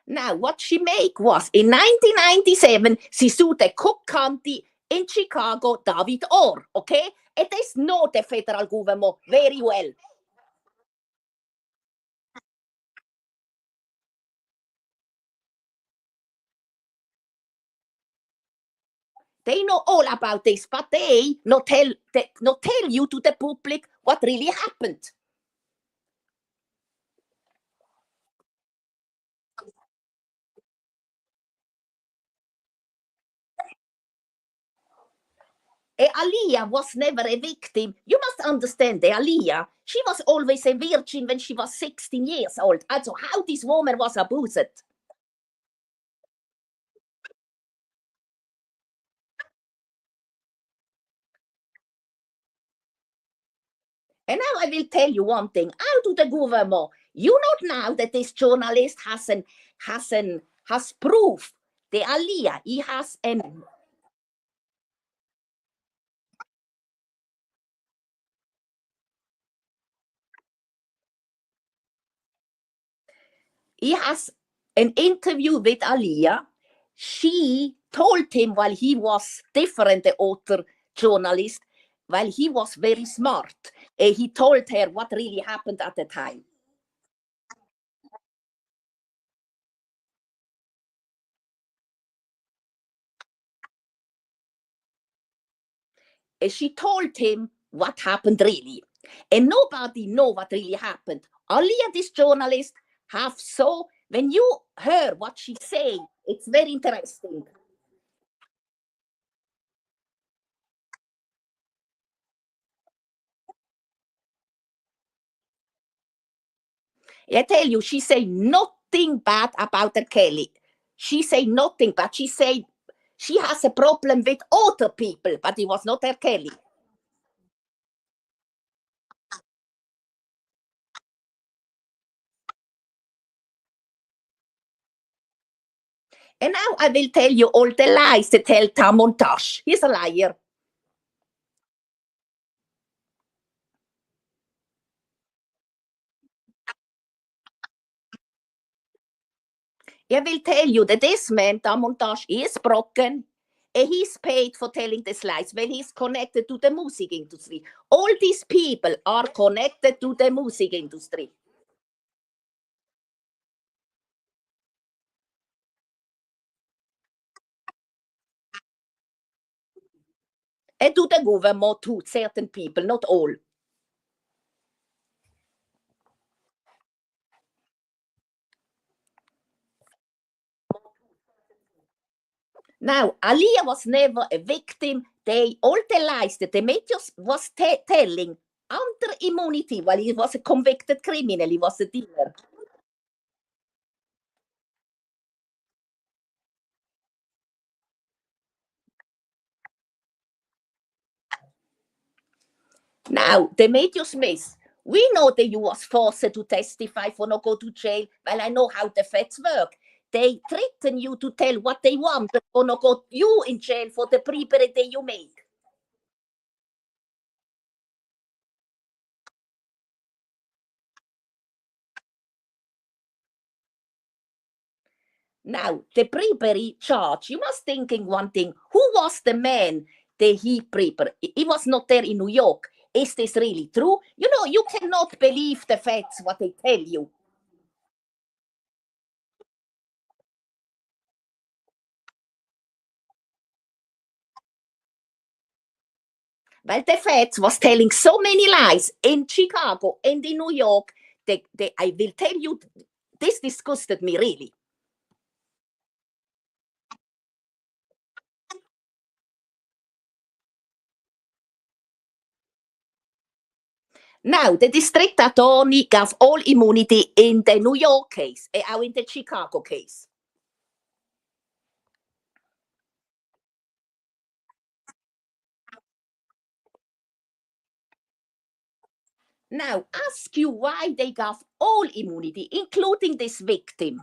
Now, what she made was, in 1997, she sued the Cook County in Chicago, David Orr, okay? And they know the federal government very well. They know all about this, but they not tell you to the public what really happened. Aliyah was never a victim. You must understand, Aliyah, she was always a virgin when she was 16 years old. Also, how this woman was abused. And now I will tell you one thing. How do the government? You not know that this journalist has proof. The Aliyah, he has an. He has an interview with Aliyah. She told him while he was different, the author journalist, while he was very smart. He told her what really happened at the time. she told him what happened really. And nobody know what really happened. Only this journalist have so, when you hear what she say, it's very interesting. I tell you, she say nothing bad about her Kelly. She say nothing bad. She say she has a problem with other people, but it was not her Kelly. And now I will tell you all the lies that tell Tamontage. He's a liar. I will tell you that this man, Tamontage, is broken. And he's paid for telling these lies when he's connected to the music industry. All these people are connected to the music industry. And to the government too, certain people, not all. Now, Aliyah was never a victim. They all the lies that the media was telling under immunity while he was a convicted criminal, he was a dealer. Now, the media miss. We know that you was forced to testify for not go to jail. Well, I know how the feds work. They threaten you to tell what they want or not go you in jail for the bribery that you make. Now, the bribery charge, you must thinking one thing. Who was the man that he bribered? He was not there in New York. Is this really true? You know, you cannot believe the facts, what they tell you. Well, the feds was telling so many lies in Chicago and in New York. I will tell you, this disgusted me really. Now, the district attorney gave all immunity in the New York case and in the Chicago case. Now, ask you why they gave all immunity, including this victim.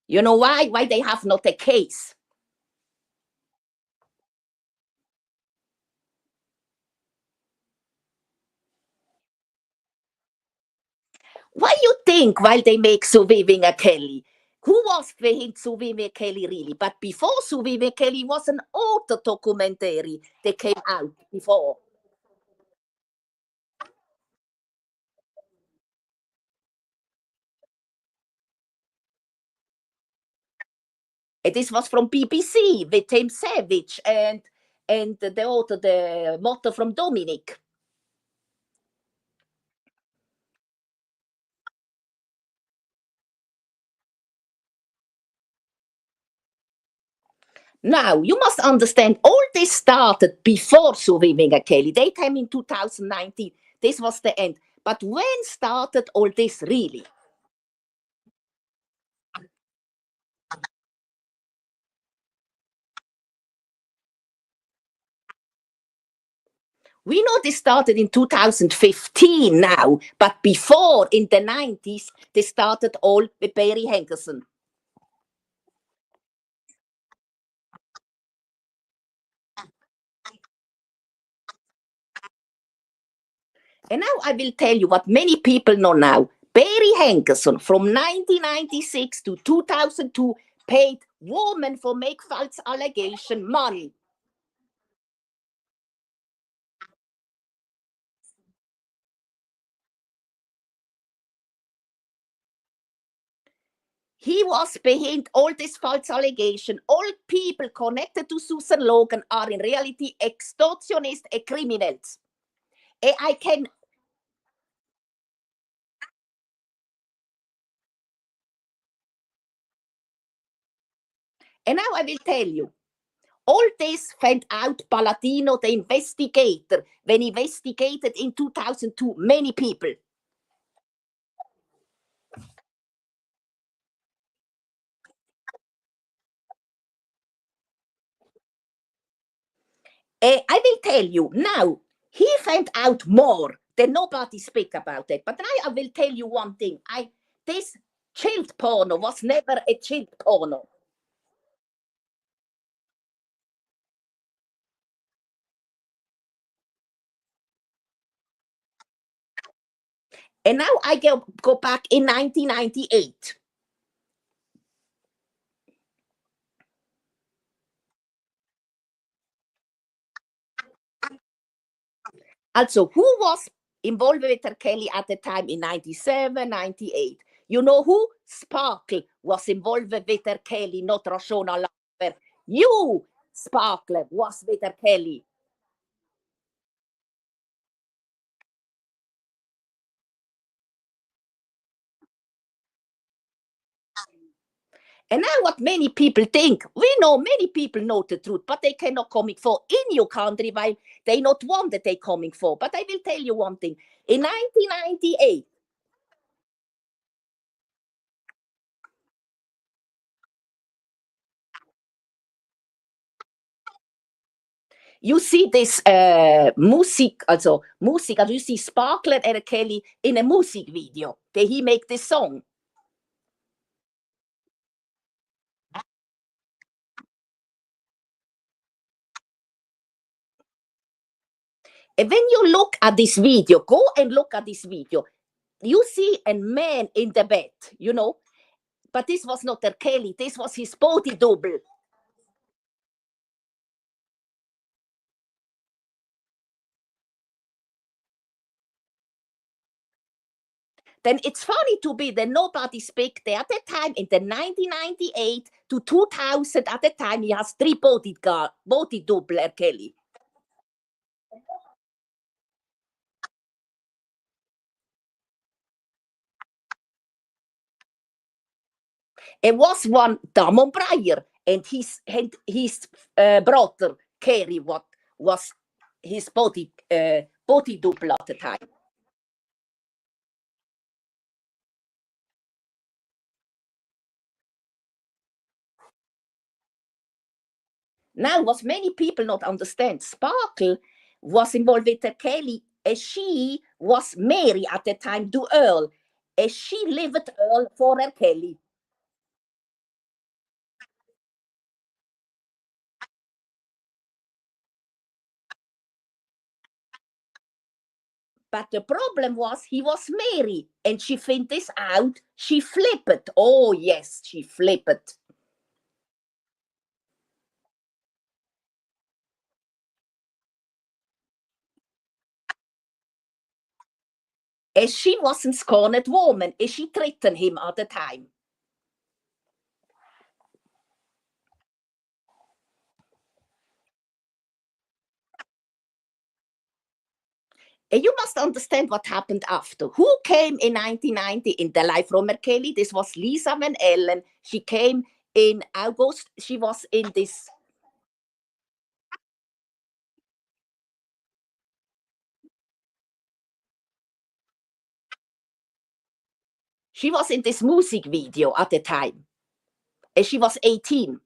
You know why? Why they have not a case? Why you think while they make Surviving Kelly? Who was behind Surviving Kelly really? But before Surviving Kelly was an older documentary that came out before. And this was from BBC with Tim Savage and the author, the motto from Dominic. Now, you must understand, all this started before Surviving Kelly. They came in 2019. This was the end. But when started all this really? We know this started in 2015 now, but before, in the 90s, they started all with Barry Hankerson. And now I will tell you what many people know now. Barry Hankerson from 1996 to 2002 paid women for make false allegation money. He was behind all this false allegation. All people connected to Susan Logan are in reality extortionists and criminals. And I can... And now I will tell you. All this found out Paladino, the investigator, when he investigated in 2002 many people. I will tell you now, he found out more than nobody speak about it. But now I will tell you one thing. This child porno was never a child porno. And now I go back in 1998. Also, who was involved with R. Kelly at the time in 97, 98? You know who? Sparkle was involved with R. Kelly, not Roshona Lamper. You, Sparkle, was with R. Kelly. And now what many people think, we know many people know the truth, but they cannot coming for in your country while they not want that they coming for. But I will tell you one thing. In 1998, you see this music, also you see Sparkle and R. Kelly in a music video. He make this song. And when you look at this video, go and look at this video, you see a man in the bed, you know. But this was not R. Kelly, this was his body double. Then it's funny to be that nobody speak there at the time in the 1998 to 2000 at the time he has three body double R. Kelly. It was one Damon Breyer and his brother Kerry, what was his body double at the time. Now, what many people not understand, Sparkle was involved with Kelly, and she was married at the time to Earl, and she lived Earl for her Kelly. But the problem was he was married, and she found this out. She flipped. Oh yes, she flipped. And she wasn't scorned woman, and she threatened him at the time. And you must understand what happened after. Who came in 1990 in the life from R. Kelly? This was Lisa Van Allen. She came in August. She was in this. She was in this music video at the time. And she was 18.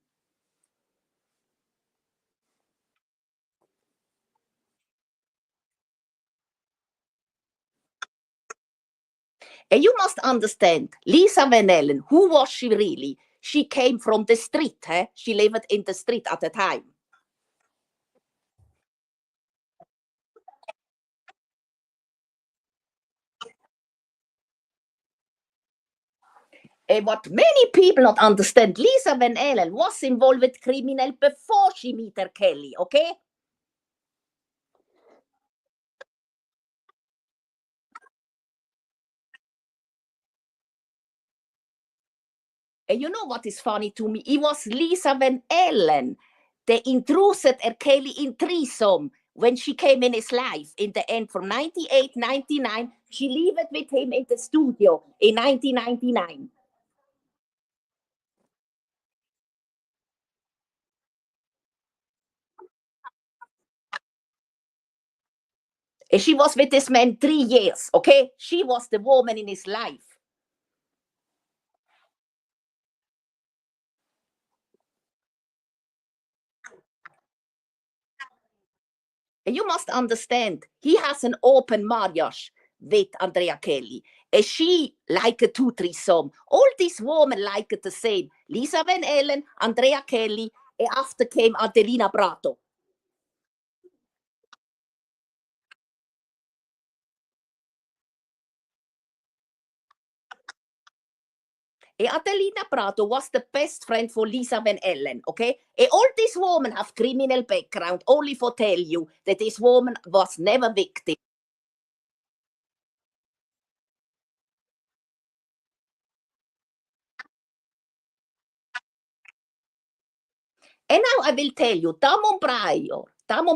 And you must understand, Lisa Van Allen, who was she really? She came from the street. She lived in the street at the time. And what many people not understand, Lisa Van Allen was involved with criminal before she met R. Kelly, okay? And you know what is funny to me? It was Lisa Van Allen. They intruded Kelly in threesome when she came in his life in the end from 98, 99. She lived with him in the studio in 1999. And she was with this man 3 years, okay? She was the woman in his life. And you must understand, he has an open marriage with Andrea Kelly. And she liked two threesome. All these women liked the same. Lisa Van Allen, Andrea Kelly, and after came Adelina Prato. And Adelina Prato was the best friend for Lisa Van Allen, okay? And all these women have criminal background, only for tell you that this woman was never victim. And now I will tell you, Damon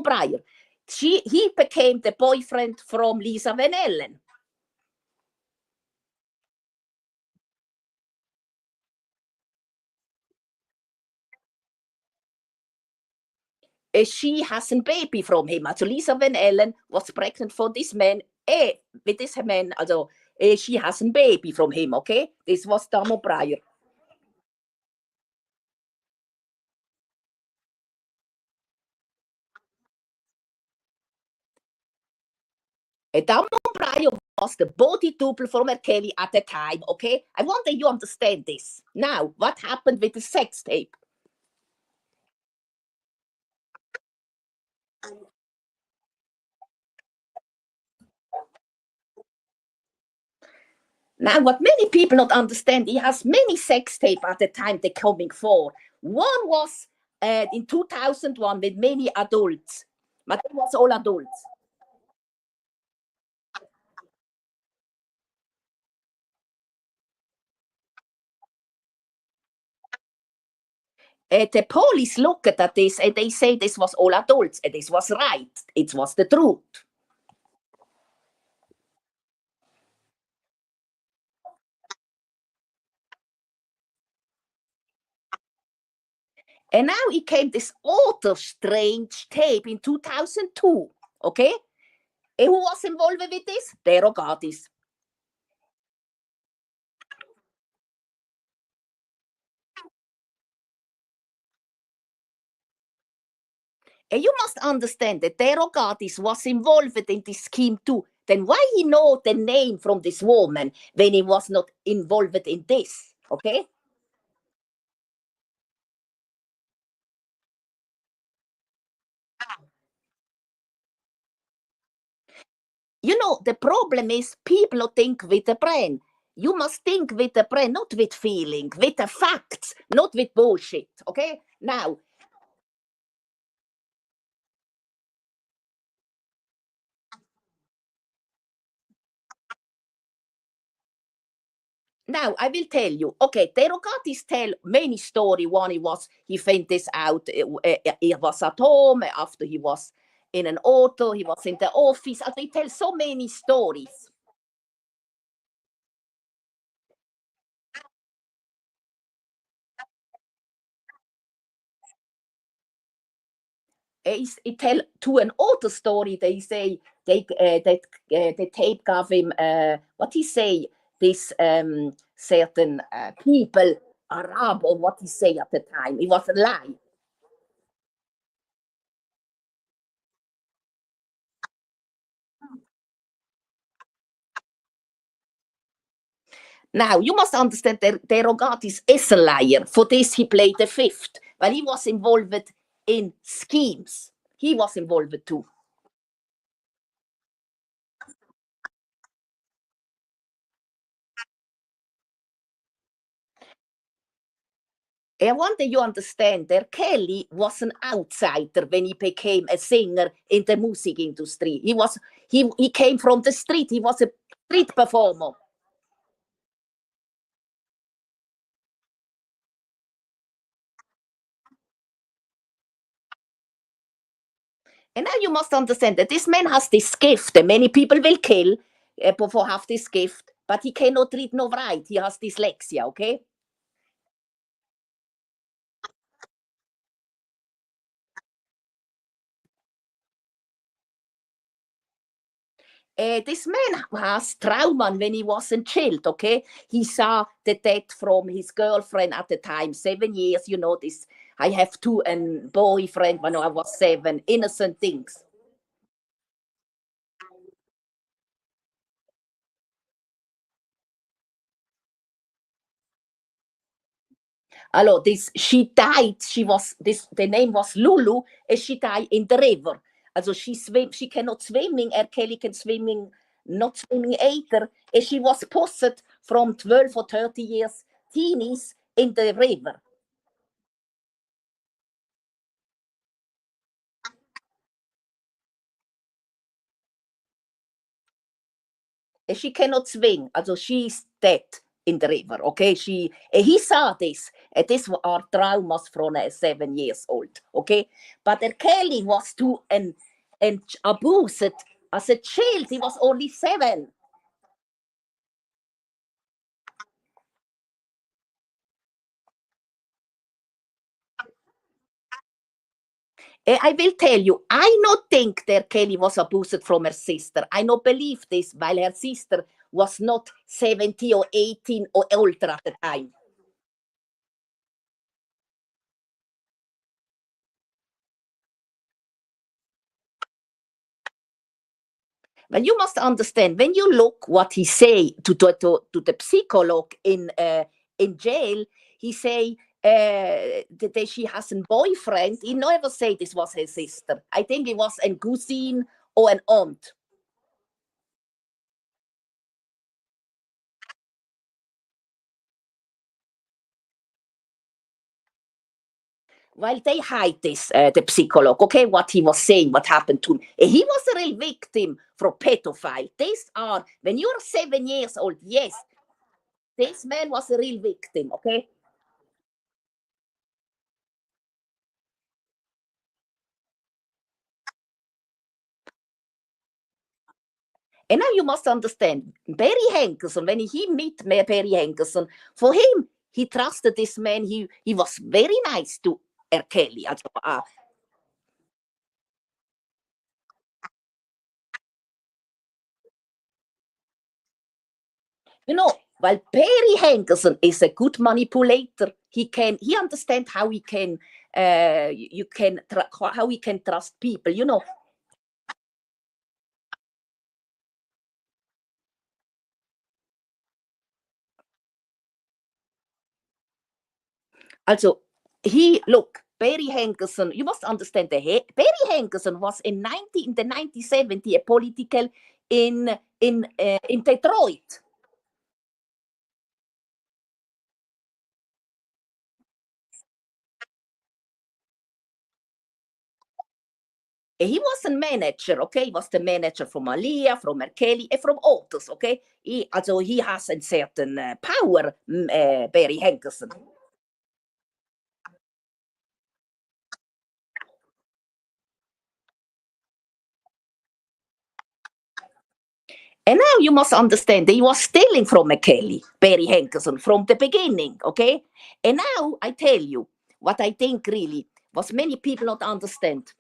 Pryor, he became the boyfriend from Lisa Van Allen. And she has a baby from him. So Lisa Van Allen was pregnant for this man. With this man, also, she has a baby from him, okay? This was Damon Pryor. Damon Pryor was the body double from R. Kelly at the time, okay? I want that you understand this. Now, what happened with the sex tape? Now, what many people not understand, he has many sex tape at the time they're coming for. One was in 2001 with many adults, but it was all adults. The police looked at this and they say this was all adults, and this was right. It was the truth. And now it came this other strange tape in 2002, okay? And who was involved with this? The Rogatis. And you must understand that Derogatis was involved in this scheme too. Then why he know the name from this woman when he was not involved in this? Okay? You know, the problem is people think with the brain. You must think with the brain, not with feeling, with the facts, not with bullshit. Okay? Now I will tell you. Okay, Derogatis tell many story. One, he found this out. He was at home after he was in an auto. He was in the office. They tell so many stories. He tell to an auto story. They say the tape gave him what he say. This certain people Arab or what he say at the time. It was a lie. Now, you must understand that Derogatis is a liar. For this, he played the fifth. But he was involved in schemes. He was involved too. I want that you understand that Kelly was an outsider when he became a singer in the music industry. He came from the street. He was a street performer. And now you must understand that this man has this gift, and many people will kill before have this gift, but he cannot read nor write. He has dyslexia, okay? This man has trauma when he was a child, okay? He saw the death from his girlfriend at the time, 7 years, you know, this. I have two and boyfriend when I was 7, innocent things. Hello, this she died. The name was Lulu, and she died in the river. Also she cannot swimming. Kelly can swimming, not swimming either. And she was posted from 12 or 30 years teenies in the river. And she cannot swim. Also she's dead in the river. Okay, he saw this. And these are traumas from 7 years old. Okay, but Kelly was too and abused as a child. He was only 7. I will tell you, I not think that Kelly was abused from her sister. I not believe this, while her sister was not 70 or 18 or older at the time. Well, you must understand, when you look what he say to the psychologist in jail, he say that she has a boyfriend. He never say this was her sister. I think it was a cousin or an aunt. Well, they hide this, the psychologist, okay, what he was saying, what happened to him. He was a real victim from pedophile. These are, when you're 7 years old, yes, this man was a real victim, okay? And now you must understand, Barry Hankerson, when he meet Barry Hankerson, for him, he trusted this man. He was very nice to R. Kelly. You know, while Barry Hankerson is a good manipulator, he understands how he can how he can trust people. You know, also look. Barry Hankerson, you must understand Barry Hankerson was in the 1970 a political in Detroit. He was a manager, okay? He was the manager from Aliyah, from R. Kelly, and from others, okay? He has a certain power, Barry Hankerson. And now you must understand that he was stealing from Kelly, Barry Hankerson, from the beginning, okay? And now I tell you what I think really was many people not understand.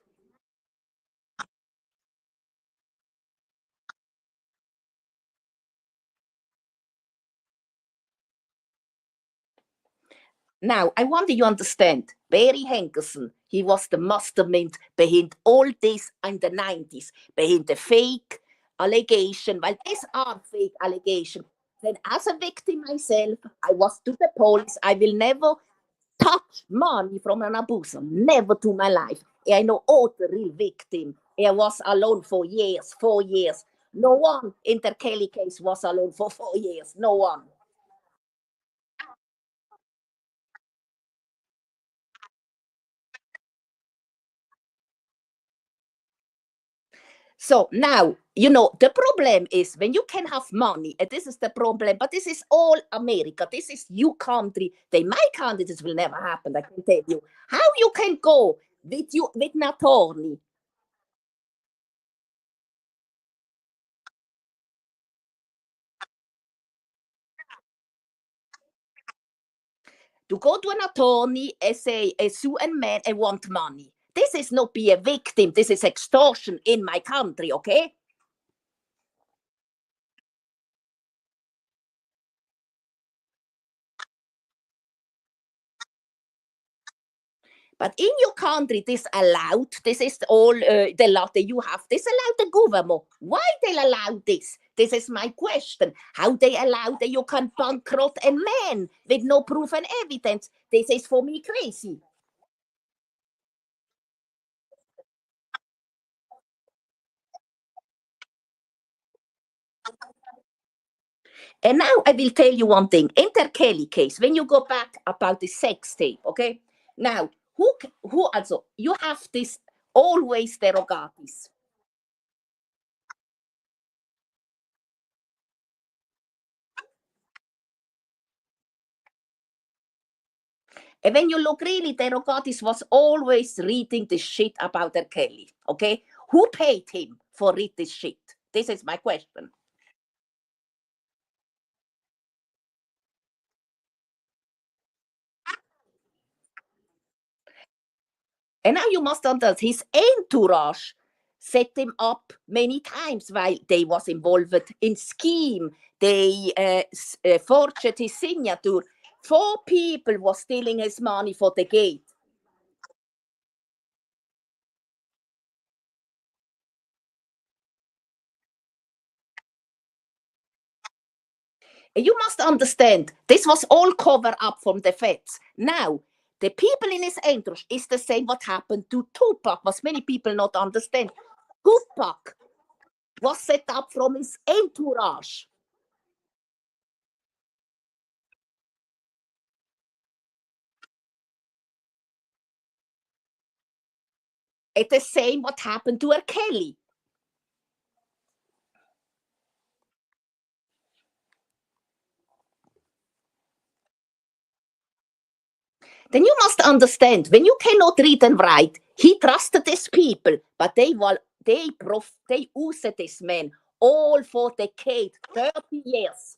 Now, I want you understand, Barry Hankerson, he was the mastermind behind all this in the 90s, behind the fake allegation. Well, these are fake allegations. Then as a victim myself, I was to the police. I will never touch money from an abuser, never to my life. I know all the real victim. I was alone for years, 4 years. No one in the Kelly case was alone for 4 years. No one. So now, you know, the problem is when you can have money, and this is the problem, but this is all America. This is your country. My country, this will never happen, I can tell you. How you can go with an attorney to go to an attorney and say, sue a man and want money. This is not be a victim. This is extortion in my country, okay? But in your country, this allowed. This is all the law that you have. This allowed the government. Why they allow this? This is my question. How they allow that you can bankrupt a man with no proof and evidence? This is for me crazy. And now I will tell you one thing. In the Kelly case, when you go back about the sex tape, okay? Now, who also, you have this always derogatis. And when you look really, derogatis was always reading the shit about the Kelly, okay? Who paid him for read this shit? This is my question. And now you must understand his entourage set him up many times while they was involved in scheme. They forged his signature. 4 people was stealing his money for the gate. And you must understand, this was all covered up from the feds. Now, the people in his entourage is the same what happened to Tupac, what many people not understand. Tupac was set up from his entourage. It's the same what happened to R. Kelly. Then you must understand, when you cannot read and write, he trusted these people, but they used this man all for decades, 30 years,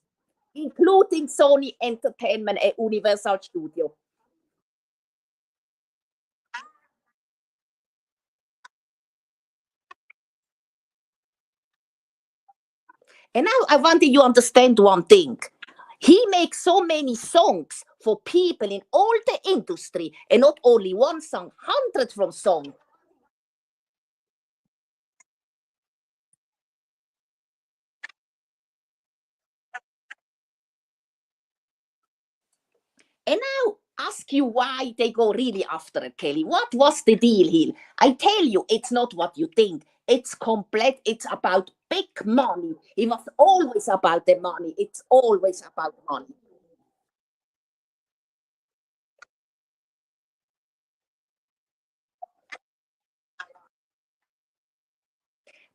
including Sony Entertainment and Universal Studio. And now I want you to understand one thing. He makes so many songs for people in all the industry, and not only one song, 100 from song. And now ask you why they go really after it, Kelly. What was the deal here? I tell you, it's not what you think. It's complete. It's about big money. It was always about the money. It's always about money.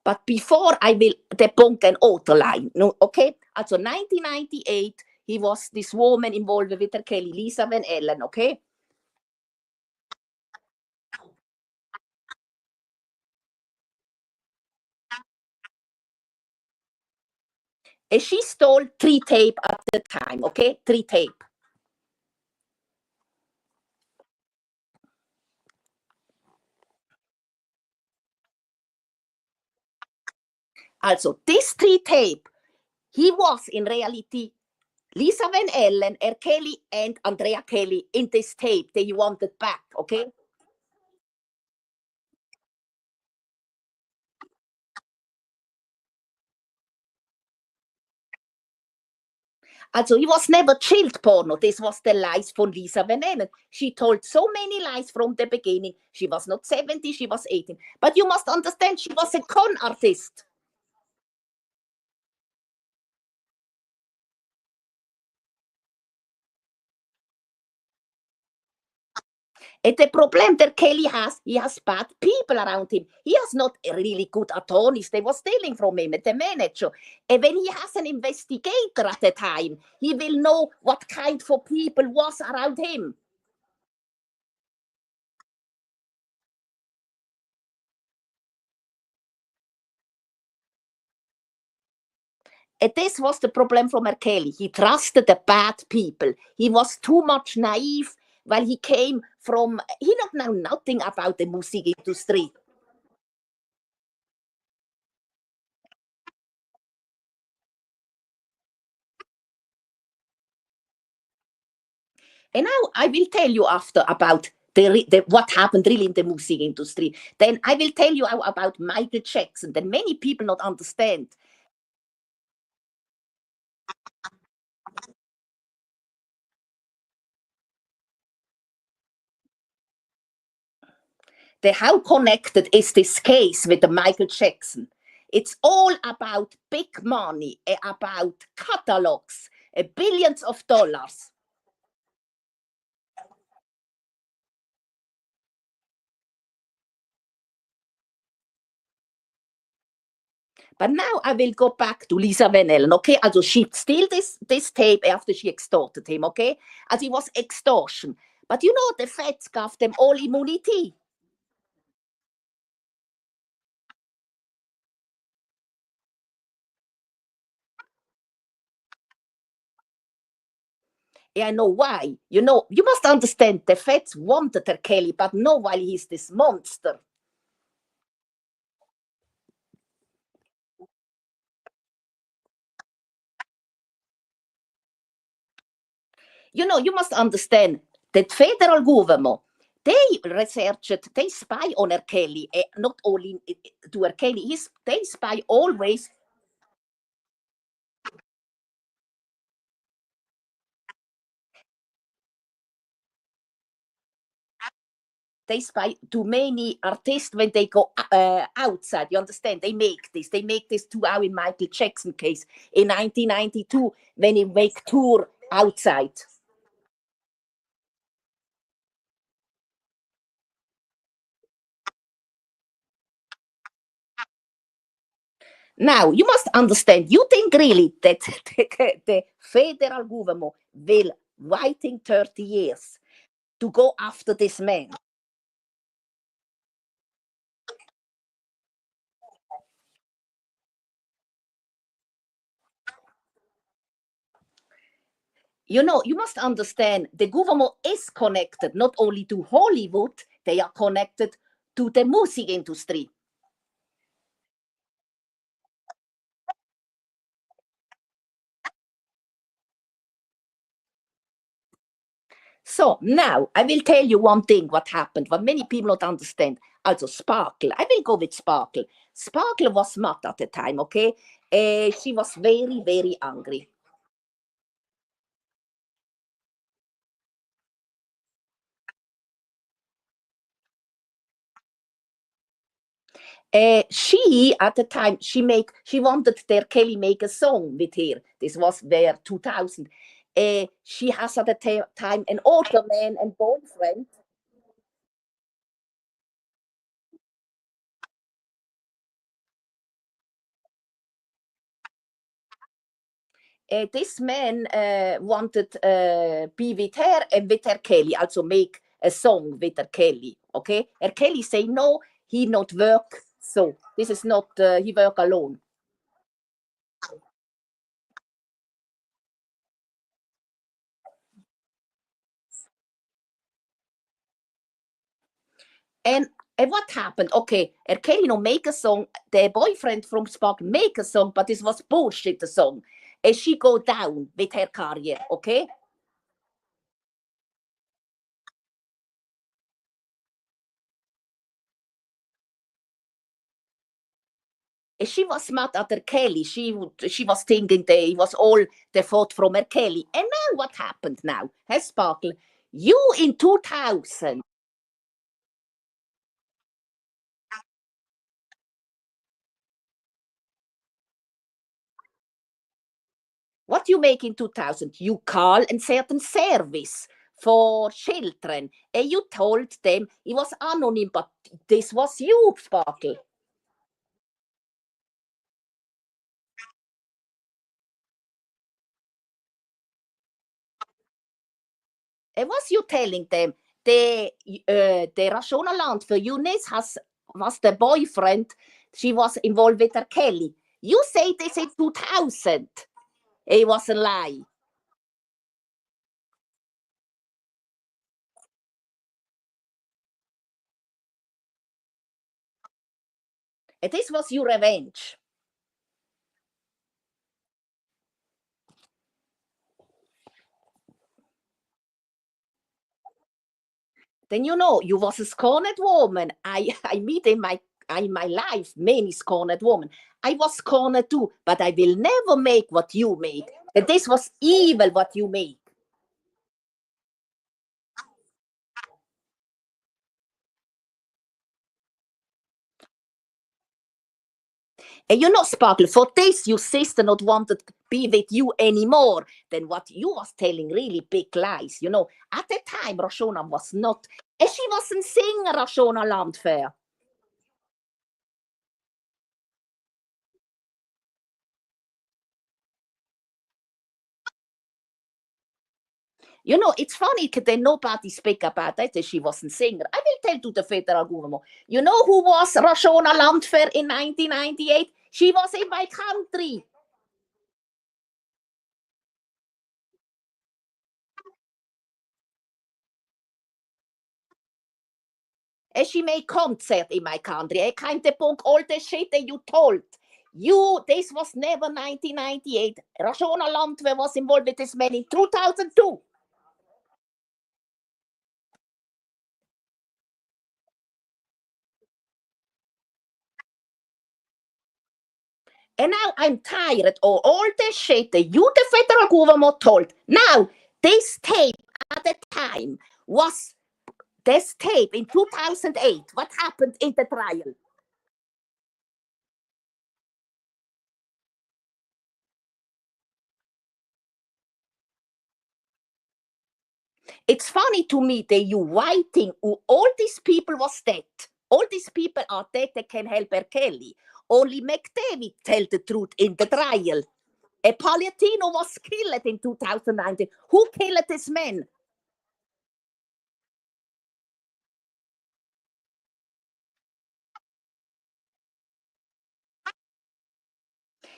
But before I will debunk an auto line, no, okay? Also 1998, he was this woman involved with her Kelly, Lisa Van Ellen, okay? And she stole 3 tape at the time, okay? 3 tape. Also, this 3 tape, he was in reality Lisa Van Ellen, R. Kelly, and Andrea Kelly in this tape that you wanted back, okay? Also, he was never child porno. This was the lies from Lisa Van Ellen. She told so many lies from the beginning. She was not 70, she was 18. But you must understand, she was a con artist. And the problem that Kelly has, he has bad people around him. He has not a really good attorneys. They were stealing from him, the manager. And when he has an investigator at the time, he will know what kind of people was around him. And this was the problem from R. Kelly. He trusted the bad people. He was too much naive while he came from, he don't know nothing about the music industry. And now I will tell you after about what happened really in the music industry. Then I will tell you about Michael Jackson that many people not understand. How connected is this case with the Michael Jackson? It's all about big money, about catalogs, billions of dollars. But now I will go back to Lisa Van Allen, okay? Also she steal this tape after she extorted him, okay? As it was extortion. But you know, the feds gave them all immunity. I know why. You know, you must understand the feds wanted R. Kelly, but not while he's this monster. You know, you must understand that federal government, they researched, they spy on R. Kelly, not only to R. Kelly, they spy always. They spy too many artists when they go outside. You understand? They make this. They make this too out in Michael Jackson case in 1992 when he make tour outside. Now, you must understand, you think really that the federal government will waiting 30 years to go after this man? You know, you must understand, the government is connected not only to Hollywood, they are connected to the music industry. So now I will tell you one thing what happened, what many people don't understand. Also Sparkle, I will go with Sparkle. Sparkle was mad at the time, okay? She was very, very angry. She at the time she wanted their Kelly make a song with her. This was their 2000. She has at the time an older man and boyfriend. This man wanted be with her and with her Kelly, also make a song with her Kelly. Okay, her Kelly say no, he not work. So this is not he work alone. And what happened? Okay, R. Kelly no make a song. The boyfriend from Spark make a song, but this was bullshit. The song, and she go down with her career. Okay, and she was mad at R. Kelly. She was thinking that it was all the fault from R. Kelly. And now what happened? Now, hey Sparkle, you in 2000. What you make in 2000? You call a certain service for children, and you told them it was anonymous, but this was you, Sparkle. And was you telling them the Rationaland for Eunice was the boyfriend? She was involved with her Kelly. You say this in 2000. It was a lie. And this was your revenge. Then you know you was a scorned woman. I meet in my life many scorned women. I was scorned too, but I will never make what you made. And this was evil what you made. And you know, Sparkle, for this your sister not wanted to be with you anymore than what you was telling really big lies. You know, at the time Roshona was not, and she wasn't singing Roshona Landfair. You know, it's funny that nobody speak about that she wasn't singer. I will tell to the federal government. You know who was Roshona Landfair in 1998? She was in my country. And she made concert in my country. I can't debunk all the shit that you told. This was never 1998. Roshona Landwehr was involved with this man in 2002. And now I'm tired of all the shit that you, the federal government, told. Now, this tape at the time was this tape in 2008. What happened in the trial? It's funny to me that you writing who all these people was dead. All these people are dead that can help R. Kelly. Only McDavid tell the truth in the trial. A Palladino was killed in 2019. Who killed this man?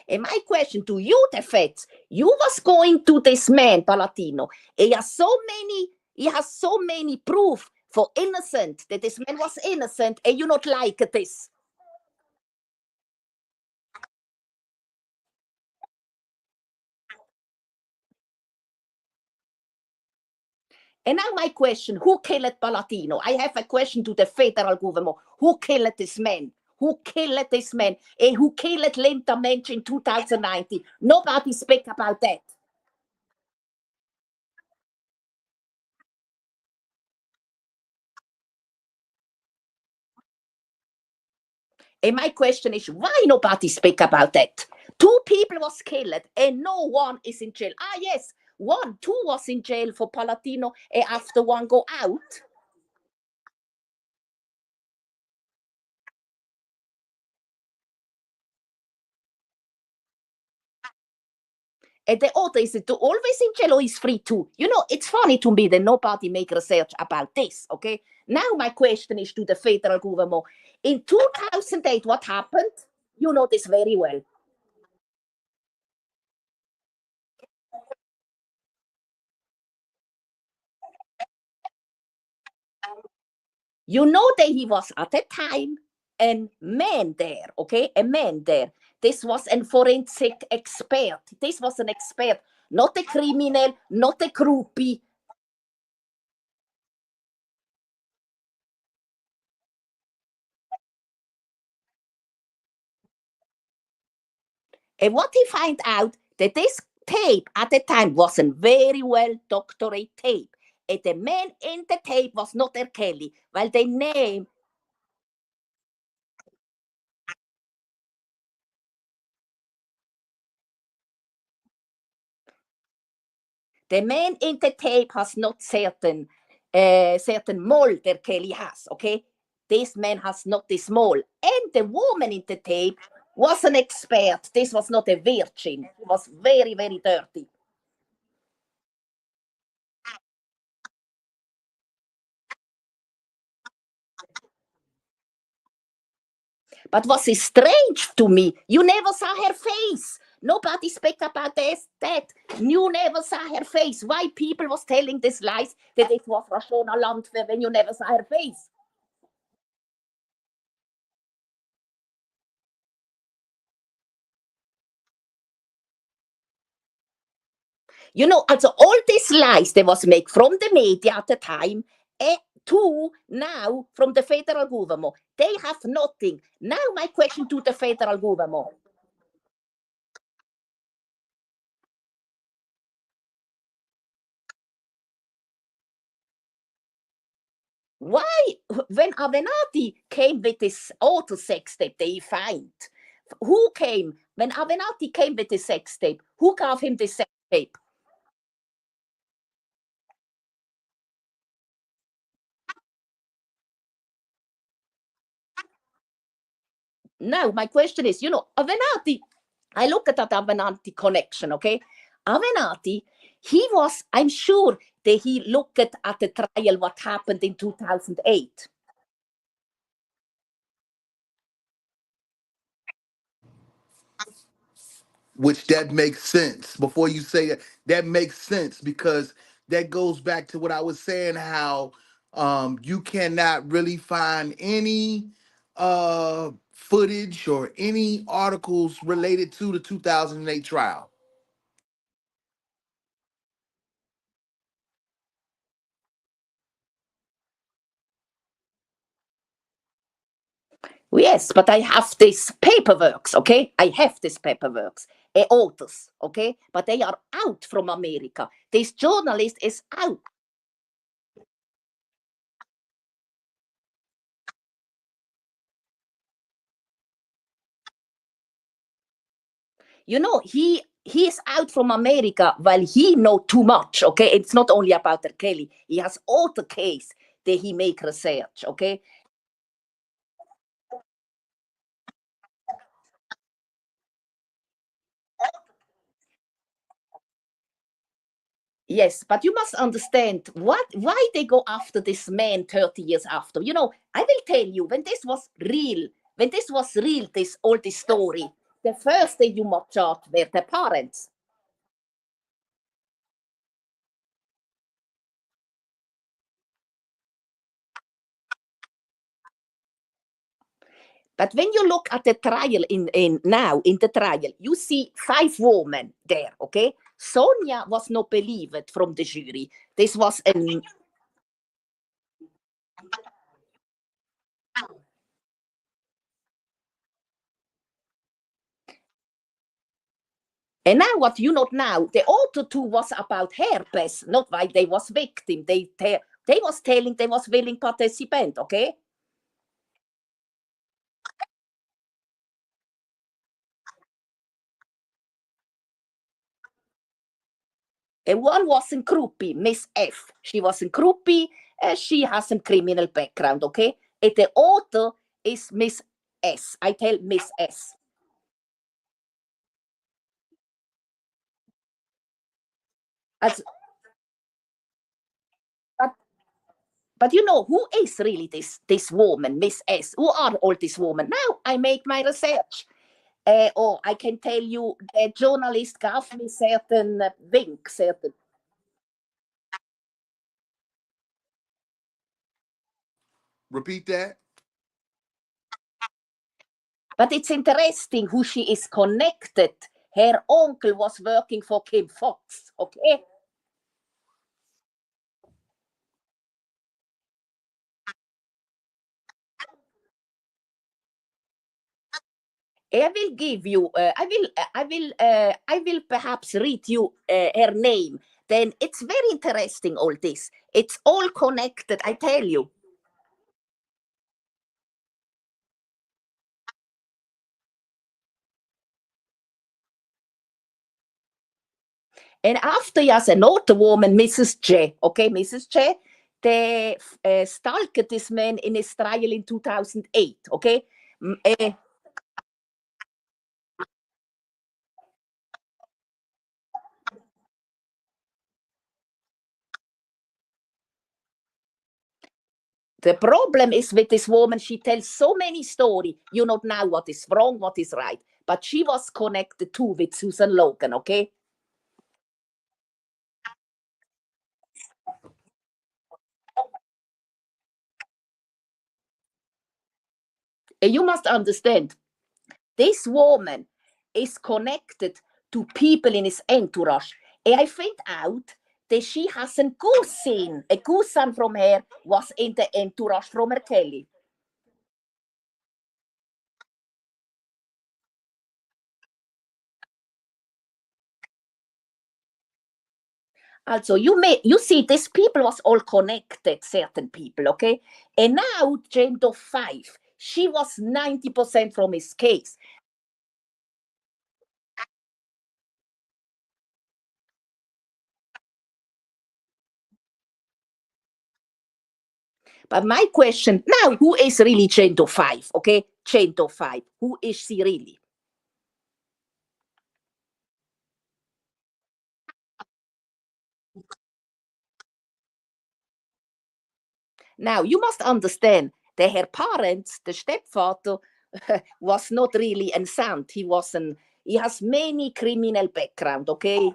And my question to you, the feds, you was going to this man, Palladino. He has so many proof for innocent that this man was innocent, and you not like this. And now my question, who killed Palladino? I have a question to the federal government. Who killed this man? Who killed this man? And who killed Linda Mensch in 2019? Nobody speak about that. And my question is, why nobody speak about that? Two people was killed and no one is in jail. Ah, yes, two was in jail for Palladino and after one go out. And the other is always in jail or is free too. You know, it's funny to me that nobody make research about this, okay? Now my question is to the federal government. In 2008, what happened? You know this very well. You know that he was at the time a man there, okay? A man there. This was a forensic expert. This was an expert, not a criminal, not a groupie. And what he find out that this tape at the time was a very well doctorate tape. And the man in the tape was not R. Kelly. Well, the name, the man in the tape has not certain mold R. Kelly has, okay? This man has not this mold. And the woman in the tape was an expert. This was not a virgin. She was very, very dirty. But what is strange to me, you never saw her face. Nobody speak about this, that. You never saw her face. Why people was telling these lies that it was Rashona Landwehr when you never saw her face? You know, also all these lies that was made from the media at the time, to now from the federal government, they have nothing. Now my question to the federal government. Why, when Avenatti came with this auto sex tape they find, who came? When Avenatti came with the sex tape, who gave him the sex tape? Now, my question is, you know, Avenatti, I look at that Avenatti connection, okay? Avenatti, he was, I'm sure that he looked at the trial, what happened in 2008. Which that makes sense. Before you say that, that makes sense because that goes back to what I was saying, how you cannot really find any footage or any articles related to the 2008 trial. Yes, but I have this paperworks, okay? I have this paperworks, authors, okay? But they are out from America. This journalist is out. You know, he is out from America while he know too much, okay? It's not only about R. Kelly. He has other case that he make research, okay? Yes, but you must understand why they go after this man 30 years after. You know, I will tell you, when this was real, this all this story, the first thing you must charge were the parents. But when you look at the trial in now in the trial, you see 5 women there, okay? Sonia was not believed from the jury. This was an and now what you not now, the other two was about herpes, not why they was victim. They was telling they was willing participant, okay? And one was in Krupi, Miss F. She was in Krupi. She has some criminal background, okay? And the other is Miss S. I tell Miss S. As, but, but you know, who is really this woman, Miss S? Who are all these women? Now I make my research. Or I can tell you, the journalist gave me certain wink, certain. Repeat that. But it's interesting who she is connected. Her uncle was working for Kim Fox, okay? I will give you. I will perhaps read you her name. Then it's very interesting. All this. It's all connected. I tell you. And after yes, another woman, Mrs. J. Okay, Mrs. J. They stalked this man in his trial in 2008. Okay. The problem is with this woman, she tells so many stories. You don't know what is wrong, what is right. But she was connected too with Susan Logan, okay? And you must understand, this woman is connected to people in his entourage. And I find out that she has a cousin. A cousin from her was in the entourage from R. Kelly. Also, you see, these people was all connected, certain people, okay? And now, Jane Doe 5, she was 90% from his case. But my question now, who is really Jane Doe 5, okay? Jane Doe 5, who is she really? Now, you must understand that her parents, the stepfather, was not really a saint. He has many criminal background, okay?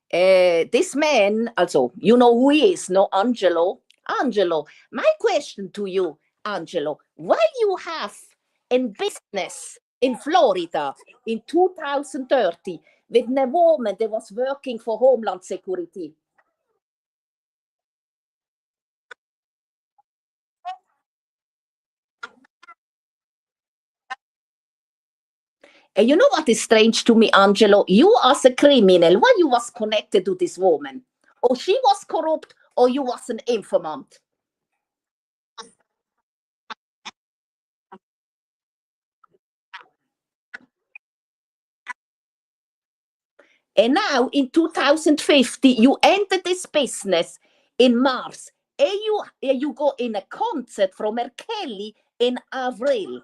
This man, also, you know who he is, no? Angelo. Angelo, my question to you, Angelo, why you have in business in Florida in 2030 with a woman that was working for Homeland Security? And you know what is strange to me, Angelo? You as a criminal, why you was connected to this woman? Or she was corrupt, or you was an informant? And now in 2050, you enter this business in Mars. And you go in a concert from R. Kelly in Avril.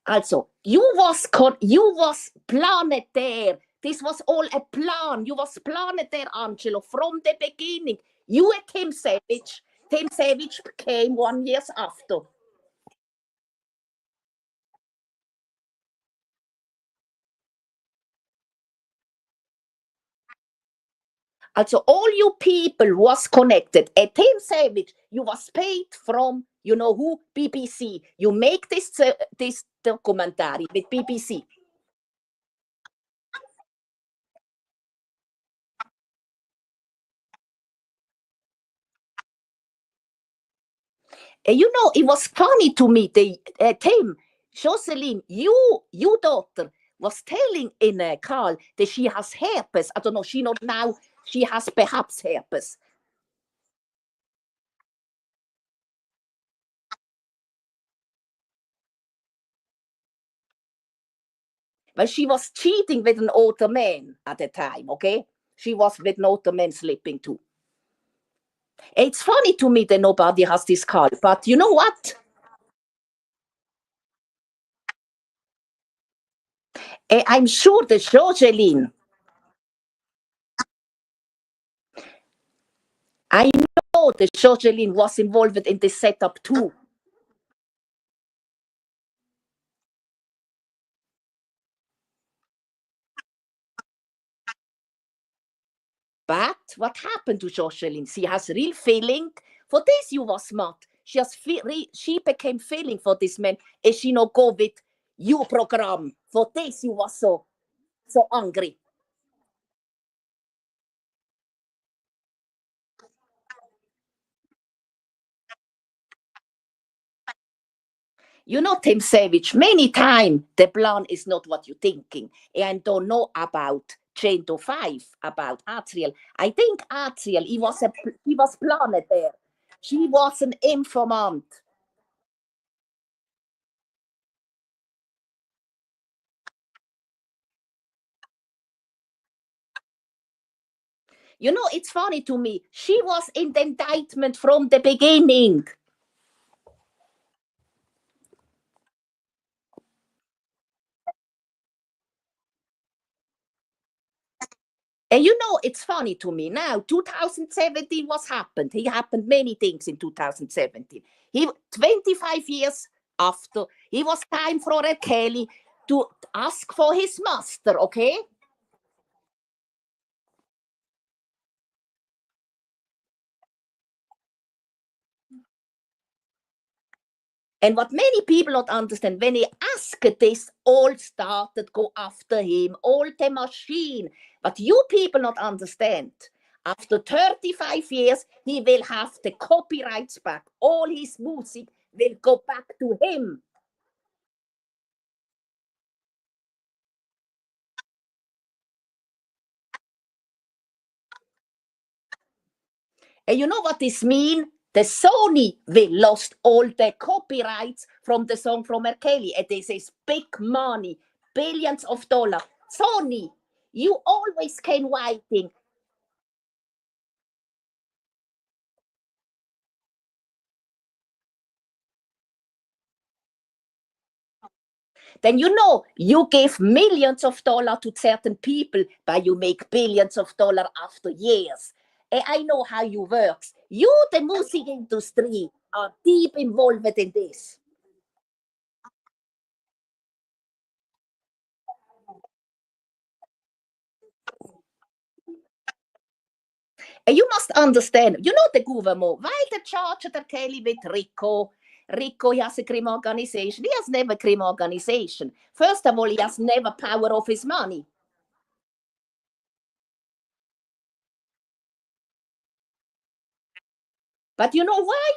Also, you was planet there. This was all a plan. You was planet there, Angelo, from the beginning. You and Tim Savage. Tim Savage came 1 year after. Also, all you people was connected. And Tim Savage, you was paid from, you know who? BBC. You make this documentary with BBC. And you know, it was funny to me. Tim, Jocelyn, you daughter was telling in a call that she has herpes. I don't know. She not now. She has perhaps herpes. But she was cheating with an older man at the time. Okay, she was with an older man sleeping too. It's funny to me that nobody has this call. But you know what? I'm sure that Jocelyn. I know that Jocelyn was involved in this setup too. But what happened to Jocelyn? She has real feeling for this. You was smart. She became feeling for this man, and she no go with you program. For this, you was so angry. You know, Tim Savage, many times the plan is not what you're thinking. And don't know about Chain to Five, about Atriel. I think Atriel, he was planted there. She was an informant. You know, it's funny to me. She was in the indictment from the beginning. And you know, it's funny to me now. 2017 was happened. He happened many things in 2017. He 25 years after, he was time for R. Kelly to ask for his master, okay? And what many people don't understand, when he asked this, all started go after him, all the machine. But you people not understand. After 35 years, he will have the copyrights back. All his music will go back to him. And you know what this means? The Sony will lost all the copyrights from the song from R. Kelly. And this is big money, billions of dollars. Sony, you always can writing. Then you know you give millions of dollars to certain people, but you make billions of dollars after years. And I know how you works. You, the music industry, are deep involved in this. And you must understand, you know the government, while the charge of Kelly with Rico, he has a crime organization. He has never crime organization. First of all, he has never power of his money. But you know why?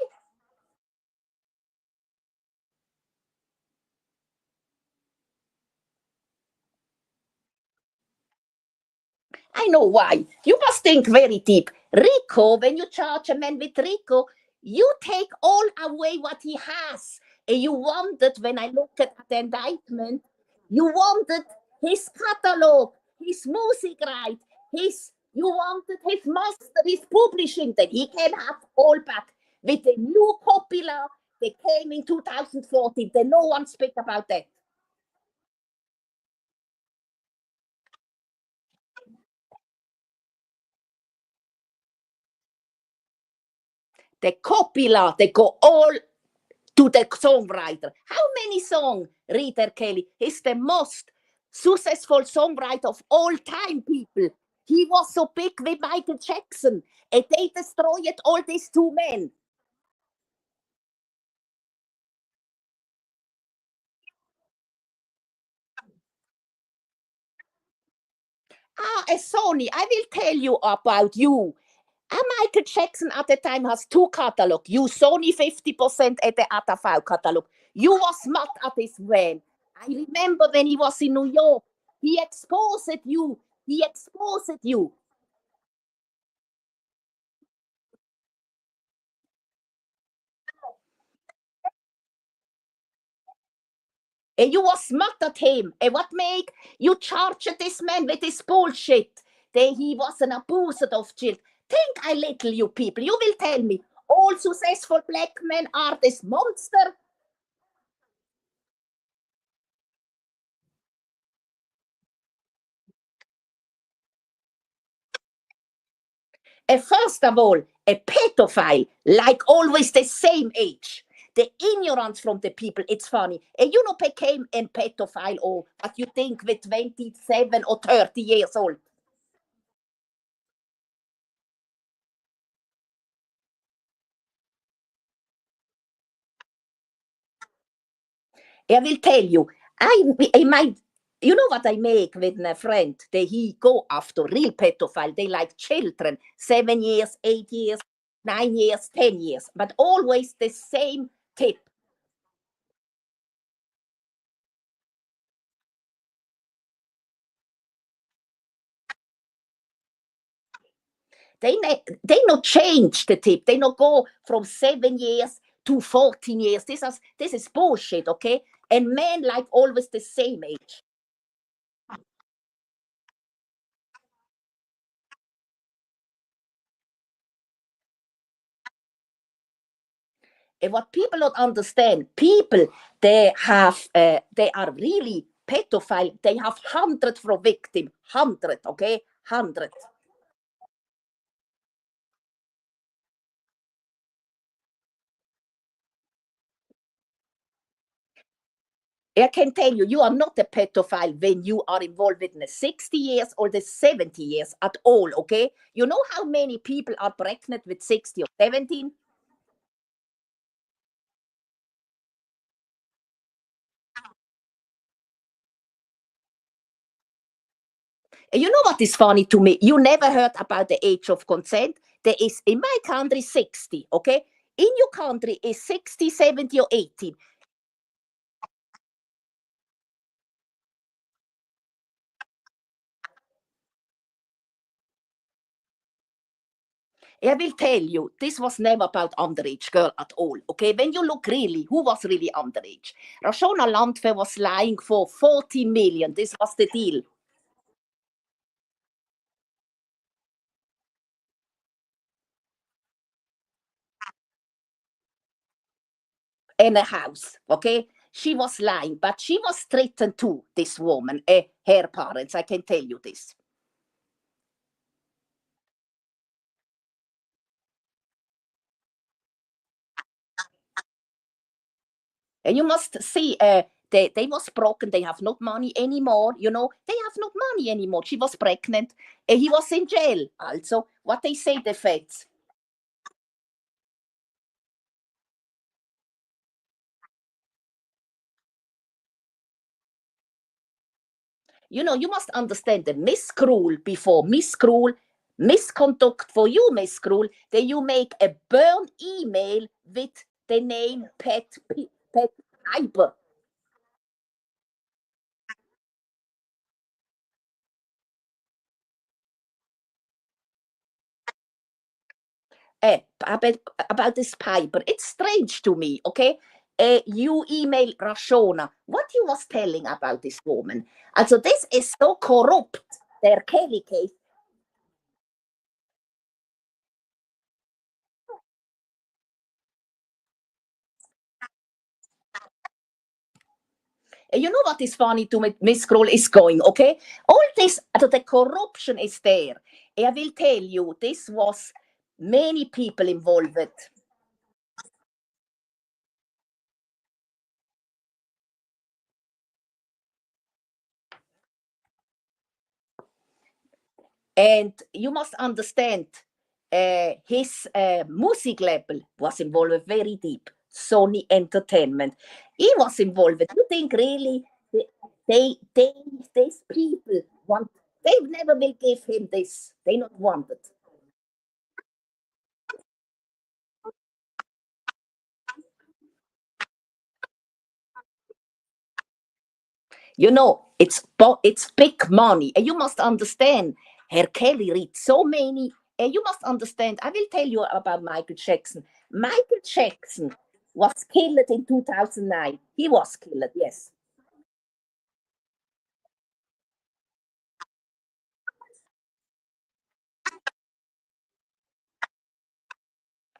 I know why. You must think very deep. Rico, when you charge a man with Rico, you take all away what he has. And you wanted, when I look at the indictment, you wanted his catalog, his music right, you wanted his master, his publishing, that he can have all back with the new copy law that came in 2014. Then no one speak about that. The copy law, they go all to the songwriter. How many songs R. Kelly is the most successful songwriter of all time, people? He was so big with Michael Jackson, and they destroyed all these two men. Sony, I will tell you about you. Michael Jackson at the time has two catalogs. You Sony 50% at the other five catalog. You was mad at this man. I remember when he was in New York. He exposed you. He exposed you. And you was mad at him. And what make you charge this man with this bullshit? That he was an abuser of children. Think a little, you people. You will tell me all successful black men are this monster. And first of all, a pedophile, like always the same age. The ignorance from the people, it's funny. And you know, became a pedophile or what you think with 27 or 30 years old. I will tell you, I might, you know what I make with a friend? He go after real pedophile. They like children, 7 years, 8 years, 9 years, 10 years, but always the same tip. They not change the tip. They not go from 7 years to 14 years. This is bullshit, okay? And men like always the same age. And what people don't understand, people, they are really pedophile. They have 100 for victim, 100, okay, 100. I can tell you, you are not a pedophile when you are involved in the 60 years or the 70 years at all, okay? You know how many people are pregnant with 60 or 17? And you know what is funny to me? You never heard about the age of consent. There is, in my country, 60, okay? In your country is 60, 70 or 80. I will tell you, this was never about underage girl at all. Okay, when you look really, who was really underage? Rashona Landwehr was lying for 40 million. This was the deal. In a house, okay? She was lying, but she was threatened too, this woman, her parents, I can tell you this. And you must see, they was broken. They have not money anymore. You know, they have not money anymore. She was pregnant. And he was in jail. Also, what they say, the facts. You know, you must understand the miscruel before miscruel, misconduct for you, miscruel, that you make a burn email with the name Pet Piper. About this Piper. It's strange to me, okay? You email Rashona. What you was telling about this woman? Also, this is so corrupt, their Kelly case. You know what is funny to me? Miss Kroll is going, okay? All this, the corruption is there. I will tell you, this was many people involved. And you must understand, his music label was involved very deep. Sony Entertainment. He was involved. You think really they these people want? They never will give him this. They not want it. You know, it's big money, and you must understand. Herr Kelly read so many, and you must understand. I will tell you about Michael Jackson. Michael Jackson was killed in 2009. He was killed, yes.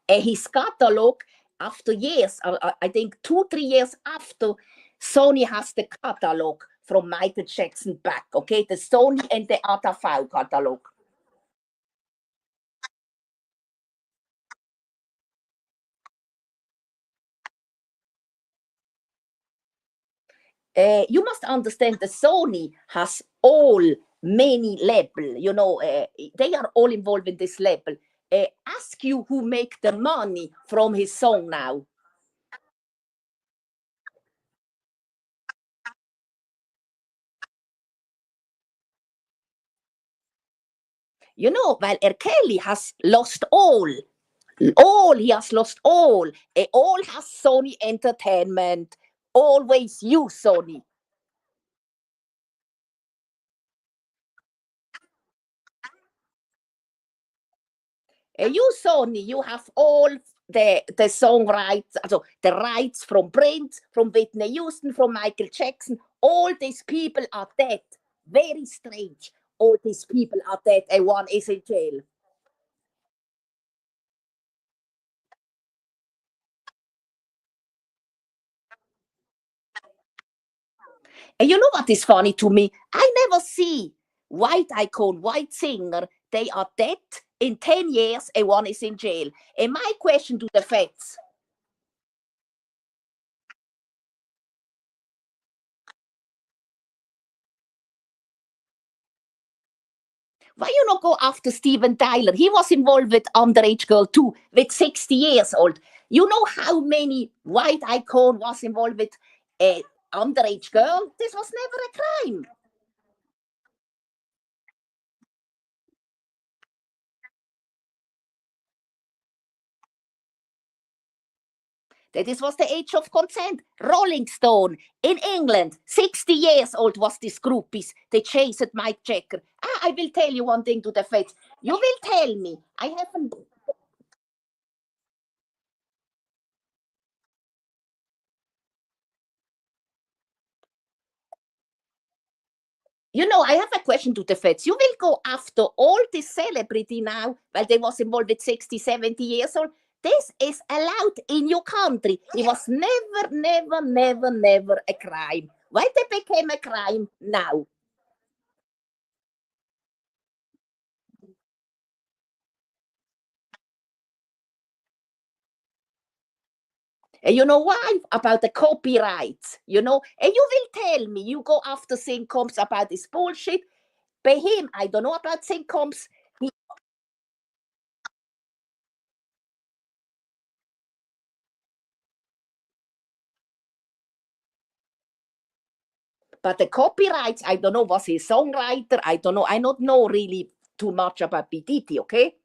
And his catalog, after years, I think 2, 3 years after, Sony has the catalog from Michael Jackson back. Okay, the Sony and the ATV catalog. You must understand the Sony has all many label. You know, they are all involved in this label. Ask you who make the money from his song now. You know, while R. Kelly has lost all he has lost all has Sony Entertainment. Always use Sony. You Sony, you have all the song rights, also the rights from Prince, from Whitney Houston, from Michael Jackson. All these people are dead. Very strange. All these people are dead, and one is in jail. And you know what is funny to me? I never see white icon, white singer, they are dead in 10 years and one is in jail. And my question to the feds, why you not go after Steven Tyler? He was involved with underage girl too, with 60 years old. You know how many white icon was involved with underage girl? This was never a crime. This was the age of consent. Rolling Stone in England, 60 years old was this groupies. They chased Mike Jagger. I will tell you one thing to the feds. You will tell me. I haven't. You know, I have a question to the feds. You will go after all this celebrity now, while they was involved with 60, 70 years old. This is allowed in your country. It was never, never, never, never a crime. Why they became a crime now? And you know why? About the copyrights, you know? And you will tell me, you go after sitcoms about this bullshit. By him, I don't know about sitcoms. But the copyrights, I don't know, was he a songwriter? I don't know. I don't know really too much about BDT, okay?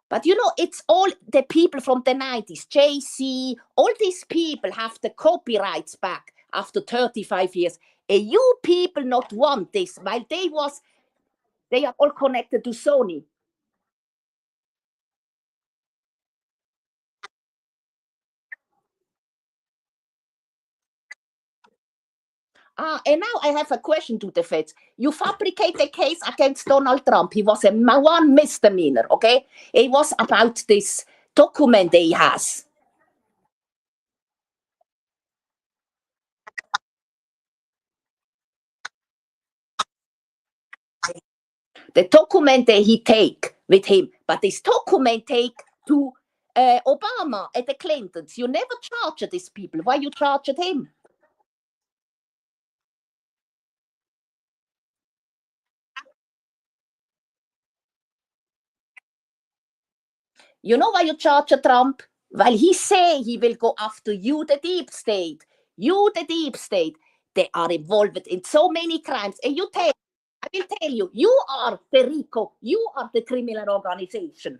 But you know, it's all the people from the 90s, JC, all these people have the copyrights back after 35 years. And you people not want this, while they are all connected to Sony. And now I have a question to the feds. You fabricate a case against Donald Trump. He was a one misdemeanor, okay? It was about this document that he has. The document that he take with him, but this document take to Obama and the Clintons. You never charge these people. Why you charged him? You know why you charge Trump? While he say he will go after you, the deep state. You, the deep state. They are involved in so many crimes. And you tell, I will tell you, you are the RICO. You are the criminal organization.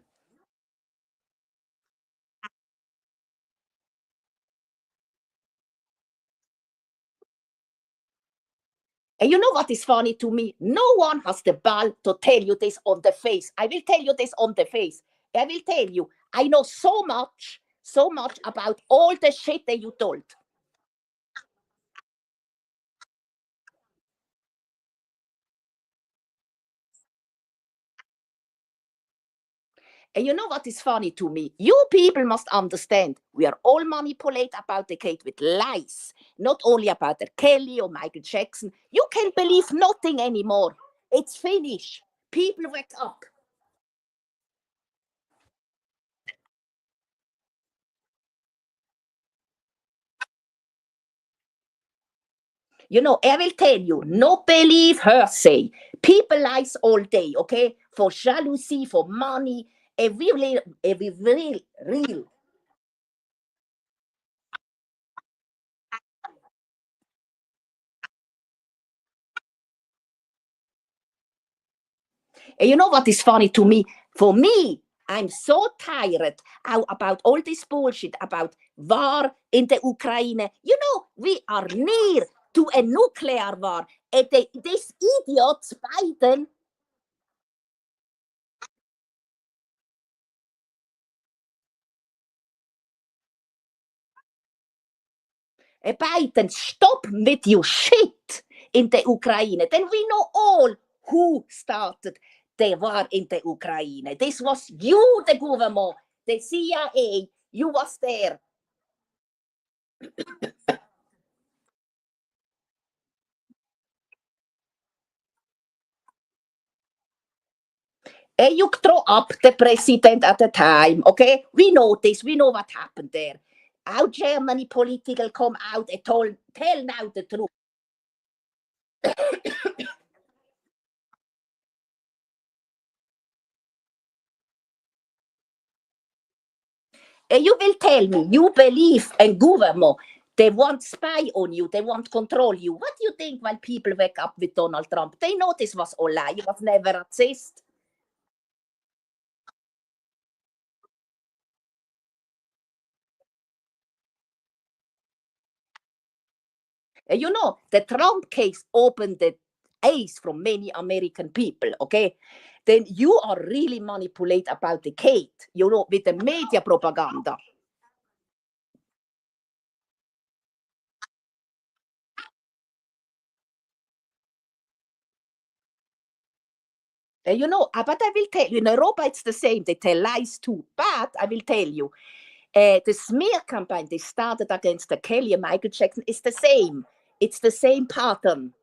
And you know what is funny to me? No one has the ball to tell you this on the face. I will tell you this on the face. I will tell you, I know so much about all the shit that you told. And you know what is funny to me? You people must understand, we are all manipulated about the case with lies. Not only about the Kelly or Michael Jackson. You can't believe nothing anymore. It's finished. People wake up. You know, I will tell you, no believe her say. People lies all day, okay? For jealousy, for money, every real. And you know what is funny to me? For me, I'm so tired about all this bullshit about war in the Ukraine. You know, we are near to a nuclear war. And this idiot, Biden, Biden, stop with your shit in the Ukraine. Then we know all who started they were in the Ukraine. This was you, the government, the CIA, you was there. And you throw up the president at the time, okay? We know this, we know what happened there. How Germany political come out and tell now the truth. And you will tell me, you believe in government, they want spy on you, they want control you. What do you think when people wake up with Donald Trump? They know this was all lie, he was never racist. And you know, the Trump case opened the eyes from many American people, okay? Then you are really manipulate about the Kate, you know, with the media propaganda. You know, but I will tell you, in Europa it's the same. They tell lies too. But I will tell you, the smear campaign they started against the Kelly and Michael Jackson is the same. It's the same pattern.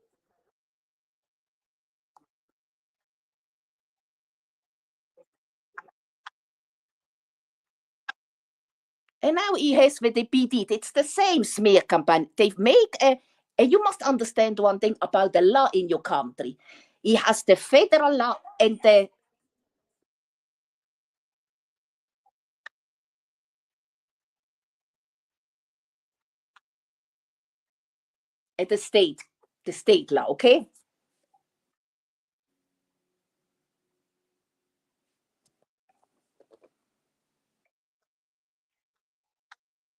And now he has with the PD, it's the same smear campaign. They make and you must understand one thing about the law in your country. He has the federal law and the state law, okay?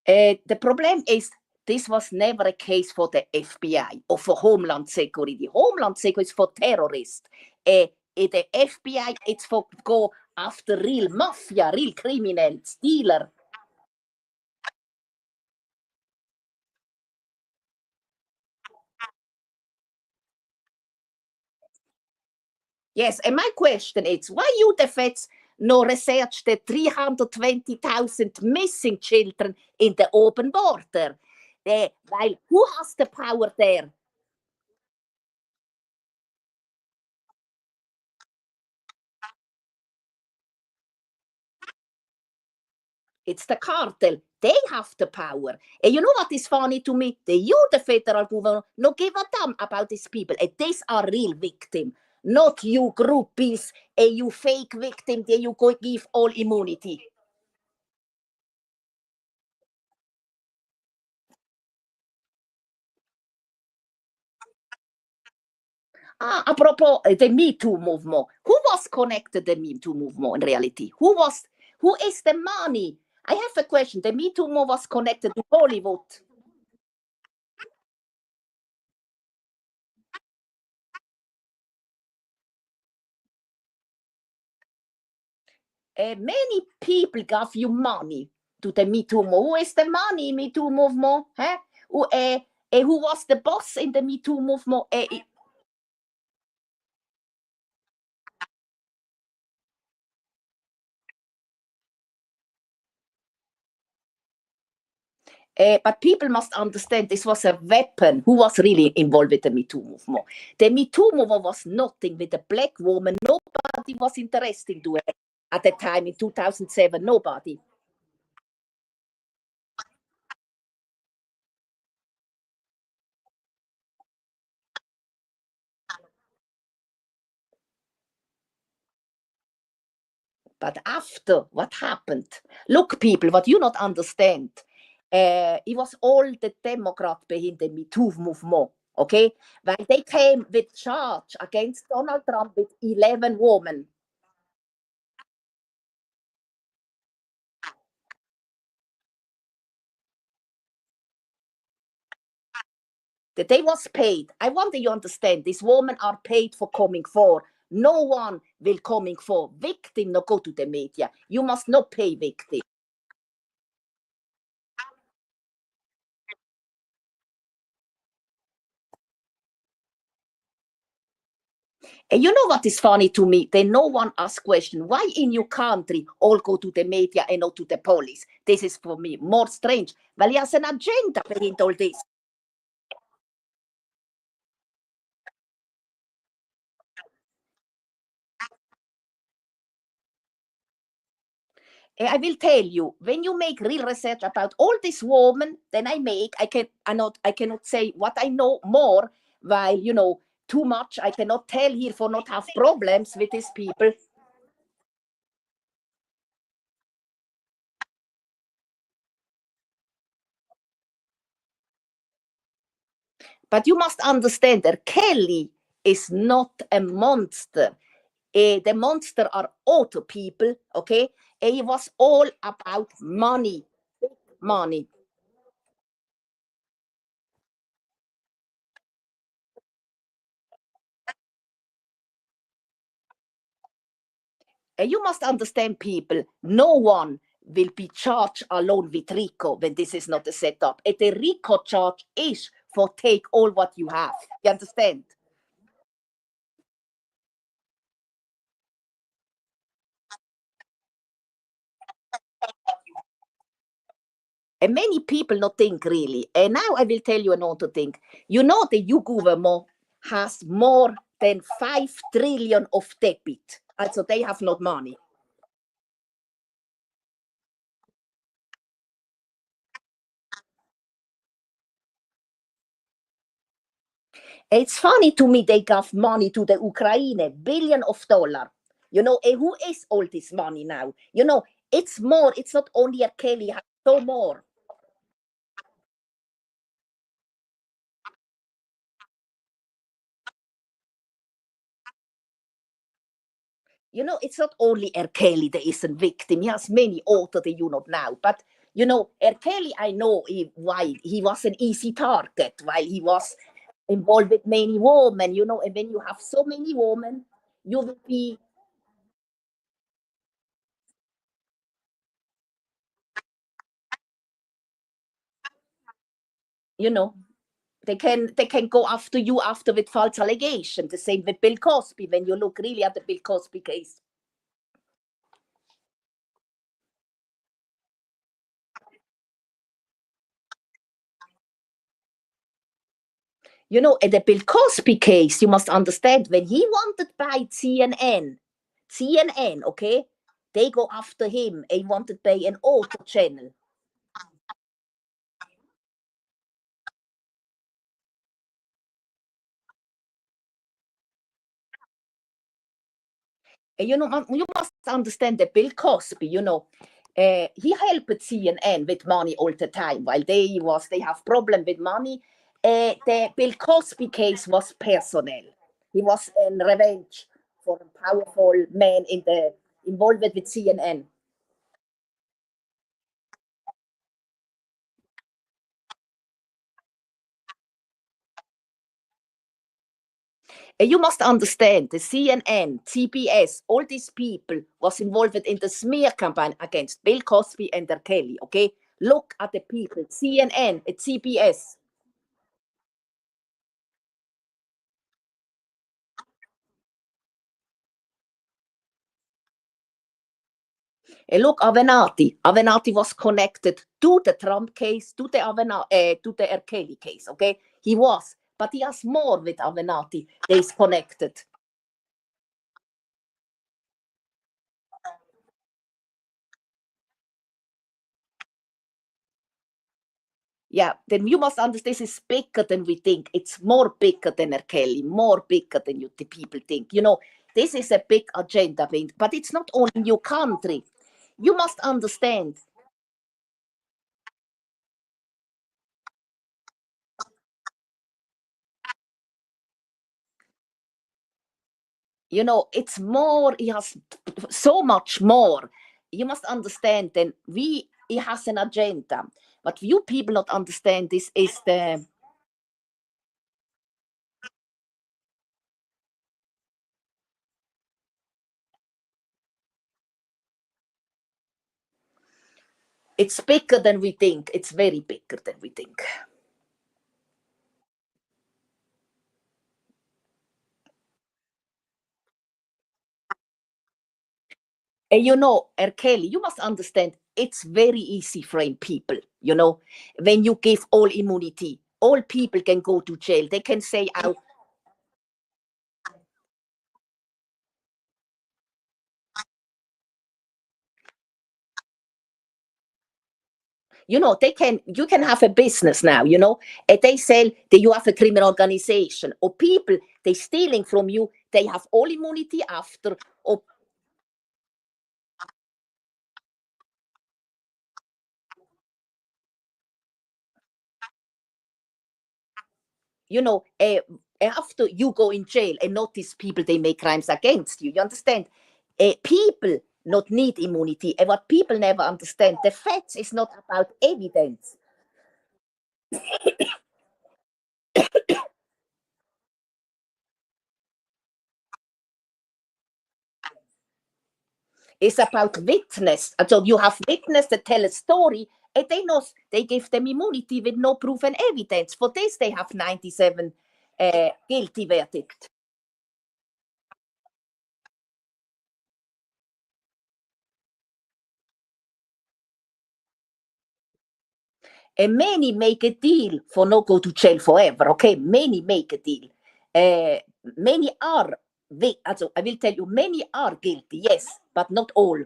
The problem is this was never a case for the FBI or for Homeland Security. Homeland Security is for terrorists. The FBI, it's for go after real mafia, real criminals, dealer. Yes, and my question is, why you the feds no research the 320,000 missing children in the open border? While who has the power there? It's the cartel. They have the power. And you know what is funny to me? The federal government, no give a damn about these people. And these are real victims, not you groupies and you fake victims that you go give all immunity. Apropos the Me Too movement, who was connected to the Me Too movement in reality? Who is the money? I have a question. The Me Too movement was connected to Hollywood. Many people gave you money to the Me Too movement. Who is the money Me Too movement? Huh? Who was the boss in the Me Too movement? But people must understand this was a weapon. Who was really involved with the Me Too movement? The Me Too movement was nothing with a black woman. Nobody was interested to it at the time in 2007. Nobody. But after what happened, look, people, what you not understand, it was all the Democrat behind the Me Too movement, okay? When they came with charge against Donald Trump with 11 women. That they was paid. I want you understand, these women are paid for coming for. No one will coming for. Victim, no go to the media. You must not pay victim. And you know what is funny to me? Then no one asks question. Why in your country all go to the media and not to the police? This is for me more strange. Well, he has an agenda behind all this. I will tell you, when you make real research about all this woman, then I cannot say what I know more, while too much I cannot tell here for not have problems with these people. But you must understand that Kelly is not a monster. The monster are auto people, okay? It was all about money, money. You must understand, people, no one will be charged alone with RICO when this is not a setup. And the RICO charge is for take all what you have. You understand? And many people not think really. And now I will tell you another thing. You know the EU government has more than 5 trillion of debt. Also they have not money. It's funny to me they gave money to the Ukraine, billion of dollars. And who is all this money now? It's more, it's not only a Kelly, so more. It's not only R. Kelly that is a victim. He has many authors that you not know. But, R. Kelly, I know why he was an easy target, while he was involved with many women, and when you have so many women, you will be, you know, they can go after you after with false allegation. The same with Bill Cosby, when you look really at the Bill Cosby case. In the Bill Cosby case, you must understand, when he wanted by CNN, okay, they go after him. He wanted by an auto channel. And you must understand that Bill Cosby, he helped CNN with money all the time, while they have problem with money. The Bill Cosby case was personal. He was in revenge for a powerful man involved with CNN. And you must understand, the CNN, CBS, all these people was involved in the smear campaign against Bill Cosby and R. Kelly, okay? Look at the people, CNN, at CBS. And look, Avenatti was connected to the Trump case, to the R. Kelly case, okay? He was, but he has more with Avenatti. They's connected. Yeah, then you must understand this is bigger than we think. It's more bigger than R. Kelly, more bigger than the people think. This is a big agenda, but it's not only in your country. You must understand. It's more, he has so much more. You must understand, then he has an agenda. But you people not understand this is it's bigger than we think. It's very bigger than we think. And you know, R. Kelly, you must understand, it's very easy frame people, you know, when you give all immunity, all people can go to jail. They can say, oh, you know, you can have a business now, you know, and they sell that you have a criminal organization, or people, they stealing from you, they have all immunity after, or you know, after you go in jail and notice people, they make crimes against you. You understand? People not need immunity. And what people never understand, the facts is not about evidence. It's about witness. And so you have witness that tell a story, and they give them immunity with no proof and evidence. For this, they have 97 guilty verdict. And many make a deal for not go to jail forever. Okay, many make a deal. Uh, Many are, also, I will tell you, many are guilty, yes, but not all.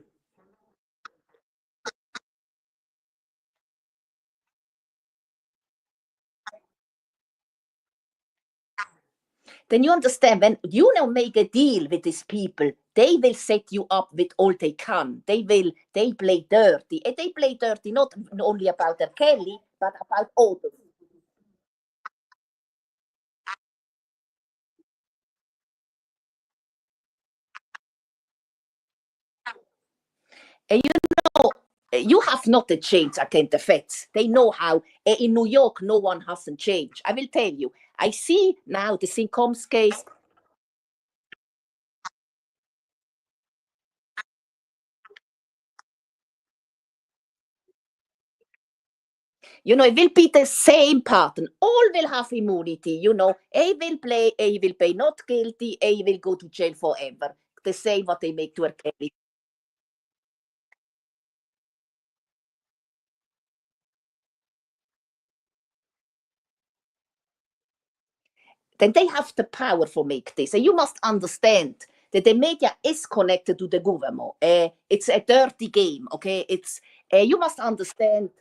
Then you understand, when you now make a deal with these people, they will set you up with all they can. They play dirty. And they play dirty not only about their Kelly, but about others. And you know, you have not a change against the feds. They know how. In New York, no one hasn't changed. I will tell you. I see now the Sincoms case. You know, it will be the same pattern. All will have immunity. You know, A will play not guilty. A will go to jail forever. The same what they make to R. Kelly. Then they have the power for make this. And you must understand that the media is connected to the government. It's a dirty game, okay? It's you must understand.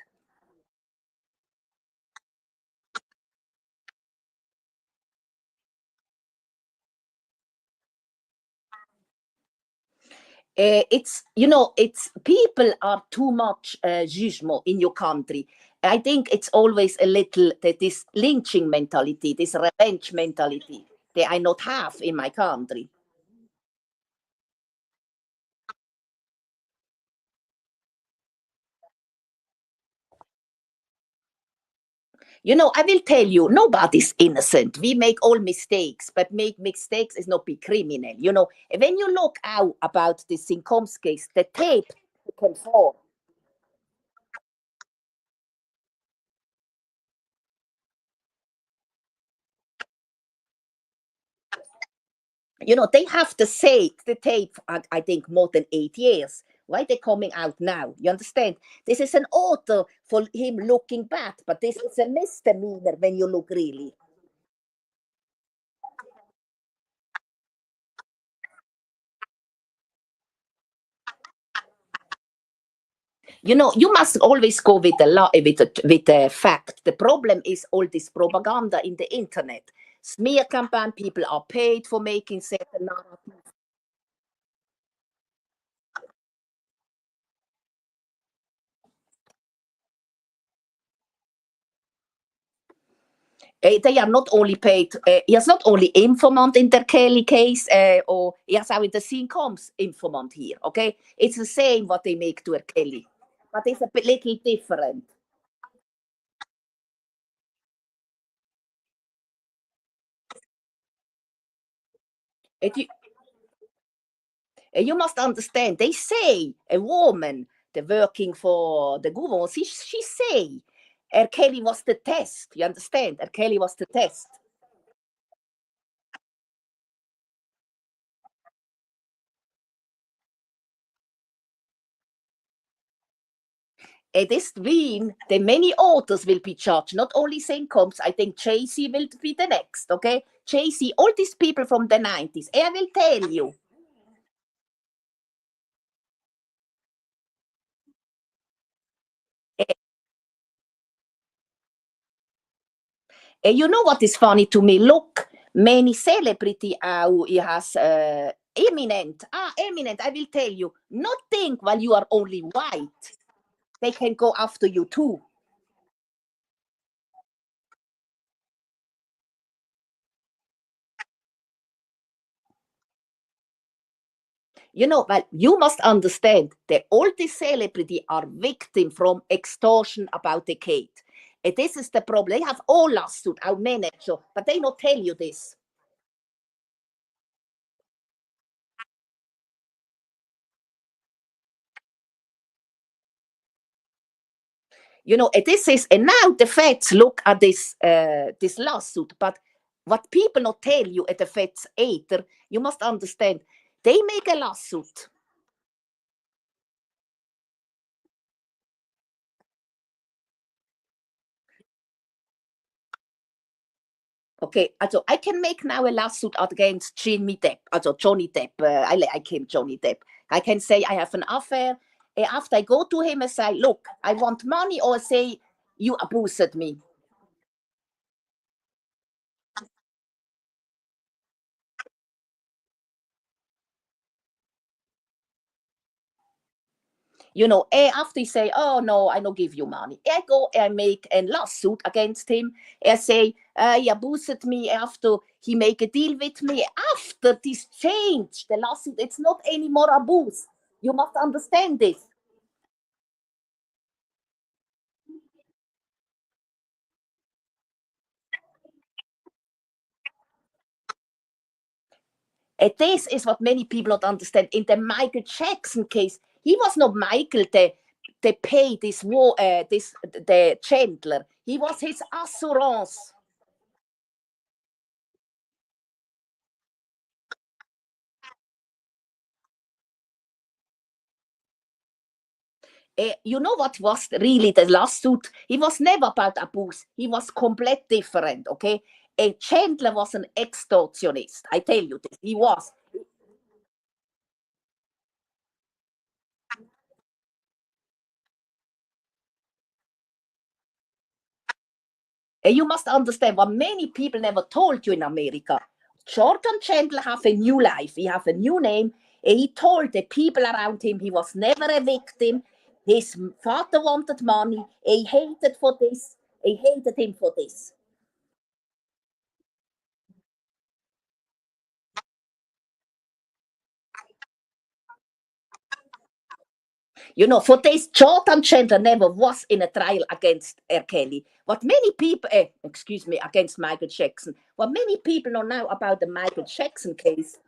It's you know, it's people are too much judgment in your country. I think it's always a little that this lynching mentality, this revenge mentality that I not have in my country. You know, I will tell you, nobody's innocent. We make all mistakes, but make mistakes is not be criminal. You know, when you look out about this Sincoms case, the tape can fall. You know, they have to say the tape, I think, more than 8 years. Why they coming out now? You understand? This is an author for him looking back, but this is a misdemeanor when you look really. You know, you must always go with the law, with the fact. The problem is all this propaganda in the internet. Smear campaign, people are paid for making certain narratives. They are not only paid, he has not only informant in the Kelly case, or he has how in the scene comes informant here, okay? It's the same what they make to a Kelly, but it's a little different. And you must understand, they say a woman, the working for the government, she say, R. Kelly was the test. You understand? R. Kelly was the test. this mean the many authors will be charged, not only St. Combs. I think Jay-Z will be the next, okay? Jay-Z, all these people from the 90s. I will tell you. And you know what is funny to me? Look, many celebrity he has eminent. Eminent, I will tell you. Not think while you are only white. They can go after you too. You know, but you must understand that all these celebrities are victim from extortion about the Kate. And this is the problem. They have all lawsuit, our manager, but they not tell you this. You know, and this is, and now the feds look at this this lawsuit, but what people not tell you at the feds either, you must understand, they make a lawsuit. Okay, also I can make now a lawsuit against Johnny Depp. Also Johnny Depp, I like him, Johnny Depp. I can say I have an affair. After I go to him and say, look, I want money, or say you abused me. You know, after he say, oh no, I don't give you money. I go and make a lawsuit against him. I say, he abused me after he make a deal with me. After this change, the lawsuit, it's not anymore abuse. You must understand this. And this is what many people don't understand. In the Michael Jackson case, he was not Michael the pay this war this the Chandler. He was his assurance. You know what was really the lawsuit? He was never about abuse. He was complete different, okay? Chandler was an extortionist. I tell you this. He was. And you must understand what many people never told you in America. Jordan Chandler have a new life. He have a new name. And he told the people around him he was never a victim. His father wanted money. He hated for this. He hated him for this. You know, for this, Jordan Chandler never was in a trial against R. Kelly. What many people, excuse me, against Michael Jackson. What many people know now about the Michael Jackson case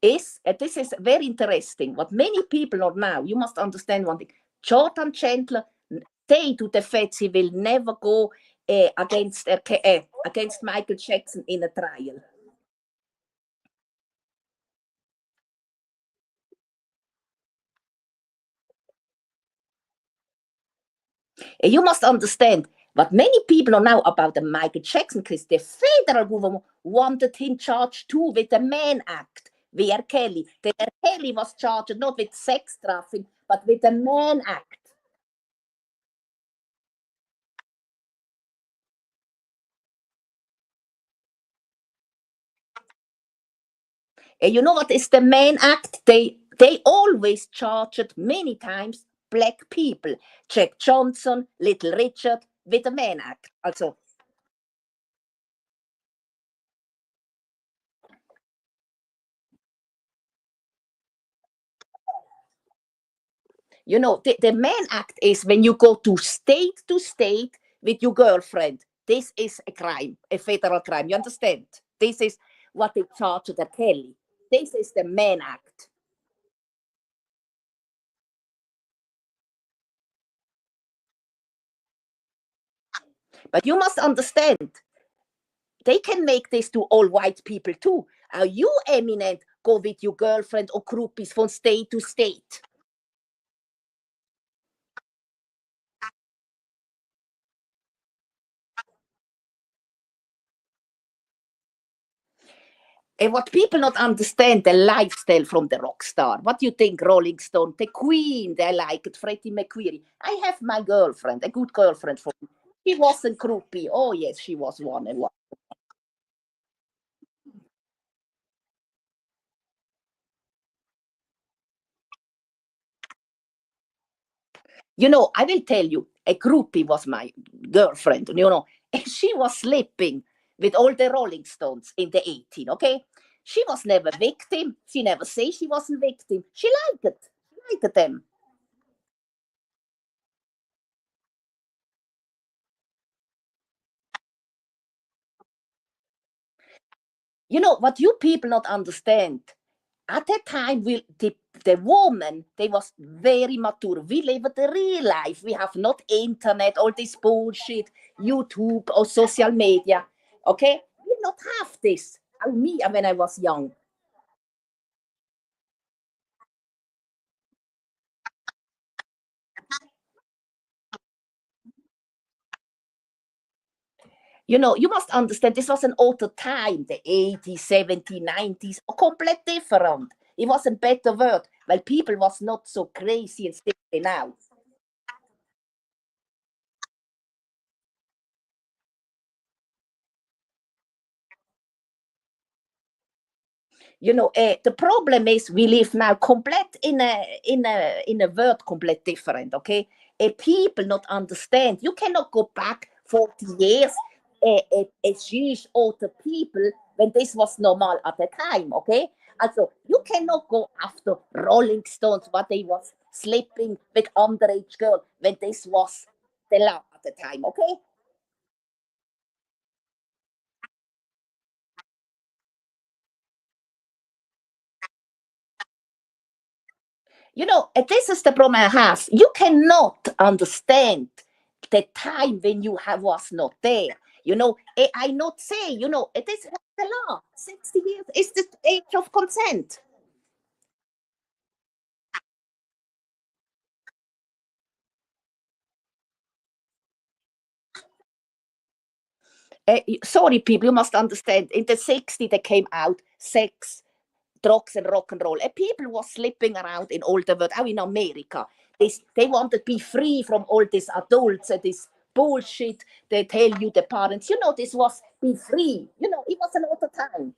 is, this is very interesting. What many people know now, you must understand one thing. Jordan Chandler say to the feds he will never go against Michael Jackson in a trial. You must understand what many people know now about the Michael Jackson case. The federal government wanted him charged too with the Mann Act. With R. Kelly. The R. Kelly was charged not with sex trafficking, but with the Mann Act. And you know what is the Mann Act? They always charged many times black people. Jack Johnson, Little Richard, with the Mann Act. Also, you know, the Mann Act is when you go to state with your girlfriend. This is a crime, a federal crime. You understand? This is what they charged the Kelly. This is the Mann Act. But you must understand, they can make this to all white people too. Are you eminent? Go with your girlfriend or groupies from state to state. And what people not understand, the lifestyle from the rock star. What do you think, Rolling Stone? The Queen, they like it, Freddie Mercury. I have my girlfriend, a good girlfriend for me. She wasn't groupie. Oh, yes, she was one and one. You know, I will tell you, a groupie was my girlfriend, you know, and she was sleeping with all the Rolling Stones in the 18, okay? She was never victim. She never say she wasn't victim. She liked it. She liked them. You know, what you people not understand, at that time, the woman, they was very mature. We live the real life. We have not internet, all this bullshit, YouTube or social media. Okay? We not have this. Me, when I was young. You know, you must understand this was an older time, the 80s, 70s, 90s, completely different. It was a better word. Well, people was not so crazy and silly now. You know, the problem is we live now complete in a world complete different. Okay, people not understand. You cannot go back 40 years as Jewish older people when this was normal at the time. Okay, also you cannot go after Rolling Stones what they was sleeping with underage girl when this was the law at the time. Okay. You know, this is the problem I have. You cannot understand the time when you was not there. You know, I not say, you know, it is the law. 60 years is the age of consent. Sorry, people, you must understand. In the 60s, they came out sex, drugs, and rock and roll. And people were slipping around in all the world. How in America, they wanted to be free from all these adults and this bullshit. They tell you the parents, you know, this was be free. You know, it was another time.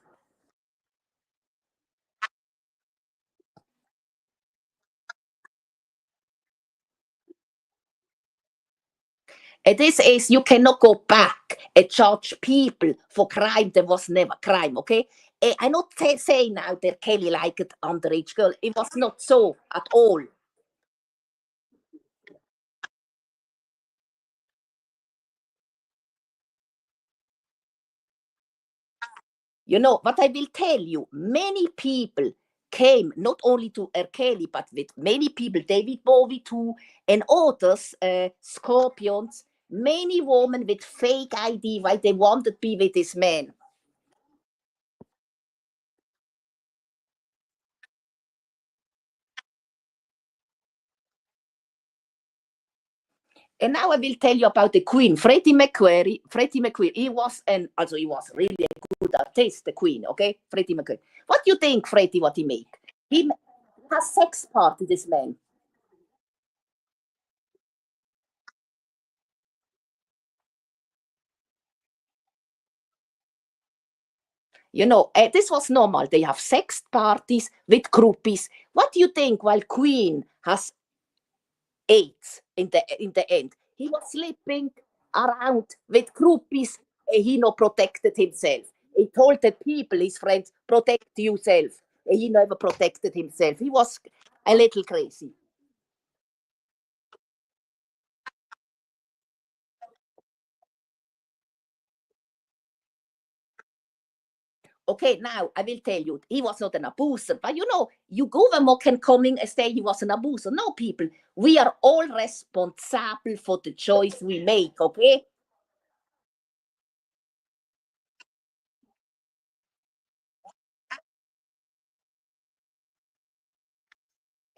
And this is you cannot go back and judge people for crime that was never crime. Okay, I not say now that Kelly liked underage girl. It was not so at all. You know, what I will tell you, many people came not only to R. Kelly, but with many people, David Bowie too, and others, Scorpions, many women with fake ID, why they wanted to be with this man. And now I will tell you about the Queen, Freddie Mercury. Freddie Mercury, he was really a good artist, the Queen, okay? Freddie Mercury. What do you think, Freddie, what he make? He has sex party, this man. You know, this was normal. They have sex parties with groupies. What do you think while Queen has AIDS in the end? He was sleeping around with groupies. He no protected himself. He told the people, his friends, protect yourself. He never protected himself. He was a little crazy. Okay, now I will tell you, he was not an abuser, but you know, you government can come in and say he was an abuser. No, people, we are all responsible for the choice we make, okay?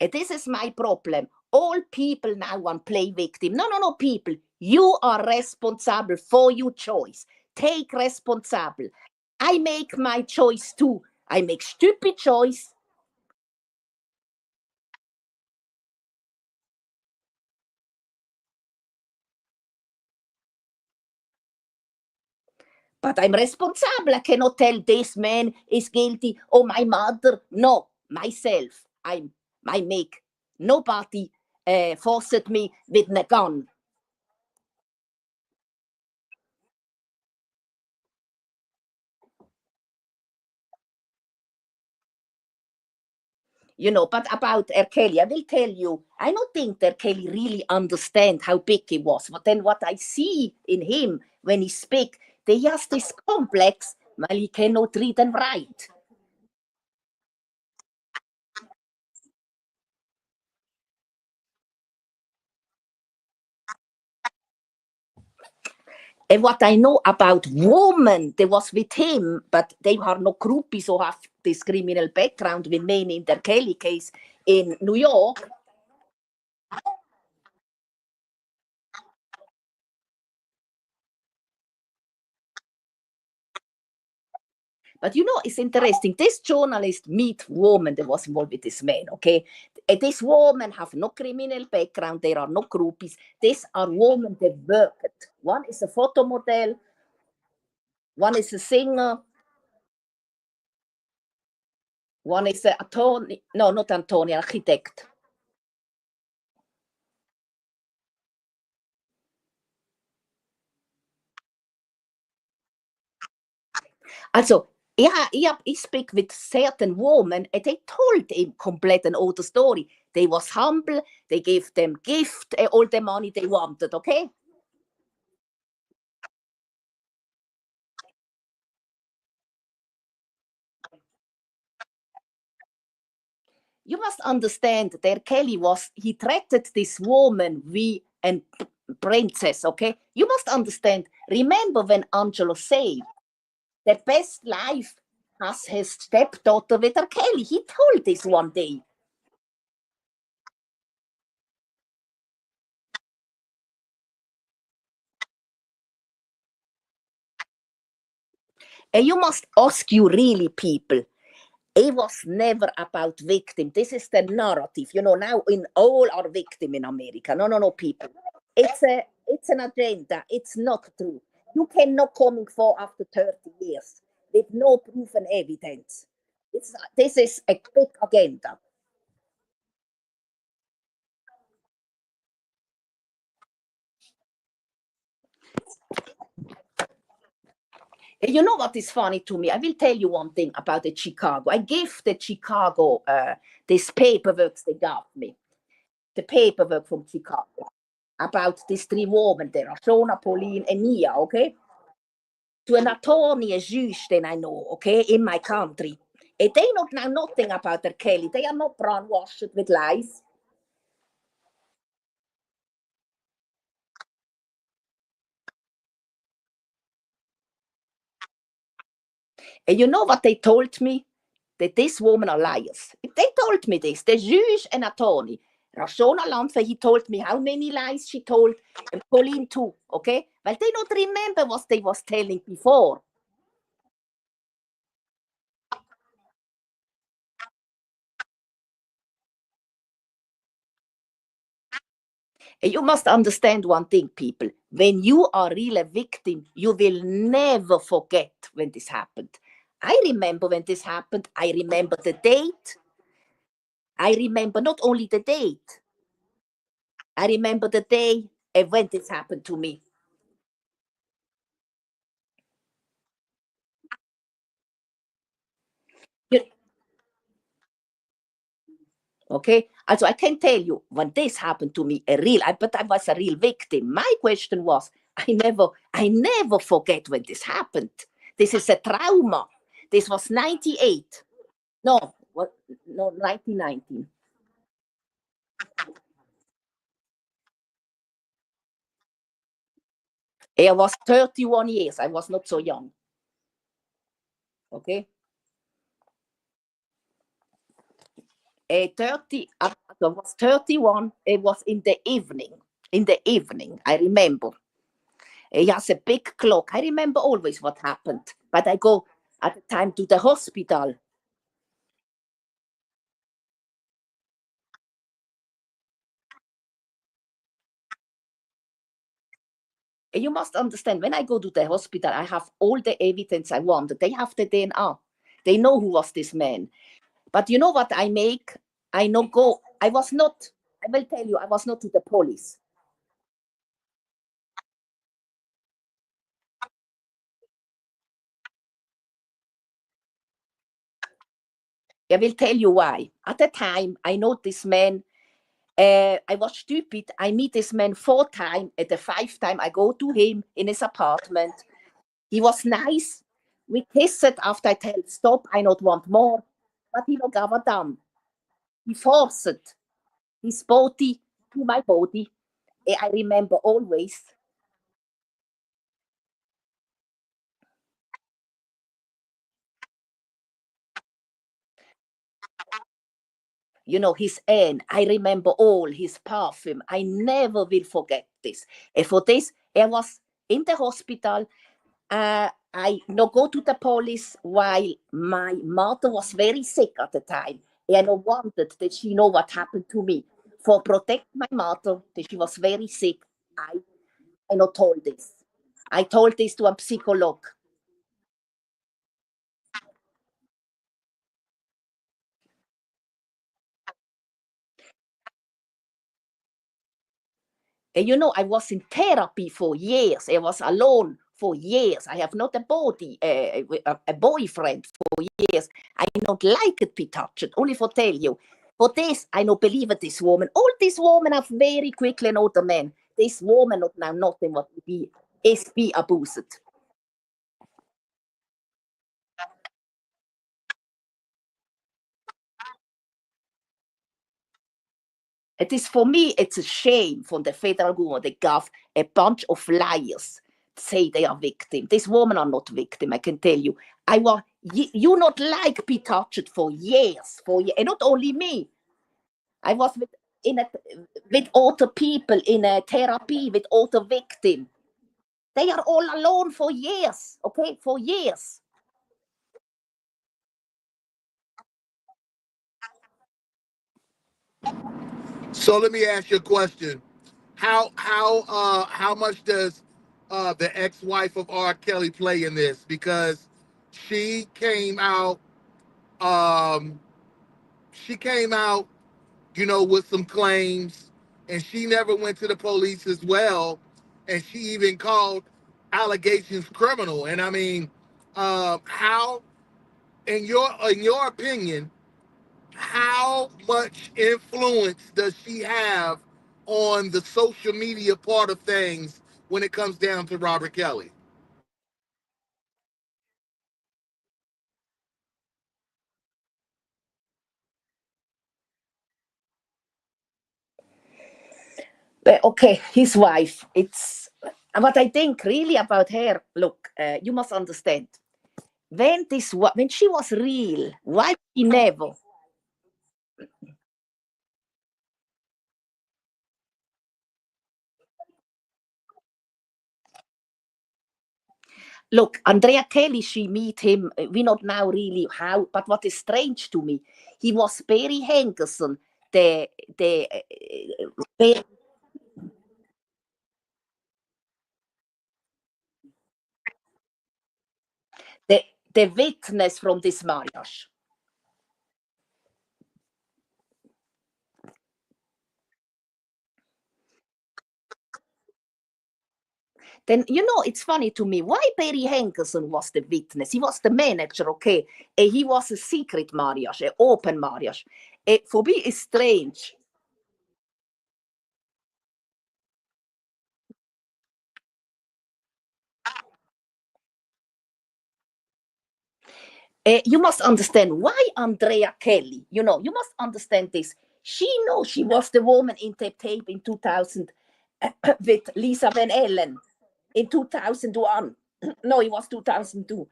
And this is my problem. All people now want play victim. No, people. You are responsible for your choice. Take responsible. I make my choice too. I make stupid choice. But I'm responsible. I cannot tell this man is guilty or my mother. No, myself. I make. Nobody forced me with a gun. You know, but about R. Kelly, I will tell you, I don't think that Kelly really understand how big he was. But then what I see in him when he speak, they has this complex, while he cannot read and write. And what I know about women, they was with him, but they are no groupies who have this criminal background with men in the Kelly case in New York. But you know, it's interesting. This journalist meet woman that was involved with this man, okay? And this woman have no criminal background. There are no groupies. These are women that worked. One is a photo model. One is a singer. One is an attorney. No, not attorney, architect. Also, ich speak with certain women and they told him complete an older story. They was humble, they gave them gift, all the money they wanted, okay? You must understand that Kelly he treated this woman with a princess, okay? You must understand, remember when Angelo said the best life has his stepdaughter with R. Kelly. He told this one day. And you must ask you really, people, it was never about victim. This is the narrative. You know, now in all are victim in America. No, people. It's an agenda. It's not true. You cannot coming for after 30 years with no proof and evidence. This is a big agenda. You know what is funny to me? I will tell you one thing about the Chicago. I gave the Chicago this paperwork they got me. The paperwork from Chicago about these three women there, Shona, Pauline, and Mia, okay? To an attorney, a judge, then I know, okay, in my country. And they don't know nothing about their Kelly. They are not brainwashed with lies. And you know what they told me? That these women are liars. They told me this, the judge and attorney. Rashona Landwehr, he told me how many lies she told, and Pauline too, okay? Well, they don't remember what they was telling before. And you must understand one thing, people. When you are really a victim, you will never forget when this happened. I remember when this happened. I remember the date. I remember not only the date. I remember the day and when this happened to me. Okay, also I can tell you when this happened to me, but I was a real victim. My question was, I never forget when this happened. This is a trauma. This was 98. No, what? No, 1919. I was 31 years. I was not so young. Okay. 30, mother was 31. It was in the evening. In the evening, I remember. He has a big clock. I remember always what happened. But I go at the time to the hospital. You must understand, when I go to the hospital, I have all the evidence I want. They have the DNA. They know who was this man. But you know what I make? I no go. I was not, I will tell you, I was not to the police. I will tell you why. At the time, I know this man. I was stupid. I meet this man 4 times. At the 5th time, I go to him in his apartment. He was nice. We kissed after I tell stop. I not want more. But he no gave a damn. He forced his body to my body. I remember always. You know, his end. I remember all his perfume. I never will forget this. And for this, I was in the hospital. I no go to the police while my mother was very sick at the time. And I wanted that she know what happened to me. For protect my mother, that she was very sick, I not told this. I told this to a psychologist. And you know, I was in therapy for years. I was alone for years. I have not a body, a boyfriend for years. I not like it be touched, only for tell you. For this, I don't believe it, this woman. All these women are very quickly know the man. This woman not now nothing what be abused. It is for me, it's a shame from the federal government. They gave a bunch of liars say they are victim. These women are not victim, I can tell you. You not like be touched for years, and not only me. I was with other people in a therapy with other victim. They are all alone for years, okay, for years. So let me ask you a question. How much does the ex-wife of R. Kelly play in this? Because she came out um she came out, with some claims, and she never went to the police as well, and she even called allegations criminal. And I mean, how, in your opinion, how much influence does she have on the social media part of things when it comes down to Robert Kelly? Okay, his wife. It's what I think really about her. Look, you must understand. When she was real, why she never? Look, Andrea Kelly, she meet him. We not now really how, but what is strange to me, he was Barry Henderson, the the the witness from this marriage. Then it's funny to me why Barry Henderson was the witness. He was the manager, okay, and he was a secret marriage, an open marriage. For me, it's strange. You must understand why Andrea Kelly. You must understand this. She knows she was the woman in the tape in 2000 with Lisa Van Allen in 2001. No, it was 2002.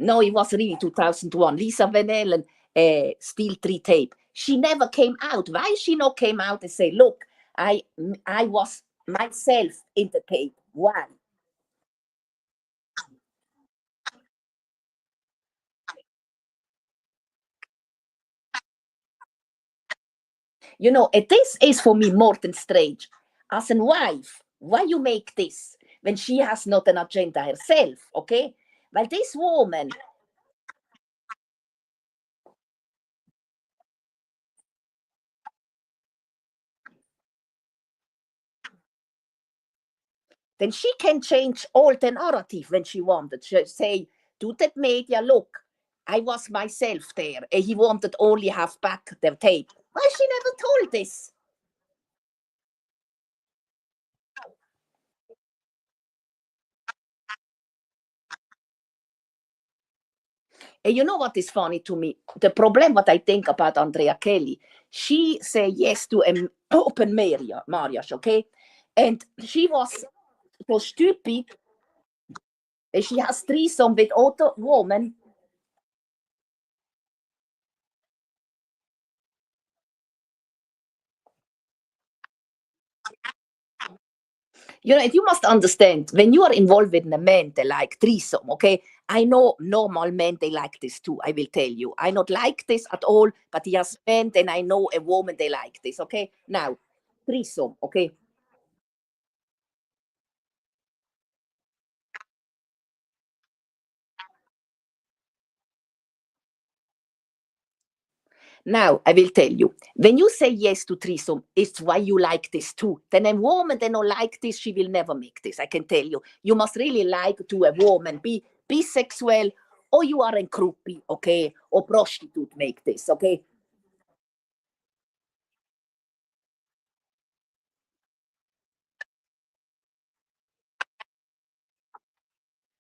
No, it was really 2001. Lisa Van Allen, Steel Tree tape. She never came out. Why she not came out and say, look, I was myself in the tape. Why? You know, this is for me more than strange. As a wife, why you make this when she has not an agenda herself, okay? Well, this woman, then she can change all the narrative when she wanted. She say to that media, look, I was myself there. And he wanted only have back the tape. Why she never told this? And you know what is funny to me? The problem what I think about Andrea Kelly, she say yes to an open marriage, okay? And she was so stupid. And she has threesome with other women. You know, and you must understand, when you are involved with a man, they like threesome, okay? I know normal men, they like this too, I will tell you. I not like this at all, but yes, men, and I know a woman, they like this, okay? Now, threesome, okay? Now, I will tell you, when you say yes to threesome, it's why you like this too. Then a woman that don't like this, she will never make this, I can tell you. You must really like to a woman, be bisexual, or you are a groupie, okay? Or prostitute make this, okay?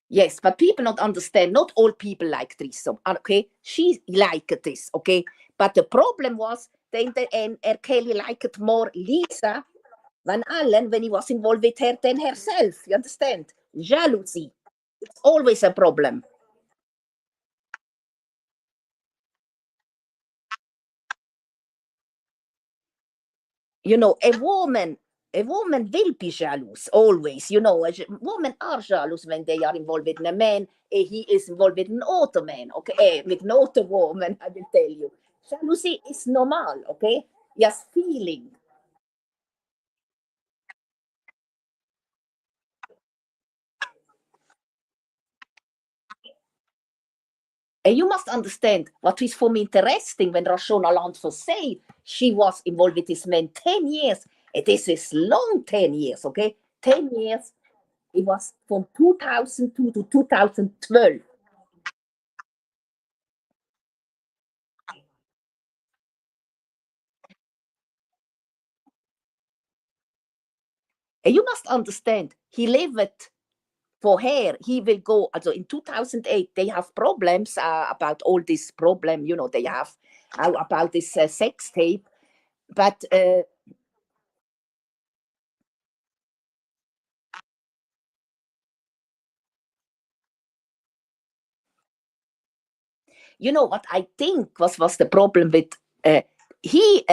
Yes, but people not understand. Not all people like threesome. Okay, she liked this. Okay, but the problem was then the and Kelly liked more Lisa Van Allen when he was involved with her than herself. You understand? Jealousy. It's always a problem. You know, a woman will be jealous always. You know, women are jealous when they are involved with a man. He is involved with an other man. Okay, with an other woman. I will tell you, jealousy is normal. Okay, yes, feeling. And you must understand what is for me interesting when Rashona Landford say she was involved with this man 10 years. And this is long 10 years, okay? 10 years. It was from 2002 to 2012. And you must understand, he lived for her. He will go, also in 2008, they have problems about all this problem, you know, they have about this sex tape. But you know what I think was the problem with he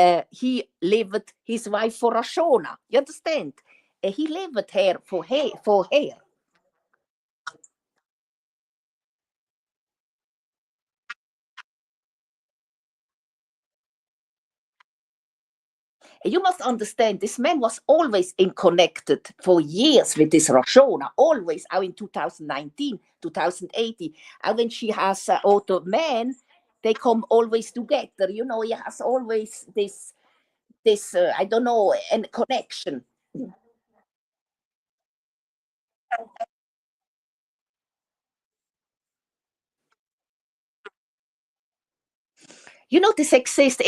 lived his wife for Rashona. You understand? He lived her for her. You must understand, this man was always in connected for years with this Rashona, always out in 2019, 2018. And when she has other man, they come always together. You know, he has always this I don't know, and connection. You know, this exists.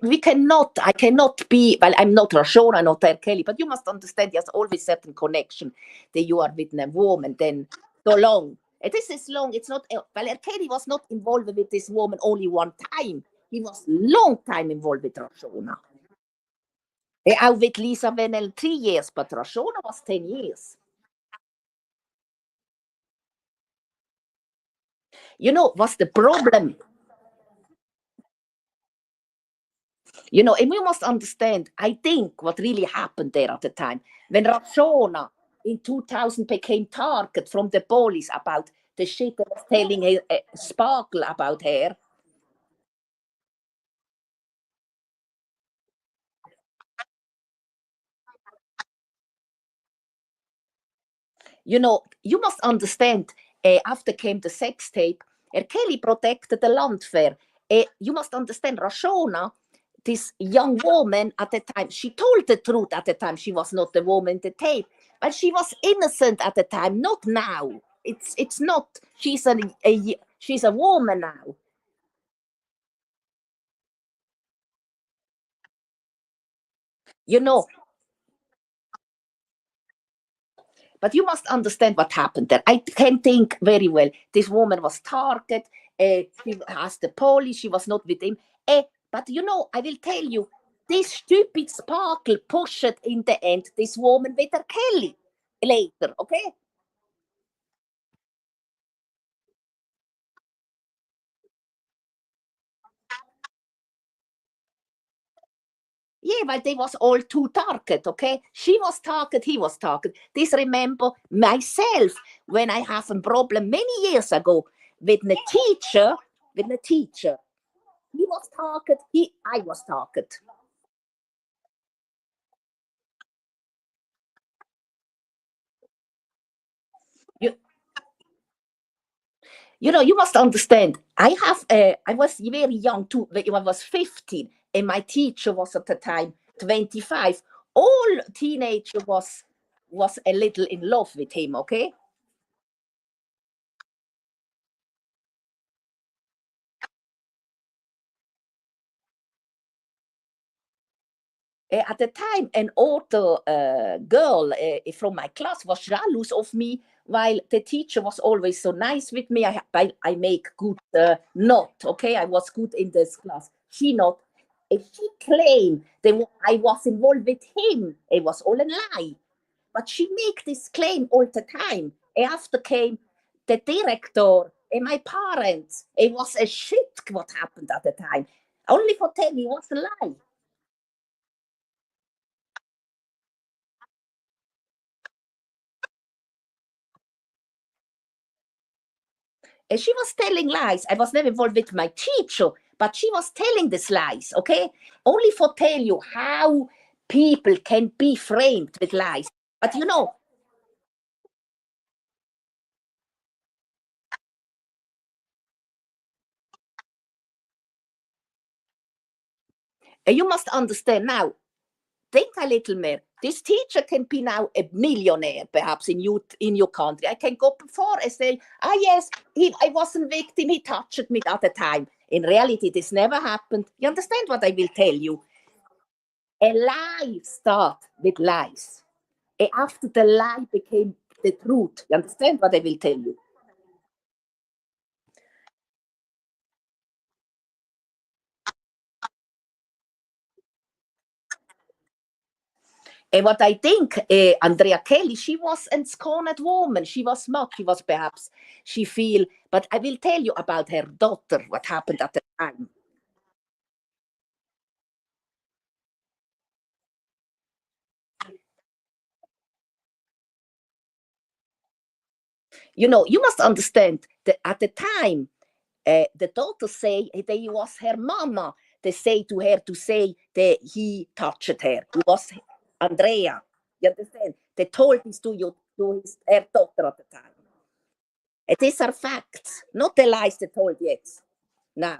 We cannot. I cannot be. Well, I'm not Rashona, not R. Kelly, but you must understand. There's always certain connection that you are with a woman. Then so long. And this is long. It's not. Well, R. Kelly was not involved with this woman only one time. He was long time involved with Rashona. Out with Lisa Venel 3 years, but Rashona was 10 years. You know, what's the problem? You know, and we must understand, I think what really happened there at the time, when Rashona in 2000 became target from the police about the shit that was telling Sparkle about her. You know, you must understand, after came the sex tape, Kelly protected the landfair. You must understand, Rashona, this young woman at the time, she told the truth at the time. She was not the woman in the tape, but she was innocent at the time, not now. It's not. She's she's a woman now. You know, but you must understand what happened there. I can think very well. This woman was targeted. She asked the police. She was not with him. But you know, I will tell you, this stupid Sparkle pushed in the end this woman with her Kelly later, okay? Yeah, but they was all two target, okay? She was target, he was target. This remember myself when I have a problem many years ago with the teacher, He was target, I was target. You, you know, you must understand. I was very young too. When I was 15, and my teacher was at the time 25. All teenager was a little in love with him. Okay, at the time, an older girl from my class was jealous of me, while the teacher was always so nice with me. I make good note, okay? I was good in this class. She not. If she claimed that I was involved with him, it was all a lie. But she make this claim all the time. After came the director and my parents. It was a shit what happened at the time. Only for tell me it was a lie. And she was telling lies. I was never involved with my teacher, but she was telling these lies, okay? Only for tell you how people can be framed with lies. But you know, you must understand now, think a little more. This teacher can be now a millionaire, perhaps in your country. I can go before and say, yes, I wasn't victim, he touched me at the time. In reality, this never happened. You understand what I will tell you? A lie starts with lies. After the lie became the truth. You understand what I will tell you? And what I think, Andrea Kelly, she was a scorned woman. She was smart. She was perhaps, she feel, but I will tell you about her daughter, what happened at the time. You know, you must understand that at the time, the daughter say that it was her mama. They say to her to say that he touched her. It was Andrea. You understand? They told this her daughter at the time. These are facts, not the lies they told yet. Now,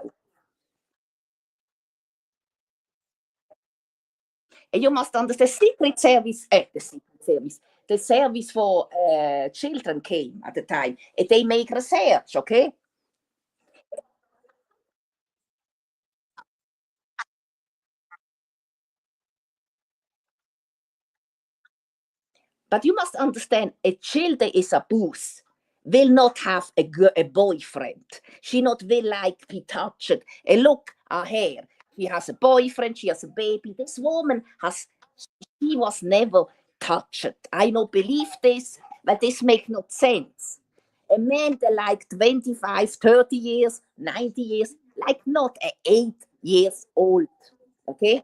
and you must understand the service for children came at the time, and they make research, okay? But you must understand, a child that is abused will not have a boyfriend. She not will like be touched. And look at her. She has a boyfriend. She has a baby. This woman she was never touched. I don't believe this, but this makes no sense. A man that like 25, 30 years, 90 years, like not a 8 years old. Okay?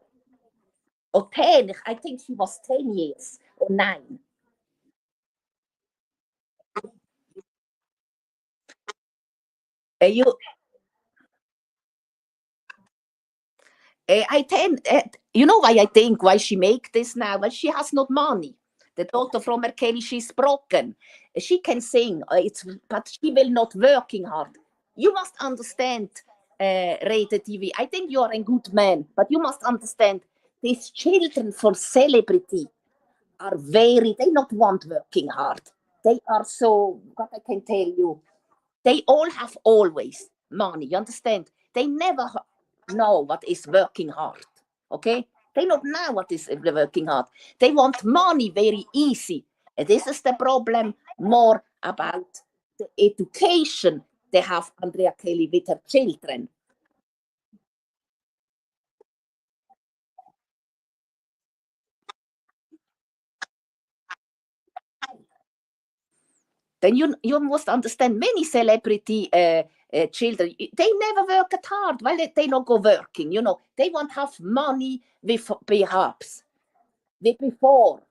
Or 10. I think she was 10 years or 9. You I think, you know why I think why she make this now? Well, she has not money. The daughter from her Kelly, she's broken. She can sing, but she will not working hard. You must understand, Rated TV. I think you are a good man, but you must understand these children for celebrity are they not want working hard. They are so, what I can tell you, they all have always money. You understand? They never know what is working hard. Okay? They don't know what is working hard. They want money very easy. And this is the problem more about the education they have Andrea Kelly with her children. Then you must understand many celebrity children, they never work at hard. Well, they not go working, They want to have money with perhaps with before,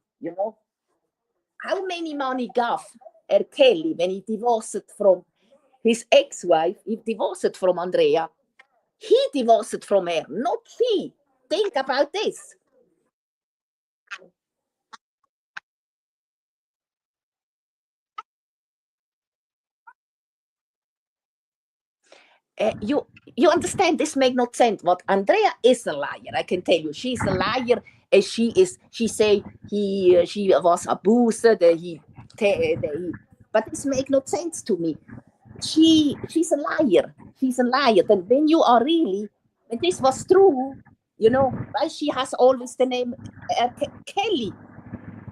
How many money gave R. Kelly when he divorced from his ex-wife? He divorced from Andrea. He divorced from her, not she. Think about this. You understand this make no sense. What Andrea is a liar, I can tell you. She's a liar. She say she was abused. But this make no sense to me. She's a liar. She's a liar. Then when you are really, when this was true, why she has always the name Kelly.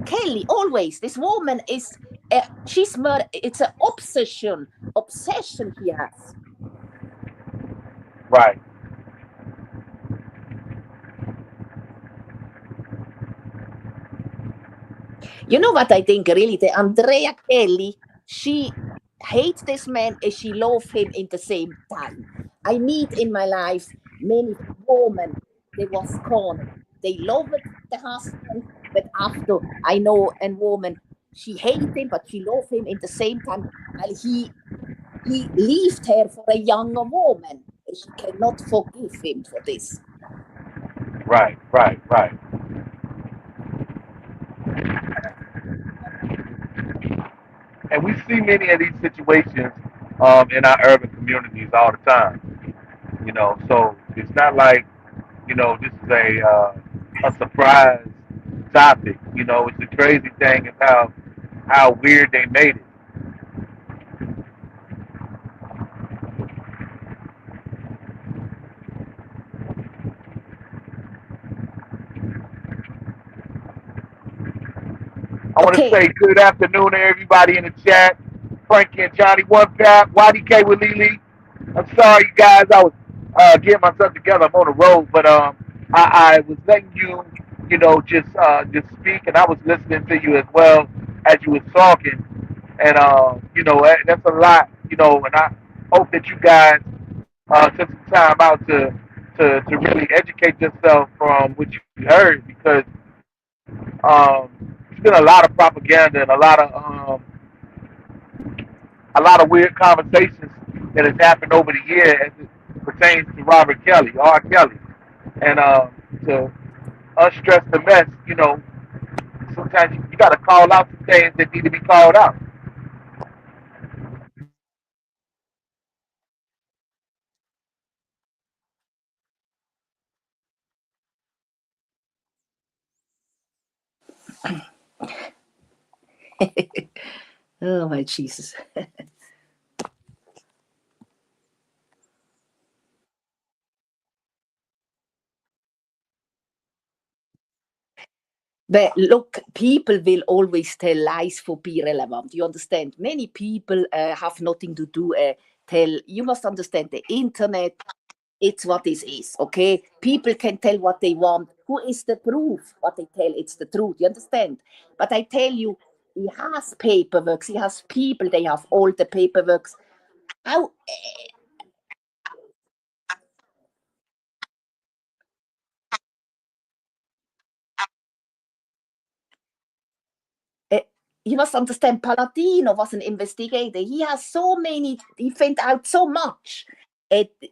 Kelly, always. This woman is, it's an obsession she has. Right. You know what I think really? The Andrea Kelly, she hates this man and she loves him in the same time. I meet in my life many women, they was cornered. They loved the husband, but after I know a woman, she hates him, but she loves him in the same time. And he left her for a younger woman. And she cannot forgive him for this. Right. And we see many of these situations in our urban communities all the time. So it's not like this is a surprise topic. It's the crazy thing about how weird they made it. I want to say good afternoon to everybody in the chat. Frankie and Johnny One Pap, YDK with Lily. I'm sorry, you guys. I was getting myself together. I'm on the road, but I was letting you, just speak, and I was listening to you as well as you was talking, and that's a lot, and I hope that you guys took some time out to really educate yourself from what you heard because there's been a lot of propaganda and a lot of weird conversations that has happened over the year as it pertains to Robert Kelly, R. Kelly. And to unstress the mess, sometimes you got to call out some things that need to be called out. Oh, my Jesus. But look, people will always tell lies for be relevant. You understand? Many people have nothing to do. You must understand the internet. It's what this is, okay? People can tell what they want. Who is the proof? What they tell, it's the truth. You understand? But I tell you, He has paperwork. He has people. They have all the paperwork. How? You must understand, Paladino was an investigator. He has so many. He found out so much.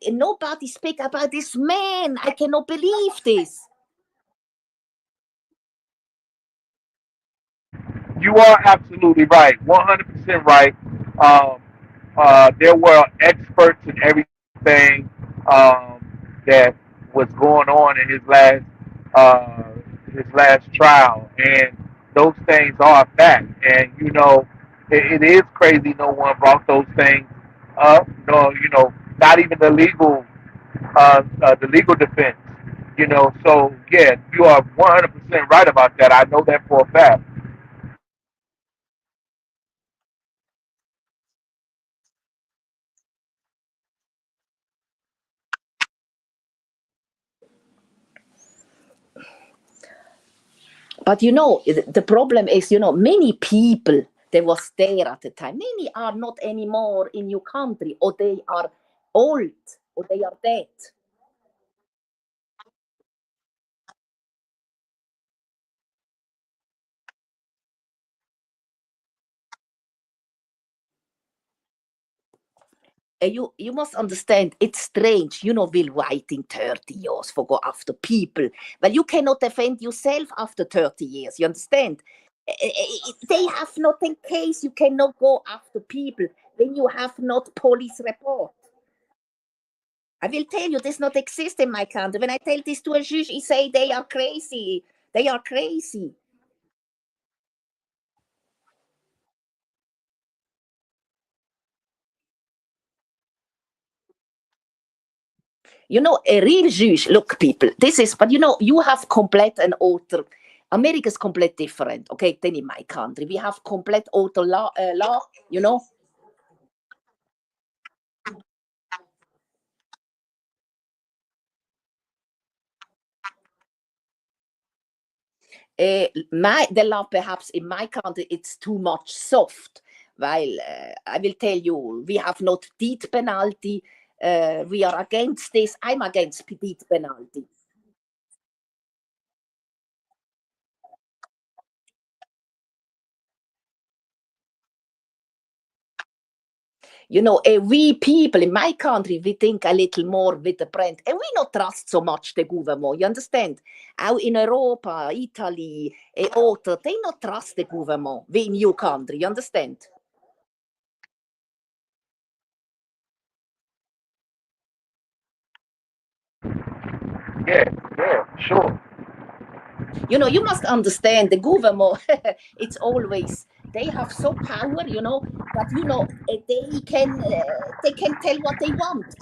Nobody speak about this man. I cannot believe this. You are absolutely right, 100% right. There were experts in everything that was going on in uh, his last trial, and those things are a fact. And it is crazy no one brought those things up. No, not even the legal defense. So yeah, you are 100% right about that. I know that for a fact. But the problem is, many people that was there at the time, many are not anymore in your country, or they are old, or they are dead. And you must understand, it's strange, will waiting 30 years for go after people. Well, you cannot defend yourself after 30 years, you understand? They have not in case you cannot go after people when you have not police report. I will tell you, this not exist in my country. When I tell this to a judge, he say they are crazy. They are crazy. A real judge, look, people, this is, but you have complete and alter. America is completely different, okay, than in my country. We have complete alter law. The law perhaps in my country it's too much soft. While I will tell you, we have not death penalty. We are against this. I'm against death penalty. We people in my country, we think a little more with the brand, and we not trust so much the government. You understand? Out in Europa, Italy, other, they not trust the government. We in your country, you understand? Yeah, yeah, sure. You must understand the government. It's always they have so power, that they can tell what they want,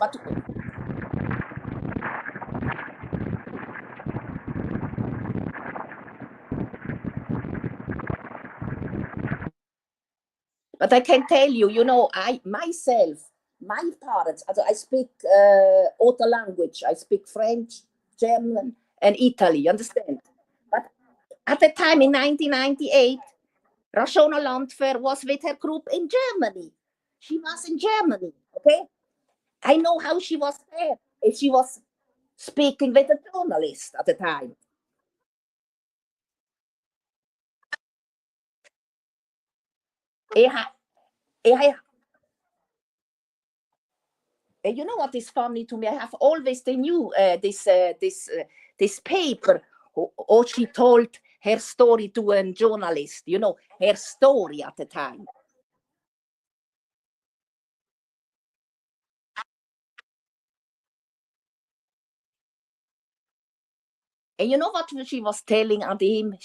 but I can tell you, I myself, my parents. I speak other language. I speak French, German, and Italy. You understand? But at the time in 1998, Rashona Landwehr was with her group in Germany. She was in Germany. Okay, I know how she was there. She was speaking with a journalist at the time. I, I, you know what is funny to me? I have always the new this paper. Or she told her story to a journalist. Her story at the time. And you know what she was telling him?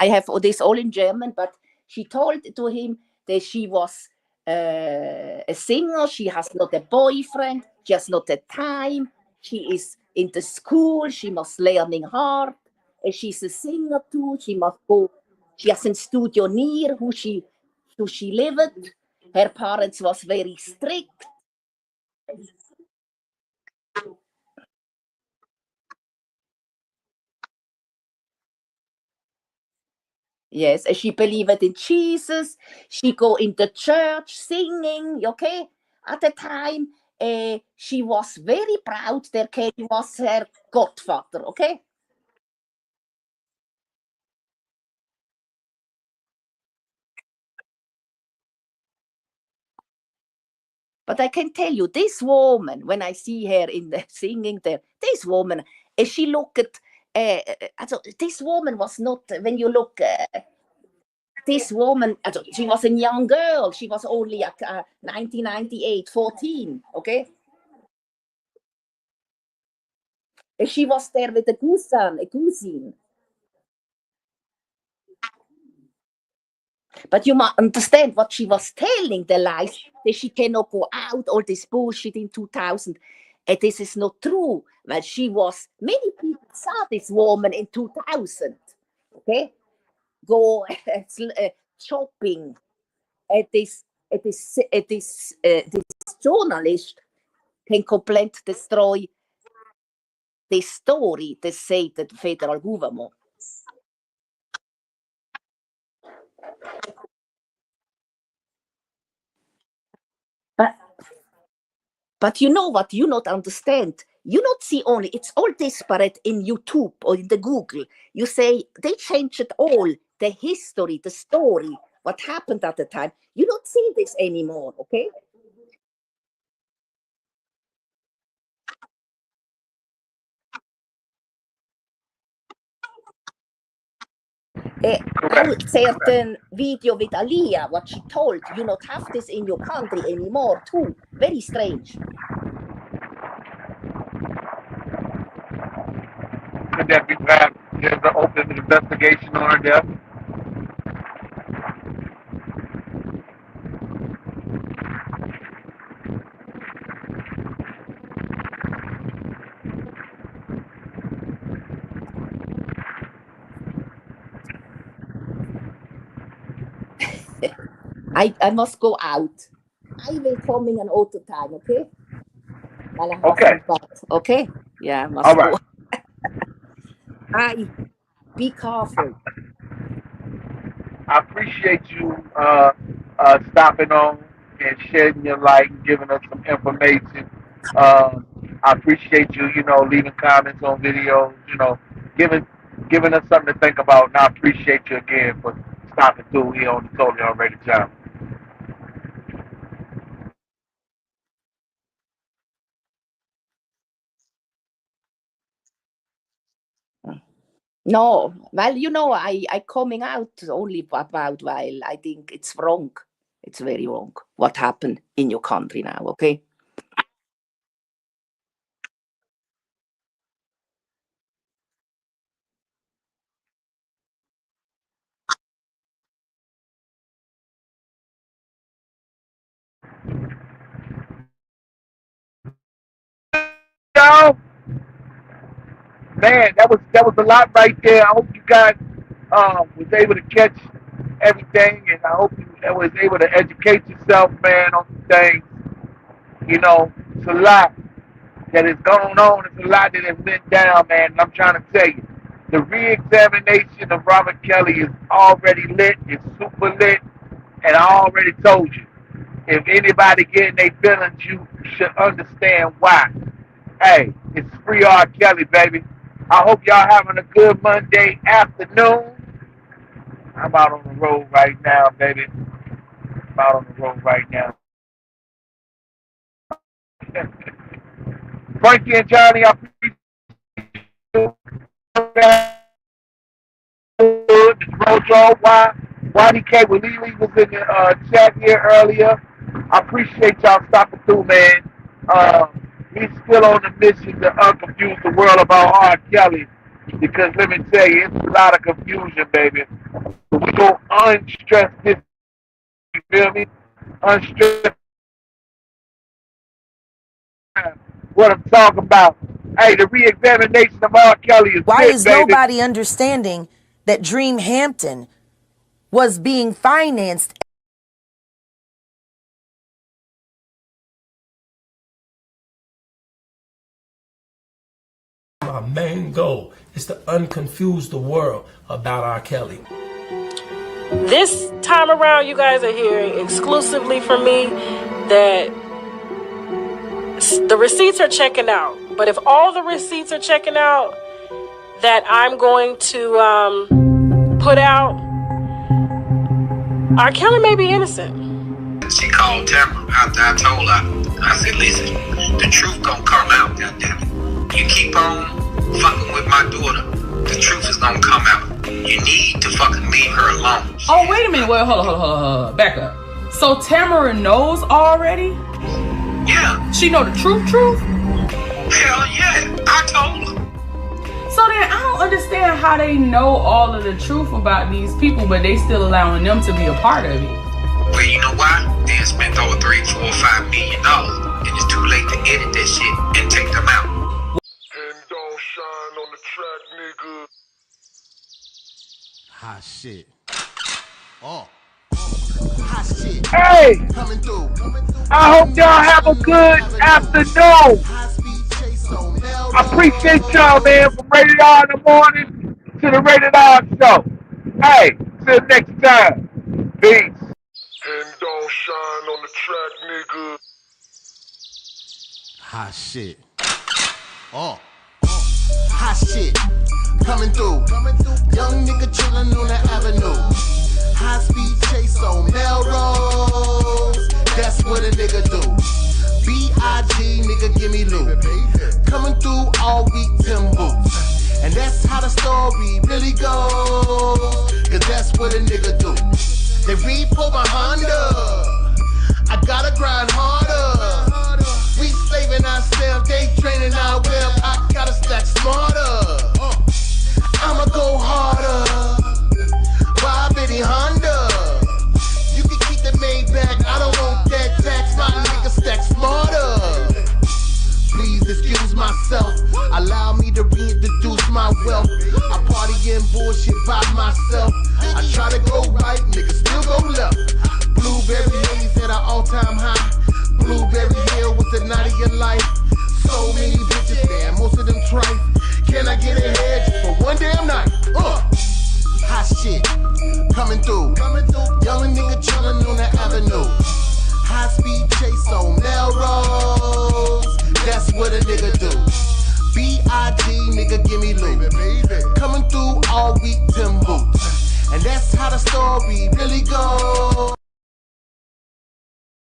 I have this all in German, but she told to him that she was a singer. She has not a boyfriend. She has not a time. She is in the school. She must learning hard. And she's a singer too. She must go. She has a studio near who she lived. Her parents was very strict. Yes, and she believed in Jesus. She go in the church singing, okay? At the time, she was very proud that Kelly was her godfather, okay? But I can tell you, this woman, when I see her in the singing there, this woman, she looked at, this woman was not, when you look, this woman, she was a young girl. She was only at 1998, 14, okay? And she was there with a cousin. But you must understand what she was telling, the lies, that she cannot go out, all this bullshit in 2000. And this is not true. Well, many people saw this woman in 2000, okay? Go shopping. And this journalist can completely destroy this story, they say the federal government. But you know what you not understand? You not see only, it's all disparate in YouTube or in the Google. You say they changed it all, the history, the story, what happened at the time. You don't see this anymore, okay? How certain video with Aliyah, what she told, you not have this in your country anymore too. Very strange. Could that be perhaps there's an open investigation on her death? I must go out. I will come in an auto time, okay? Okay. Okay? Yeah, must All right. go. Be careful. I appreciate you stopping on and shedding your light and giving us some information. I appreciate you, leaving comments on videos, giving us something to think about. And I appreciate you again for stopping through here on the Totally Unrated channel. No, well, I coming out only about while I think it's wrong. It's very wrong what happened in your country now, okay? Yo, man, that was a lot right there. I hope you guys was able to catch everything, and I hope you was able to educate yourself, man, on some things. It's a lot that has gone on. It's a lot that has been down, man. And I'm trying to tell you, the re-examination of Robert Kelly is already lit. It's super lit, and I already told you. If anybody getting their feelings, you should understand why. Hey, it's free R. Kelly, baby. I hope y'all having a good Monday afternoon. I'm out on the road right now, baby. I'm out on the road right now. Frankie and Johnny, I appreciate you. Rojo, YDK with Lily was in the chat here earlier. I appreciate y'all stopping through, man. He's still on the mission to unconfuse the world about R. Kelly, because let me tell you, it's a lot of confusion, baby. But we go unstress this, you feel me? Unstress what I'm talking about. Hey, the re-examination of R. Kelly is Why lit, is baby. nobody understanding that Dream Hampton was being financed? My main goal is to unconfuse the world about R. Kelly. This time around, you guys are hearing exclusively from me that the receipts are checking out. But if all the receipts are checking out that I'm going to put out, R. Kelly may be innocent. She called Tamara after I told her. I said, listen, the truth gonna come out, goddammit. You keep on fucking with my daughter, the truth is gonna come out. You need to fucking leave her alone. Oh, wait a minute. Wait, hold on. Back up. So Tamara knows already? Yeah. She know the truth? Hell yeah, I told her. So then I don't understand how they know all of the truth about these people, but they still allowing them to be a part of it. Well, you know why? They had spent over $3, $4, $5 million, and it's too late to edit that shit and take them out. And don't shine on the track, nigga. Hot shit. Hot shit. Hey! Coming through. I hope y'all have a good afternoon. I appreciate y'all, man, from RatedR in the morning to the RatedR show. Hey, till next time. Peace. And don't shine on the track, nigga. Hot shit. Hot shit. Coming through. Young nigga chillin' on the avenue. High speed chase on Melrose. That's what a nigga do. B.I.G. nigga give me loot. Coming through all week Tim boots. And that's how the story really goes. Cause that's what a nigga do. They repo my Honda. I gotta grind harder. We saving ourselves, they training our web. I gotta stack smarter. I'ma go harder. Why Biddy Honda? You can keep the Maybach. I don't want that tax. My nigga stack smarter. Please excuse myself. Allow me to reintroduce my wealth. I party in bullshit by myself. I try to go right, niggas still go left. Blueberry haze at an all-time high. Blueberry Hill with the night of your life. So many bitches there, most of them trife. Can I get ahead just for one damn night? Hot shit, coming through. Young nigga chillin' on the avenue. High speed chase on Melrose. That's what a nigga do. B.I.G. nigga give me loot. Coming through all week Tim boots. And that's how the story really goes.